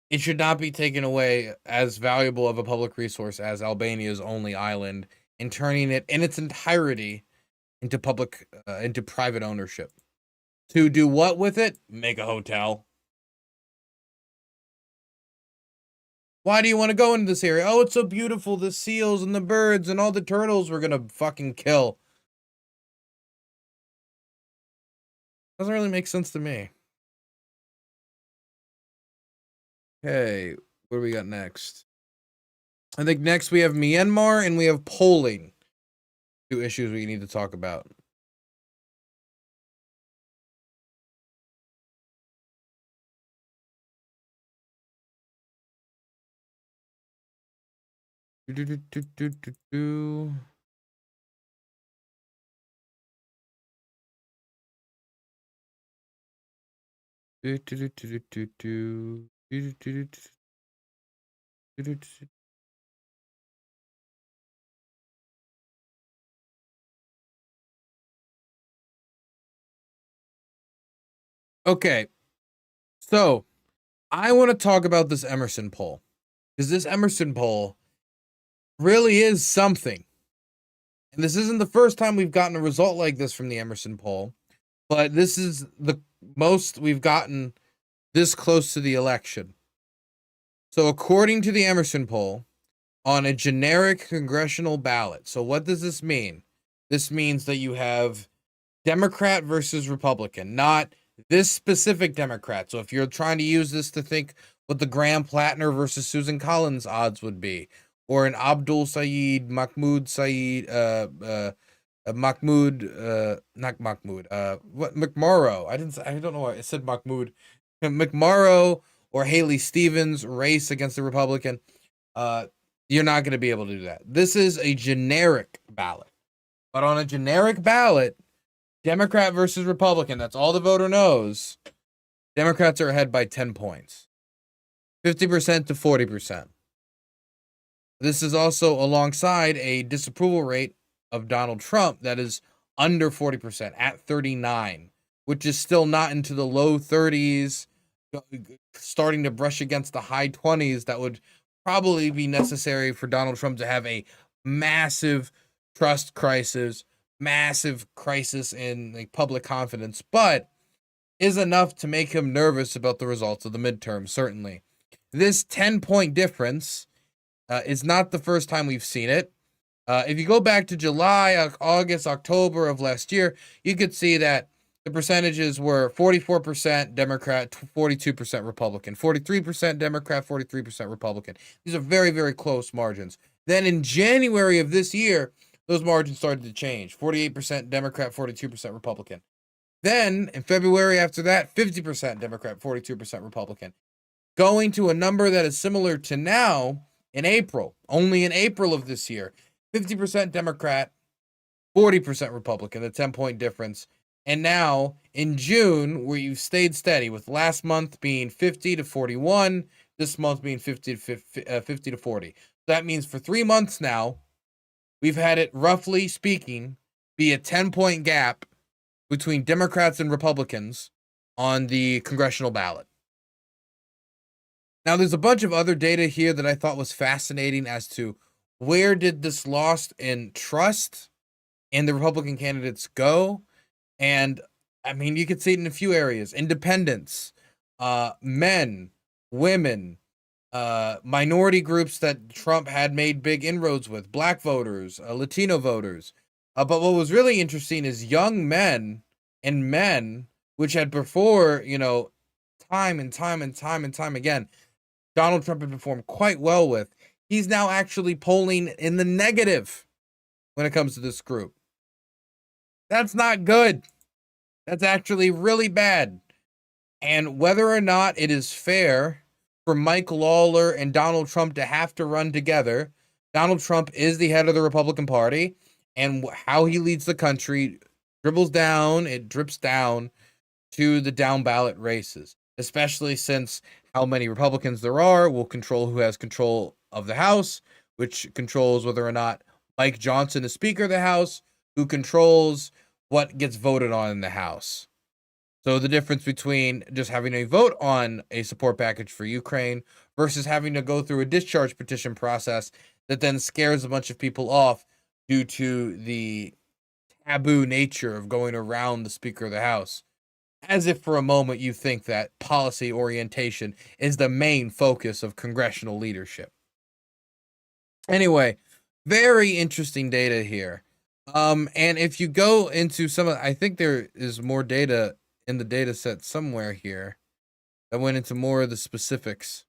It should not be taken away as valuable of a public resource as Albania's only island and turning it in its entirety into private ownership. To do what with it? Make a hotel. Why do you want to go into this area? Oh, it's so beautiful. The seals and the birds and all the turtles we're going to fucking kill. Doesn't really make sense to me. Okay, what do we got next? I think next we have Myanmar and we have polling. Two issues we need to talk about. Okay, so I want to talk about this Emerson poll, because this Emerson poll really is something. And this isn't the first time we've gotten a result like this from the Emerson poll, but this is the most we've gotten this close to the election. So according to the Emerson poll, on a generic congressional ballot, so what does this mean? This means that you have Democrat versus Republican, not this specific Democrat. So if you're trying to use this to think what the Graham Plattner versus Susan Collins odds would be, or an Abdul Saeed, Mahmoud Saeed, McMorrow. I don't know why I said Mahmoud. McMorrow or Haley Stevens race against the Republican. You're not going to be able to do that. This is a generic ballot. But on a generic ballot, Democrat versus Republican, that's all the voter knows. Democrats are ahead by 10 points. 50% to 40%. This is also alongside a disapproval rate of Donald Trump that is under 40%, at 39, which is still not into the low 30s, starting to brush against the high 20s. That would probably be necessary for Donald Trump to have a massive trust crisis, massive crisis in like public confidence, but is enough to make him nervous about the results of the midterm, certainly. This 10-point difference is not the first time we've seen it. If you go back to July, August, October of last year, you could see that the percentages were 44% Democrat, 42% Republican, 43% Democrat, 43% Republican. These are very, very close margins. Then in January of this year, those margins started to change. 48% Democrat, 42% Republican. Then in February after that, 50% Democrat, 42% Republican. Going to a number that is similar to now in April, only in April of this year, 50% Democrat, 40% Republican, a 10-point difference. And now in June, where you've stayed steady, with last month being 50 to 41, this month being 50 to 40. That means for 3 months now, we've had it, roughly speaking, be a 10-point gap between Democrats and Republicans on the congressional ballot. Now, there's a bunch of other data here that I thought was fascinating as to where did this loss in trust in the Republican candidates go. And I mean, you could see it in a few areas: independents, men, women, minority groups that Trump had made big inroads with, black voters, Latino voters. But what was really interesting is young men and men, which had before, time and time again, Donald Trump had performed quite well with. He's now actually polling in the negative when it comes to this group. That's not good. That's actually really bad. And whether or not it is fair for Mike Lawler and Donald Trump to have to run together, Donald Trump is the head of the Republican Party, and how he leads the country drips down to the down ballot races, especially since how many Republicans there are will control who has control of the House, which controls whether or not Mike Johnson is Speaker of the House, who controls what gets voted on in the House. So the difference between just having a vote on a support package for Ukraine versus having to go through a discharge petition process that then scares a bunch of people off due to the taboo nature of going around the Speaker of the House. As if for a moment you think that policy orientation is the main focus of congressional leadership. Anyway, very interesting data here. And if you go into I think there is more data in the data set somewhere here that went into more of the specifics.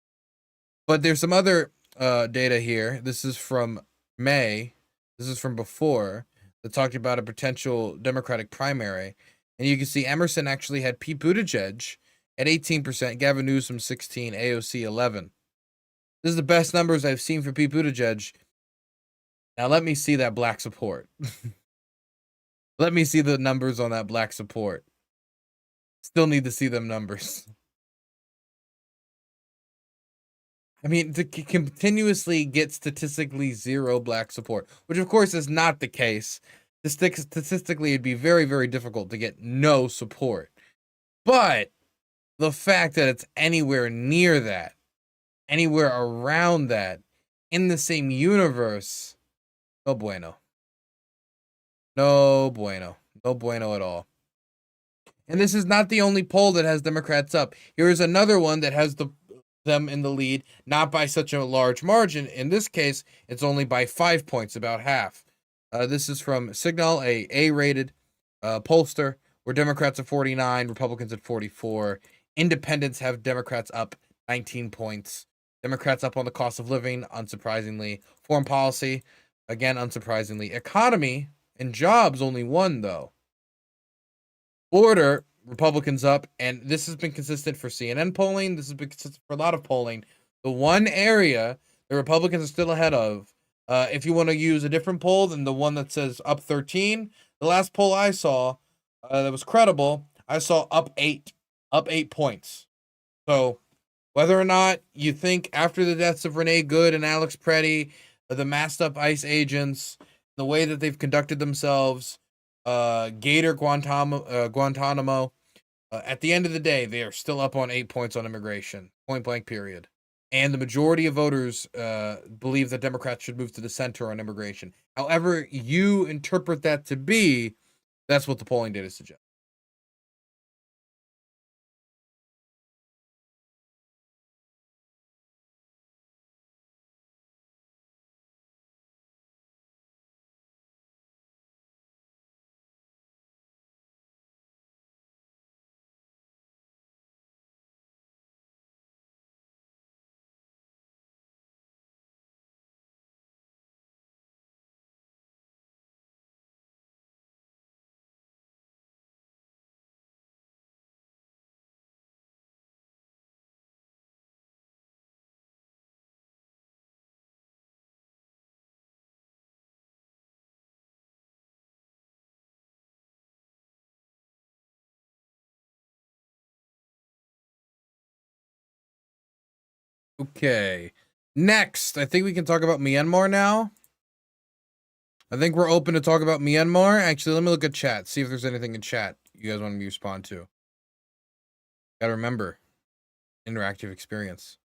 But there's some other data here. This is from May. This is from before, that talked about a potential Democratic primary. And you can see Emerson actually had Pete Buttigieg at 18%, Gavin Newsom 16%, AOC 11%. This is the best numbers I've seen for Pete Buttigieg. Now let me see that black support. Let me see the numbers on that black support. Still need to see them numbers. I mean, to continuously get statistically zero black support, which of course is not the case. Statistically, it'd be very, very difficult to get no support. But the fact that it's anywhere near that, anywhere around that, in the same universe, no bueno. No bueno. No bueno at all. And this is not the only poll that has Democrats up. Here's another one that has them in the lead, not by such a large margin. In this case, it's only by 5 points, about half. This is from Signal, a A-rated pollster, where Democrats are 49, Republicans at 44. Independents have Democrats up 19 points. Democrats up on the cost of living, unsurprisingly. Foreign policy, again, unsurprisingly. Economy and jobs, only one, though. Border, Republicans up, and this has been consistent for CNN polling. This has been consistent for a lot of polling. The one area the Republicans are still ahead of, if you want to use a different poll than the one that says up 13, the last poll I saw that was credible, I saw up 8 points. So whether or not you think after the deaths of Renee Good and Alex Preddy, the masked up ICE agents, the way that they've conducted themselves, Gator, Guantanamo, at the end of the day, they are still up on 8 points on immigration, point blank period. And the majority of voters believe that Democrats should move to the center on immigration. However you interpret that to be, that's what the polling data suggests. Okay. Next, I think we can talk about Myanmar now. I think we're open to talk about Myanmar. Actually, let me look at chat, see if there's anything in chat you guys want me to respond to. Gotta remember, interactive experience.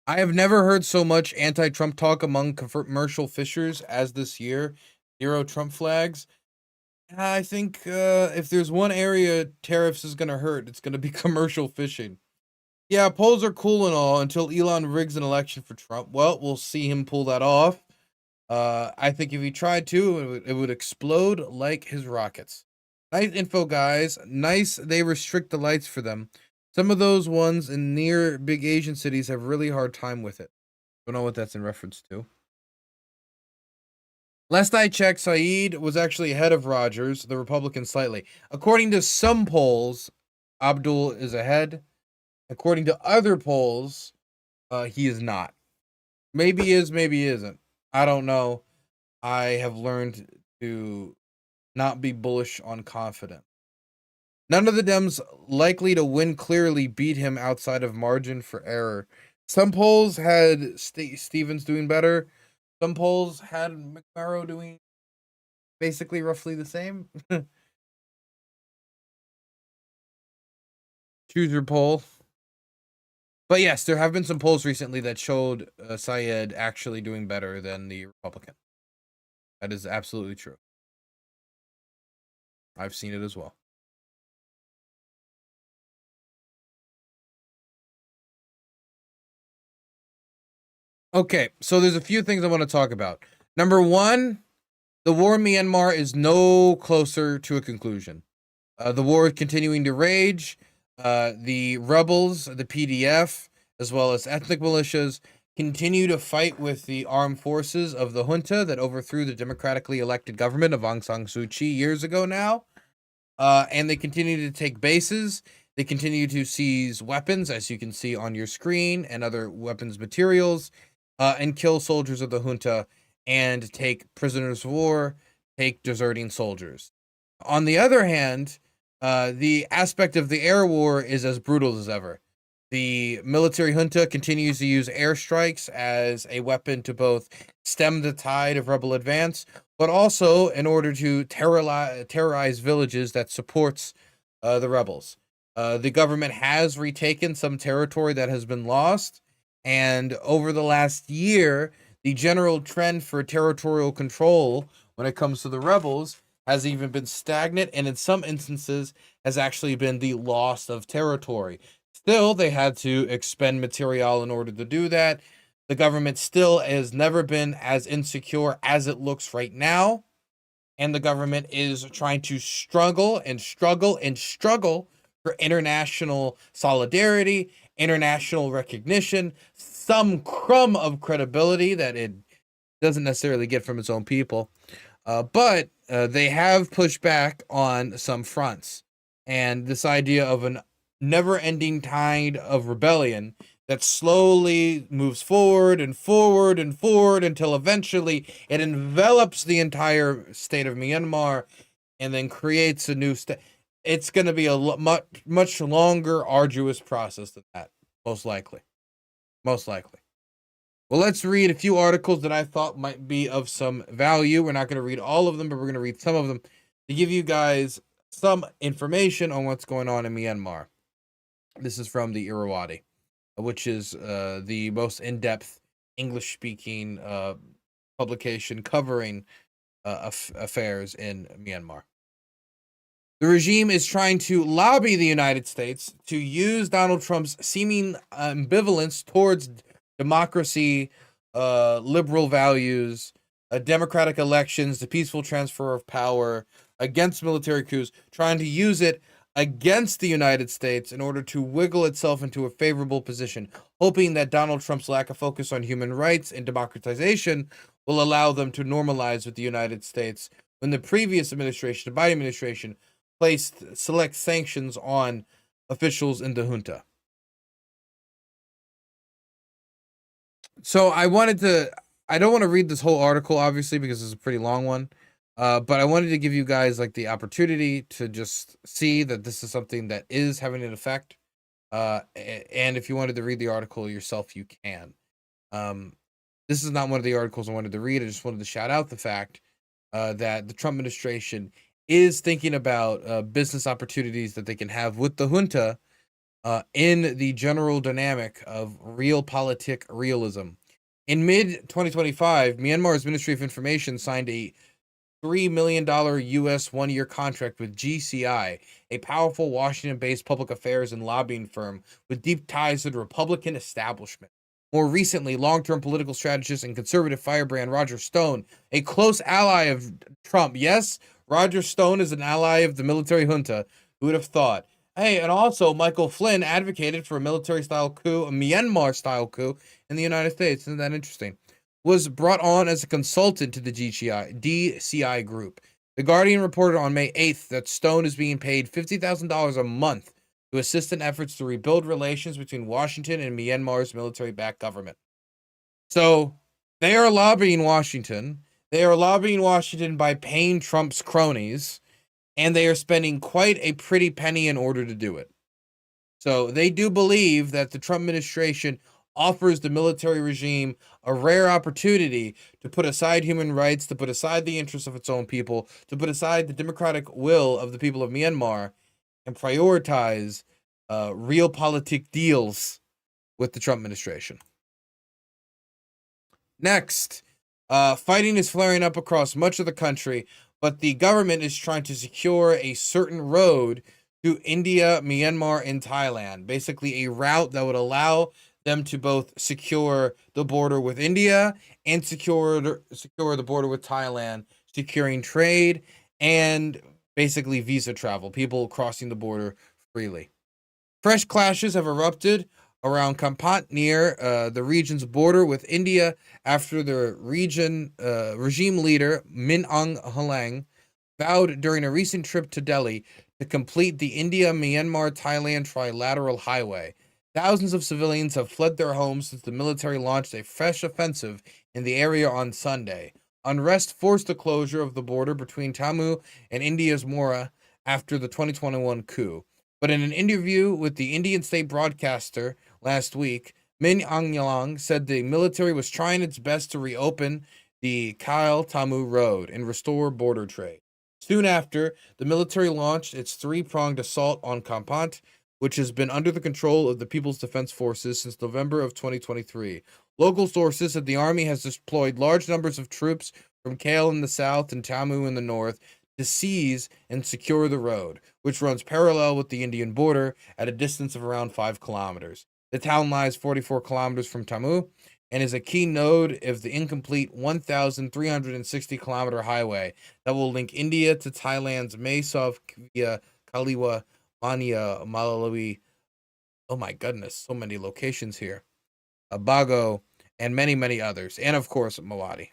I have never heard so much anti-Trump talk among commercial fishers as this year. 0 Trump flags. I think if there's one area tariffs is going to hurt, it's going to be commercial fishing. Yeah, polls are cool and all until Elon rigs an election for Trump. Well, we'll see him pull that off. I think if he tried to, it would explode like his rockets. Nice info, guys. Nice they restrict the lights for them. Some of those ones in near big Asian cities have really hard time with it. Don't know what that's in reference to. Last I checked, Saeed was actually ahead of Rogers, the Republican, slightly. According to some polls, Abdul is ahead. According to other polls, he is not. Maybe he is, maybe he isn't. I don't know. I have learned to not be bullish on confidence. None of the Dems likely to win clearly beat him outside of margin for error. Some polls had Stevens doing better. Some polls had McMurrow doing basically roughly the same. Choose your poll. But yes, there have been some polls recently that showed Syed actually doing better than the Republican. That is absolutely true. I've seen it as well. Okay, so there's a few things I want to talk about. Number one, the war in Myanmar is no closer to a conclusion. The war is continuing to rage. The rebels, the PDF, as well as ethnic militias, continue to fight with the armed forces of the junta that overthrew the democratically elected government of Aung San Suu Kyi years ago now. And they continue to take bases. They continue to seize weapons, as you can see on your screen, and other weapons materials, and kill soldiers of the junta and take prisoners of war, take deserting soldiers. On the other hand, the aspect of the air war is as brutal as ever. The military junta continues to use airstrikes as a weapon to both stem the tide of rebel advance, but also in order to terrorize villages that supports the rebels. The government has retaken some territory that has been lost, and over the last year, the general trend for territorial control when it comes to the rebels has even been stagnant, and in some instances has actually been the loss of territory. Still, they had to expend material in order to do that. The government still has never been as insecure as it looks right now, and the government is trying to struggle for international solidarity, international recognition, some crumb of credibility that it doesn't necessarily get from its own people. But they have pushed back on some fronts. And this idea of a never-ending tide of rebellion that slowly moves forward and forward and forward until eventually it envelops the entire state of Myanmar and then creates a new state. It's going to be a much longer, arduous process than that, most likely. Most likely. Well, let's read a few articles that I thought might be of some value. We're not going to read all of them, but we're going to read some of them to give you guys some information on what's going on in Myanmar. This is from the Irrawaddy, which is the most in-depth English-speaking publication covering affairs in Myanmar. The regime is trying to lobby the United States to use Donald Trump's seeming ambivalence towards democracy, liberal values, democratic elections, the peaceful transfer of power, against military coups, trying to use it against the United States in order to wiggle itself into a favorable position, hoping that Donald Trump's lack of focus on human rights and democratization will allow them to normalize with the United States when the previous administration, the Biden administration, placed select sanctions on officials in the junta. So I don't want to read this whole article, obviously, because it's a pretty long one. But I wanted to give you guys like the opportunity to just see that this is something that is having an effect. And if you wanted to read the article yourself, you can. This is not one of the articles I wanted to read. I just wanted to shout out the fact that the Trump administration is thinking about business opportunities that they can have with the junta in the general dynamic of realpolitik realism. In mid-2025, Myanmar's Ministry of Information signed a $3 million U.S. one-year contract with GCI, a powerful Washington-based public affairs and lobbying firm with deep ties to the Republican establishment. More recently, long-term political strategist and conservative firebrand Roger Stone, a close ally of Trump. Yes, Roger Stone is an ally of the military junta. Who would have thought? Hey, and also Michael Flynn advocated for a military-style coup, a Myanmar-style coup in the United States. Isn't that interesting? Was brought on as a consultant to the DCI group. The Guardian reported on May 8th that Stone is being paid $50,000 a month to assist in efforts to rebuild relations between Washington and Myanmar's military-backed government. So they are lobbying Washington. They are lobbying Washington by paying Trump's cronies, and they are spending quite a pretty penny in order to do it. So they do believe that the Trump administration offers the military regime a rare opportunity to put aside human rights, to put aside the interests of its own people, to put aside the democratic will of the people of Myanmar, and prioritize realpolitik deals with the Trump administration. Next, fighting is flaring up across much of the country, but the government is trying to secure a certain road to India, Myanmar, and Thailand. Basically, a route that would allow them to both secure the border with India and secure the border with Thailand, securing trade and basically visa travel, people crossing the border freely. Fresh clashes have erupted around Kampat near the region's border with India after the regime leader Min Aung Hlaing vowed during a recent trip to Delhi to complete the India-Myanmar-Thailand trilateral highway. Thousands of civilians have fled their homes since the military launched a fresh offensive in the area on Sunday. Unrest forced the closure of the border between Tamil and India's Mora after the 2021 coup. But in an interview with the Indian state broadcaster last week, Min Aung Hlaing said the military was trying its best to reopen the Kyle Tamu Road and restore border trade. Soon after, the military launched its three-pronged assault on Kampat, which has been under the control of the People's Defense Forces since November of 2023. Local sources said the army has deployed large numbers of troops from Kale in the south and Tamu in the north to seize and secure the road, which runs parallel with the Indian border at a distance of around 5 kilometers. The town lies 44 kilometers from Tamu and is a key node of the incomplete 1,360-kilometer highway that will link India to Thailand's Mae Sot via Kaliwa, Mania, Malawi. Oh my goodness, so many locations here. Bago, and many, many others. And of course, Mawadi.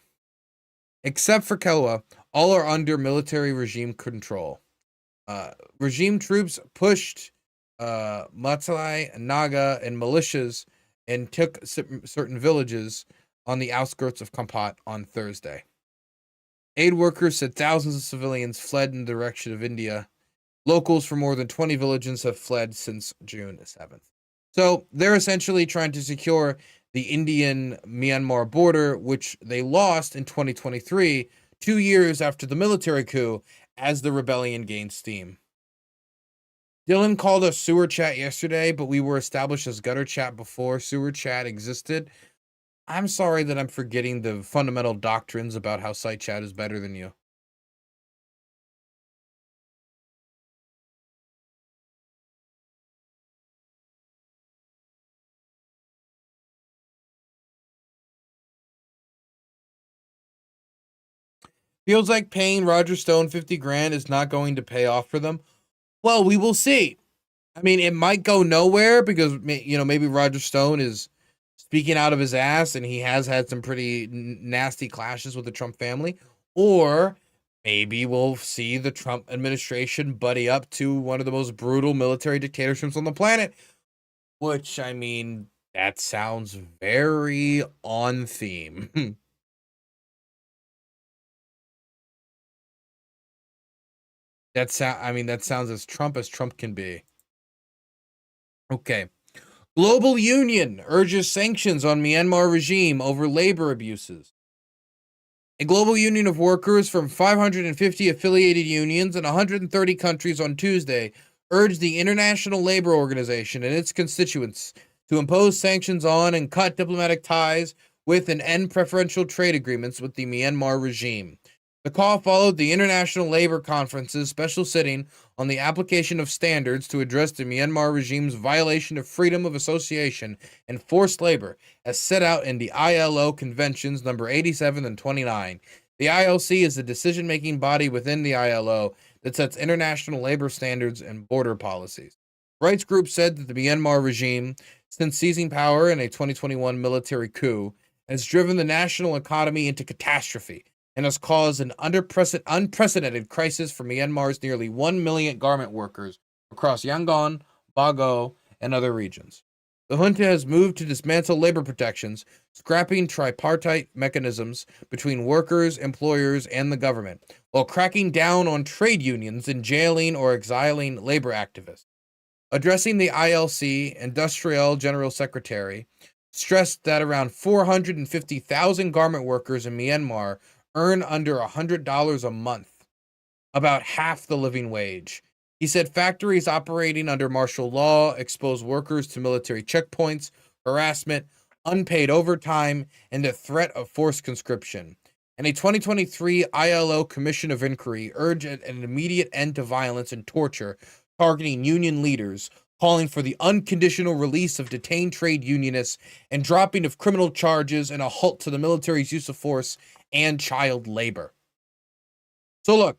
Except for Kelwa, all are under military regime control. Regime troops pushed Matlai, Naga, and militias and took certain villages on the outskirts of Kampat on Thursday. Aid workers said thousands of civilians fled in the direction of India. Locals from more than 20 villages have fled since June 7th. So they're essentially trying to secure the Indian-Myanmar border, which they lost in 2023, 2 years after the military coup, as the rebellion gained steam. Dylan called us sewer chat yesterday, but we were established as gutter chat before sewer chat existed. I'm sorry that I'm forgetting the fundamental doctrines about how site chat is better than you. Feels like paying Roger Stone 50 grand is not going to pay off for them. Well, we will see. I mean, it might go nowhere because, you know, maybe Roger Stone is speaking out of his ass and he has had some pretty nasty clashes with the Trump family. Or maybe we'll see the Trump administration buddy up to one of the most brutal military dictatorships on the planet. Which, I mean, that sounds very on theme. That sounds as Trump can be. Okay. Global Union urges sanctions on Myanmar regime over labor abuses. A global union of workers from 550 affiliated unions in 130 countries on Tuesday urged the International Labor Organization and its constituents to impose sanctions on and cut diplomatic ties with and end preferential trade agreements with the Myanmar regime. The call followed the International Labor Conference's special sitting on the application of standards to address the Myanmar regime's violation of freedom of association and forced labor, as set out in the ILO Conventions number 87 and 29. The ILC is the decision-making body within the ILO that sets international labor standards and border policies. Rights groups said that the Myanmar regime, since seizing power in a 2021 military coup, has driven the national economy into catastrophe and has caused an unprecedented crisis for Myanmar's nearly 1 million garment workers across Yangon, Bago, and other regions. The junta has moved to dismantle labor protections, scrapping tripartite mechanisms between workers, employers, and the government, while cracking down on trade unions and jailing or exiling labor activists. Addressing the ILC, Industrial General Secretary stressed that around 450,000 garment workers in Myanmar earn under $100 a month, about half the living wage. He said factories operating under martial law expose workers to military checkpoints, harassment, unpaid overtime, and the threat of forced conscription. And a 2023 ILO Commission of Inquiry urged an immediate end to violence and torture targeting union leaders, calling for the unconditional release of detained trade unionists and dropping of criminal charges and a halt to the military's use of force and child labor. So look,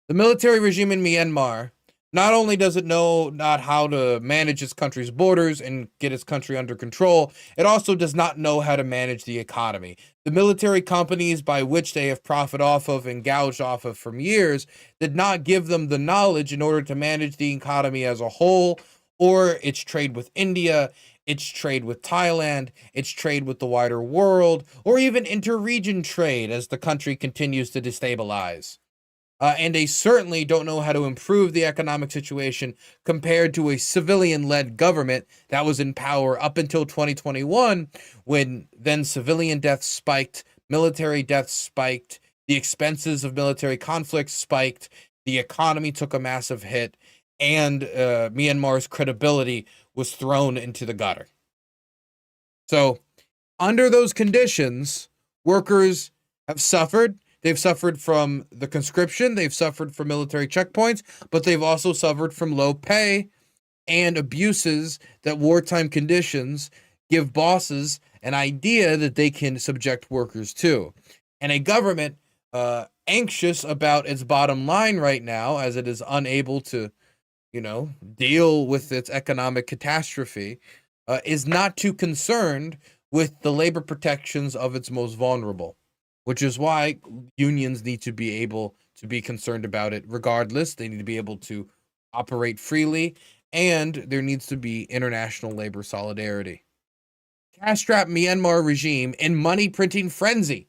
the military regime in Myanmar not only does it know not how to manage its country's borders and get its country under control, it also does not know how to manage the economy. The military companies by which they have profited off of and gouged off of from years did not give them the knowledge in order to manage the economy as a whole, or its trade with India, its trade with Thailand, its trade with the wider world, or even inter-region trade as the country continues to destabilize. And they certainly don't know how to improve the economic situation compared to a civilian-led government that was in power up until 2021, when then civilian deaths spiked, military deaths spiked, the expenses of military conflicts spiked, the economy took a massive hit, and Myanmar's credibility was thrown into the gutter. So, under those conditions, workers have suffered. They've suffered from the conscription, they've suffered from military checkpoints, but they've also suffered from low pay and abuses that wartime conditions give bosses an idea that they can subject workers to. And a government anxious about its bottom line right now, as it is unable to, deal with its economic catastrophe, is not too concerned with the labor protections of its most vulnerable. Which is why unions need to be able to be concerned about it regardless. They need to be able to operate freely, and there needs to be international labor solidarity. Cash-strapped Myanmar regime in money printing frenzy.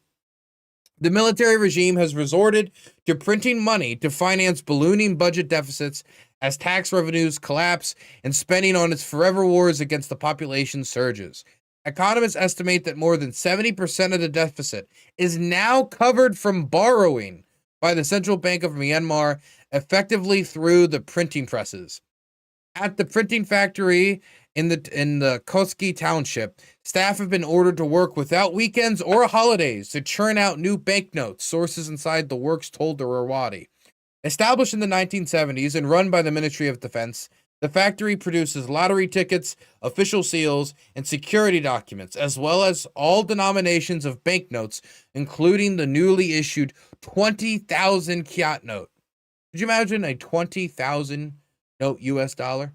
The military regime has resorted to printing money to finance ballooning budget deficits as tax revenues collapse and spending on its forever wars against the population surges. Economists estimate that more than 70% of the deficit is now covered from borrowing by the Central Bank of Myanmar, effectively through the printing presses. At the printing factory in the Koski township, staff have been ordered to work without weekends or holidays to churn out new banknotes, sources inside the works told the Rawadi. Established in the 1970s and run by the Ministry of Defense, the factory produces lottery tickets, official seals, and security documents, as well as all denominations of banknotes, including the newly issued 20,000 kyat note. Could you imagine a 20,000 note US dollar?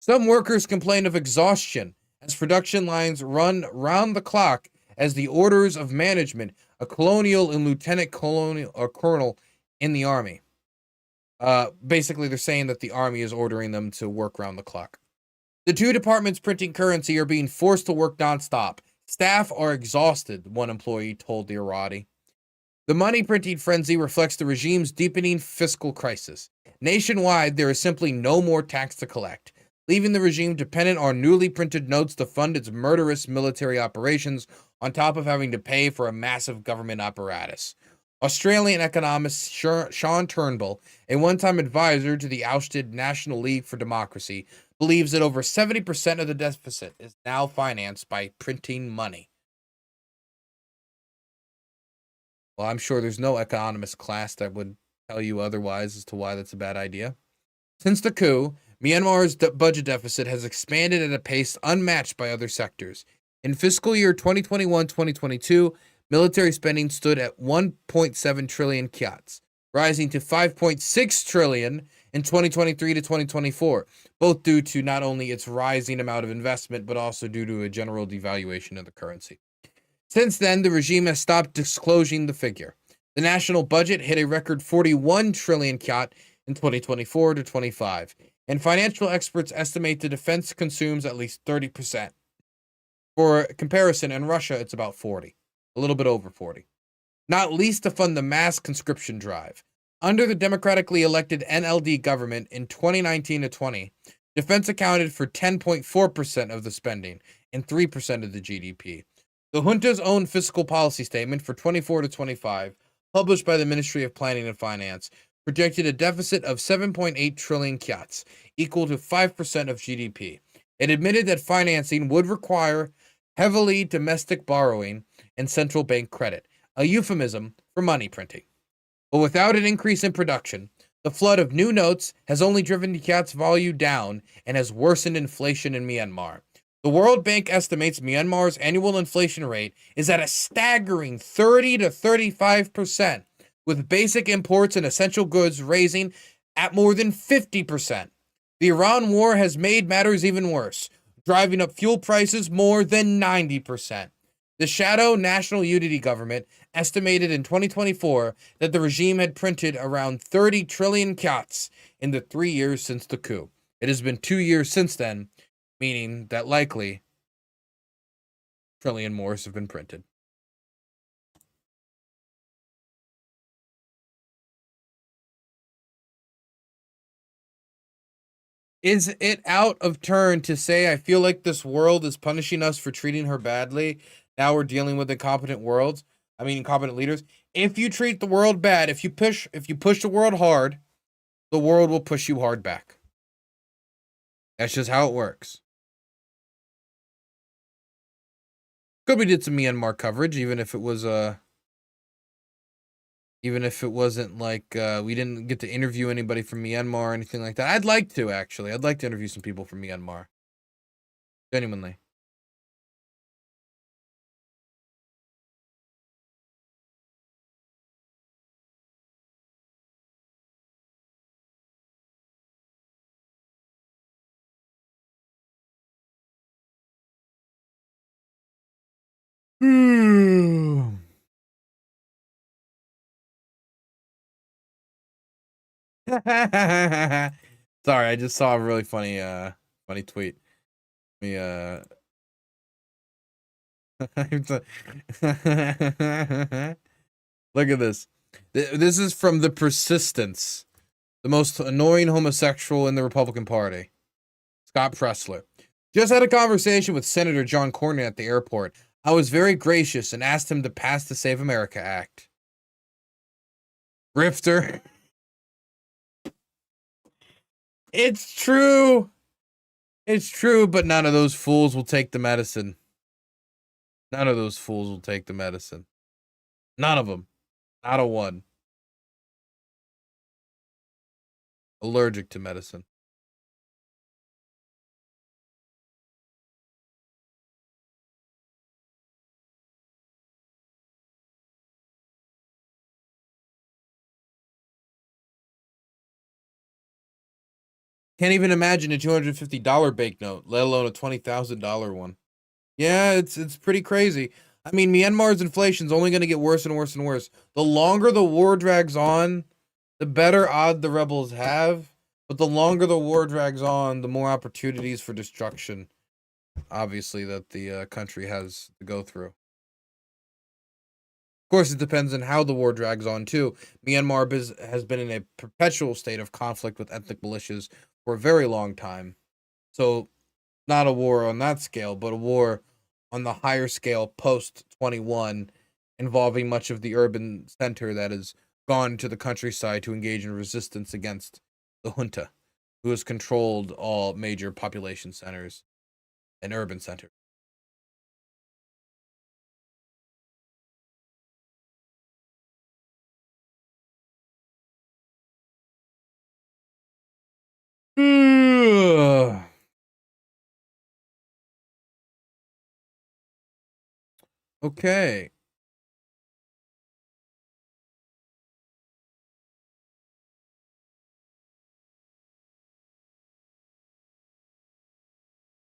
Some workers complain of exhaustion as production lines run round the clock as the orders of management, a colonial and lieutenant colonel in the army. Basically, they're saying that the army is ordering them to work round the clock. The two departments printing currency are being forced to work nonstop. Staff are exhausted, one employee told the Arati. The money printing frenzy reflects the regime's deepening fiscal crisis. Nationwide, there is simply no more tax to collect. leaving the regime dependent on newly printed notes to fund its murderous military operations, on top of having to pay for a massive government apparatus. Australian economist Sean Turnbull, a one-time advisor to the ousted National League for Democracy, believes that over 70% of the deficit is now financed by printing money. Well, I'm sure there's no economist class that would tell you otherwise as to why that's a bad idea. Since the coup, Myanmar's budget deficit has expanded at a pace unmatched by other sectors. In fiscal year 2021-2022, military spending stood at 1.7 trillion kyats, rising to 5.6 trillion in 2023 to 2024, both due to not only its rising amount of investment, but also due to a general devaluation of the currency. Since then, the regime has stopped disclosing the figure. The national budget hit a record 41 trillion kyat in 2024 to 25, and financial experts estimate the defense consumes at least 30%. For comparison, in Russia, it's about 40, a little bit over 40. Not least to fund the mass conscription drive. Under the democratically elected NLD government in 2019 to 20, defense accounted for 10.4% of the spending and 3% of the GDP. The junta's own fiscal policy statement for 24 to 25, published by the Ministry of Planning and Finance, projected a deficit of 7.8 trillion kyats, equal to 5% of GDP. It admitted that financing would require heavily domestic borrowing and central bank credit, a euphemism for money printing. But without an increase in production, the flood of new notes has only driven the kyat's value down and has worsened inflation in Myanmar. The World Bank estimates Myanmar's annual inflation rate is at a staggering 30 to 35%, with basic imports and essential goods raising at more than 50%. The Iran war has made matters even worse, driving up fuel prices more than 90%. The shadow National Unity Government estimated in 2024 that the regime had printed around 30 trillion kyats in the 3 years since the coup. It has been 2 years since then, meaning that likely trillion more have been printed. Is it out of turn to say I feel like this world is punishing us for treating her badly? Now we're dealing with incompetent incompetent leaders. If you treat the world bad, if you push the world hard, the world will push you hard back. That's just how it works. Good, we did some Myanmar coverage, even if it wasn't like we didn't get to interview anybody from Myanmar or anything like that. I'd like to, actually. I'd like to interview some people from Myanmar. Genuinely. Sorry, I just saw a really funny tweet. Look at this. This is from The Persistence, the most annoying homosexual in the Republican Party, Scott Pressler. Just had a conversation with Senator John Cornyn at the airport. I was very gracious and asked him to pass the Save America Act. Grifter. It's true. It's true, but none of those fools will take the medicine. None of those fools will take the medicine. None of them. Not a one. Allergic to medicine. Can't even imagine a $250 banknote, let alone a $20,000 one. Yeah, it's pretty crazy. I mean, Myanmar's inflation is only going to get worse and worse and worse. The longer the war drags on, the better odd the rebels have. But the longer the war drags on, the more opportunities for destruction, obviously, that the country has to go through. Of course, it depends on how the war drags on, too. Myanmar has been in a perpetual state of conflict with ethnic militias for a very long time. So not a war on that scale, but a war on the higher scale post 21, involving much of the urban center that has gone to the countryside to engage in resistance against the junta, who has controlled all major population centers and urban centers. Okay.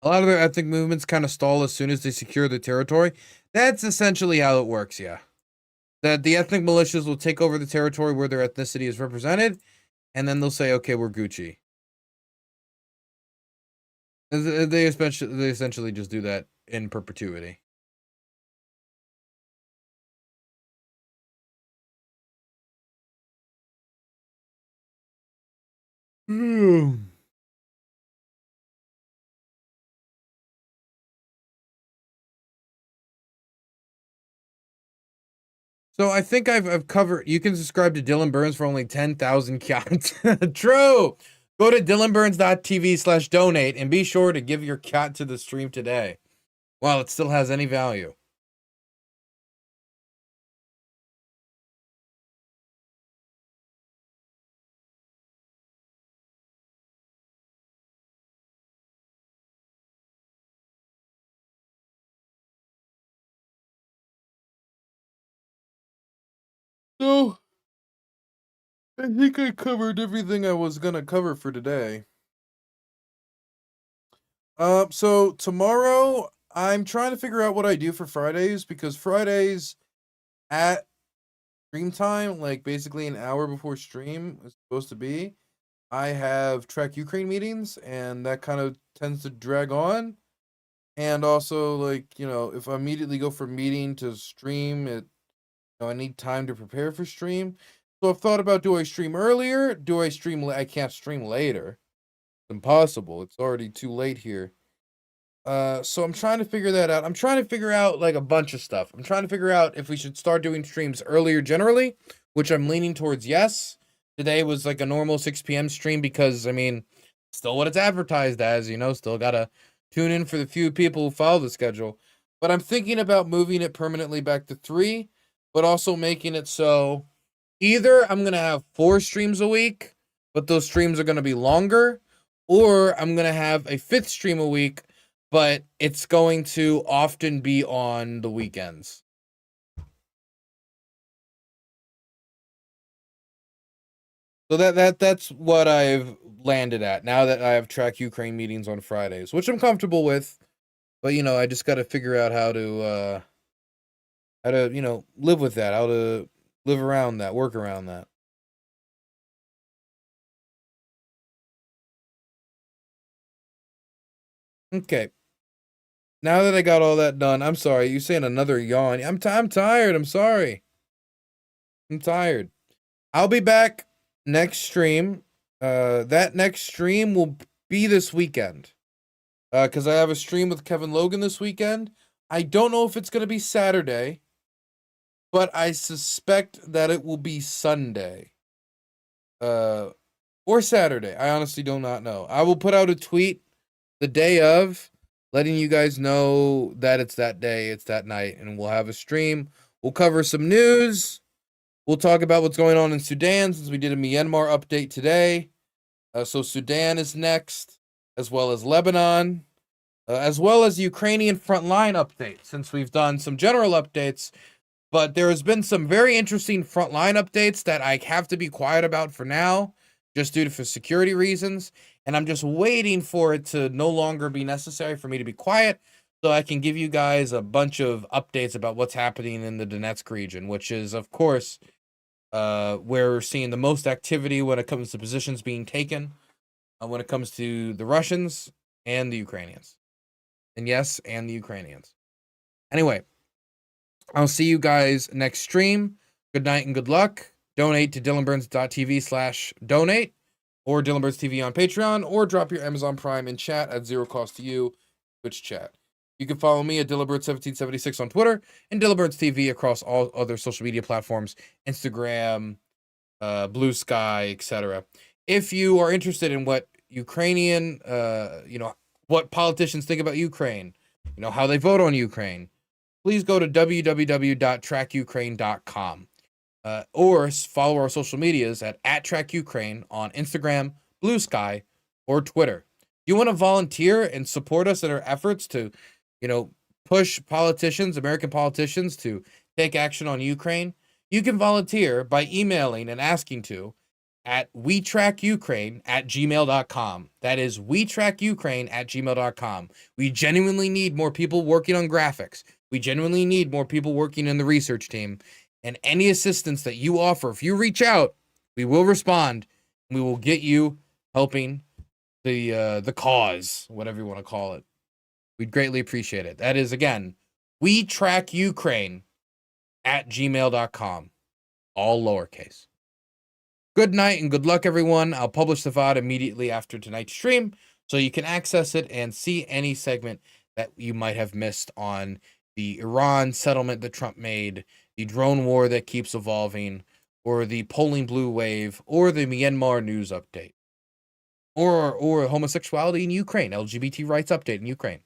A lot of their ethnic movements kind of stall as soon as they secure the territory. That's essentially how it works, yeah. That the ethnic militias will take over the territory where their ethnicity is represented, and then they'll say, okay, we're Gucci. They essentially just do that in perpetuity. So I think I've covered. You can subscribe to Dylan Burns for only 10,000 kyats. True. Go to DylanBurns.tv/donate and be sure to give your cat to the stream today, while it still has any value. So I think I covered everything I was gonna cover for today. So tomorrow I'm trying to figure out what I do for Fridays, because Fridays at stream time, like basically an hour before stream is supposed to be, I have Track Ukraine meetings, and that kind of tends to drag on. And also, like, you know, if I immediately go from meeting to stream, I need time to prepare for stream. So I've thought about, do I stream earlier? Do I stream I can't stream later. It's impossible. It's already too late here. So I'm trying to figure that out. I'm trying to figure out like a bunch of stuff. I'm trying to figure out if we should start doing streams earlier generally, which I'm leaning towards yes. Today was like a normal 6 p.m. stream because, I mean, still what it's advertised as, still gotta tune in for the few people who follow the schedule. But I'm thinking about moving it permanently back to 3, but also making it so either I'm going to have 4 streams a week, but those streams are going to be longer, or I'm going to have a 5th stream a week, but it's going to often be on the weekends. So that's what I've landed at now that I have Track Ukraine meetings on Fridays, which I'm comfortable with. But I just got to figure out how to live with that, how to live around that, work around that. Okay. Now that I got all that done, I'm sorry. You saying another yawn? I'm tired. I'm sorry. I'm tired. I'll be back next stream. That next stream will be this weekend. Because I have a stream with Kevin Logan this weekend. I don't know if it's going to be Saturday, but I suspect that it will be Sunday. Or Saturday. I honestly do not know. I will put out a tweet the day of, letting you guys know that it's that day, it's that night, and we'll have a stream. We'll cover some news. We'll talk about what's going on in Sudan, since we did a Myanmar update today. So Sudan is next, as well as Lebanon, as well as the Ukrainian frontline update, since we've done some general updates. But there has been some very interesting frontline updates that I have to be quiet about for now, just due to security reasons. And I'm just waiting for it to no longer be necessary for me to be quiet, so I can give you guys a bunch of updates about what's happening in the Donetsk region, which is, of course, where we're seeing the most activity when it comes to positions being taken, when it comes to the Russians and the Ukrainians. And yes, and the Ukrainians. Anyway, I'll see you guys next stream. Good night and good luck. Donate to DylanBurns.tv/donate. or Dylan Burns TV on Patreon, or drop your Amazon Prime in chat at zero cost to you, Twitch chat. You can follow me at DylanBurns1776 on Twitter and Dylan Burns TV across all other social media platforms, Instagram, Blue Sky, etc. If you are interested in what Ukrainian, what politicians think about Ukraine, how they vote on Ukraine, please go to www.trackukraine.com. Or follow our social medias at @TrackUkraine on Instagram, Blue Sky, or Twitter. You want to volunteer and support us in our efforts to, push politicians, American politicians, to take action on Ukraine? You can volunteer by emailing and asking to at wetrackukraine@gmail.com. That is wetrackukraine@gmail.com. We genuinely need more people working on graphics. We genuinely need more people working in the research team. And any assistance that you offer, if you reach out, we will respond. We will get you helping the cause, whatever you want to call it. We'd greatly appreciate it. That is, again, wetrackukraine@gmail.com. All lowercase. Good night and good luck, everyone. I'll publish the VOD immediately after tonight's stream, so you can access it and see any segment that you might have missed on the Iran settlement that Trump made, the drone war that keeps evolving, or the polling blue wave, or the Myanmar news update, or homosexuality in Ukraine, LGBT rights update in Ukraine.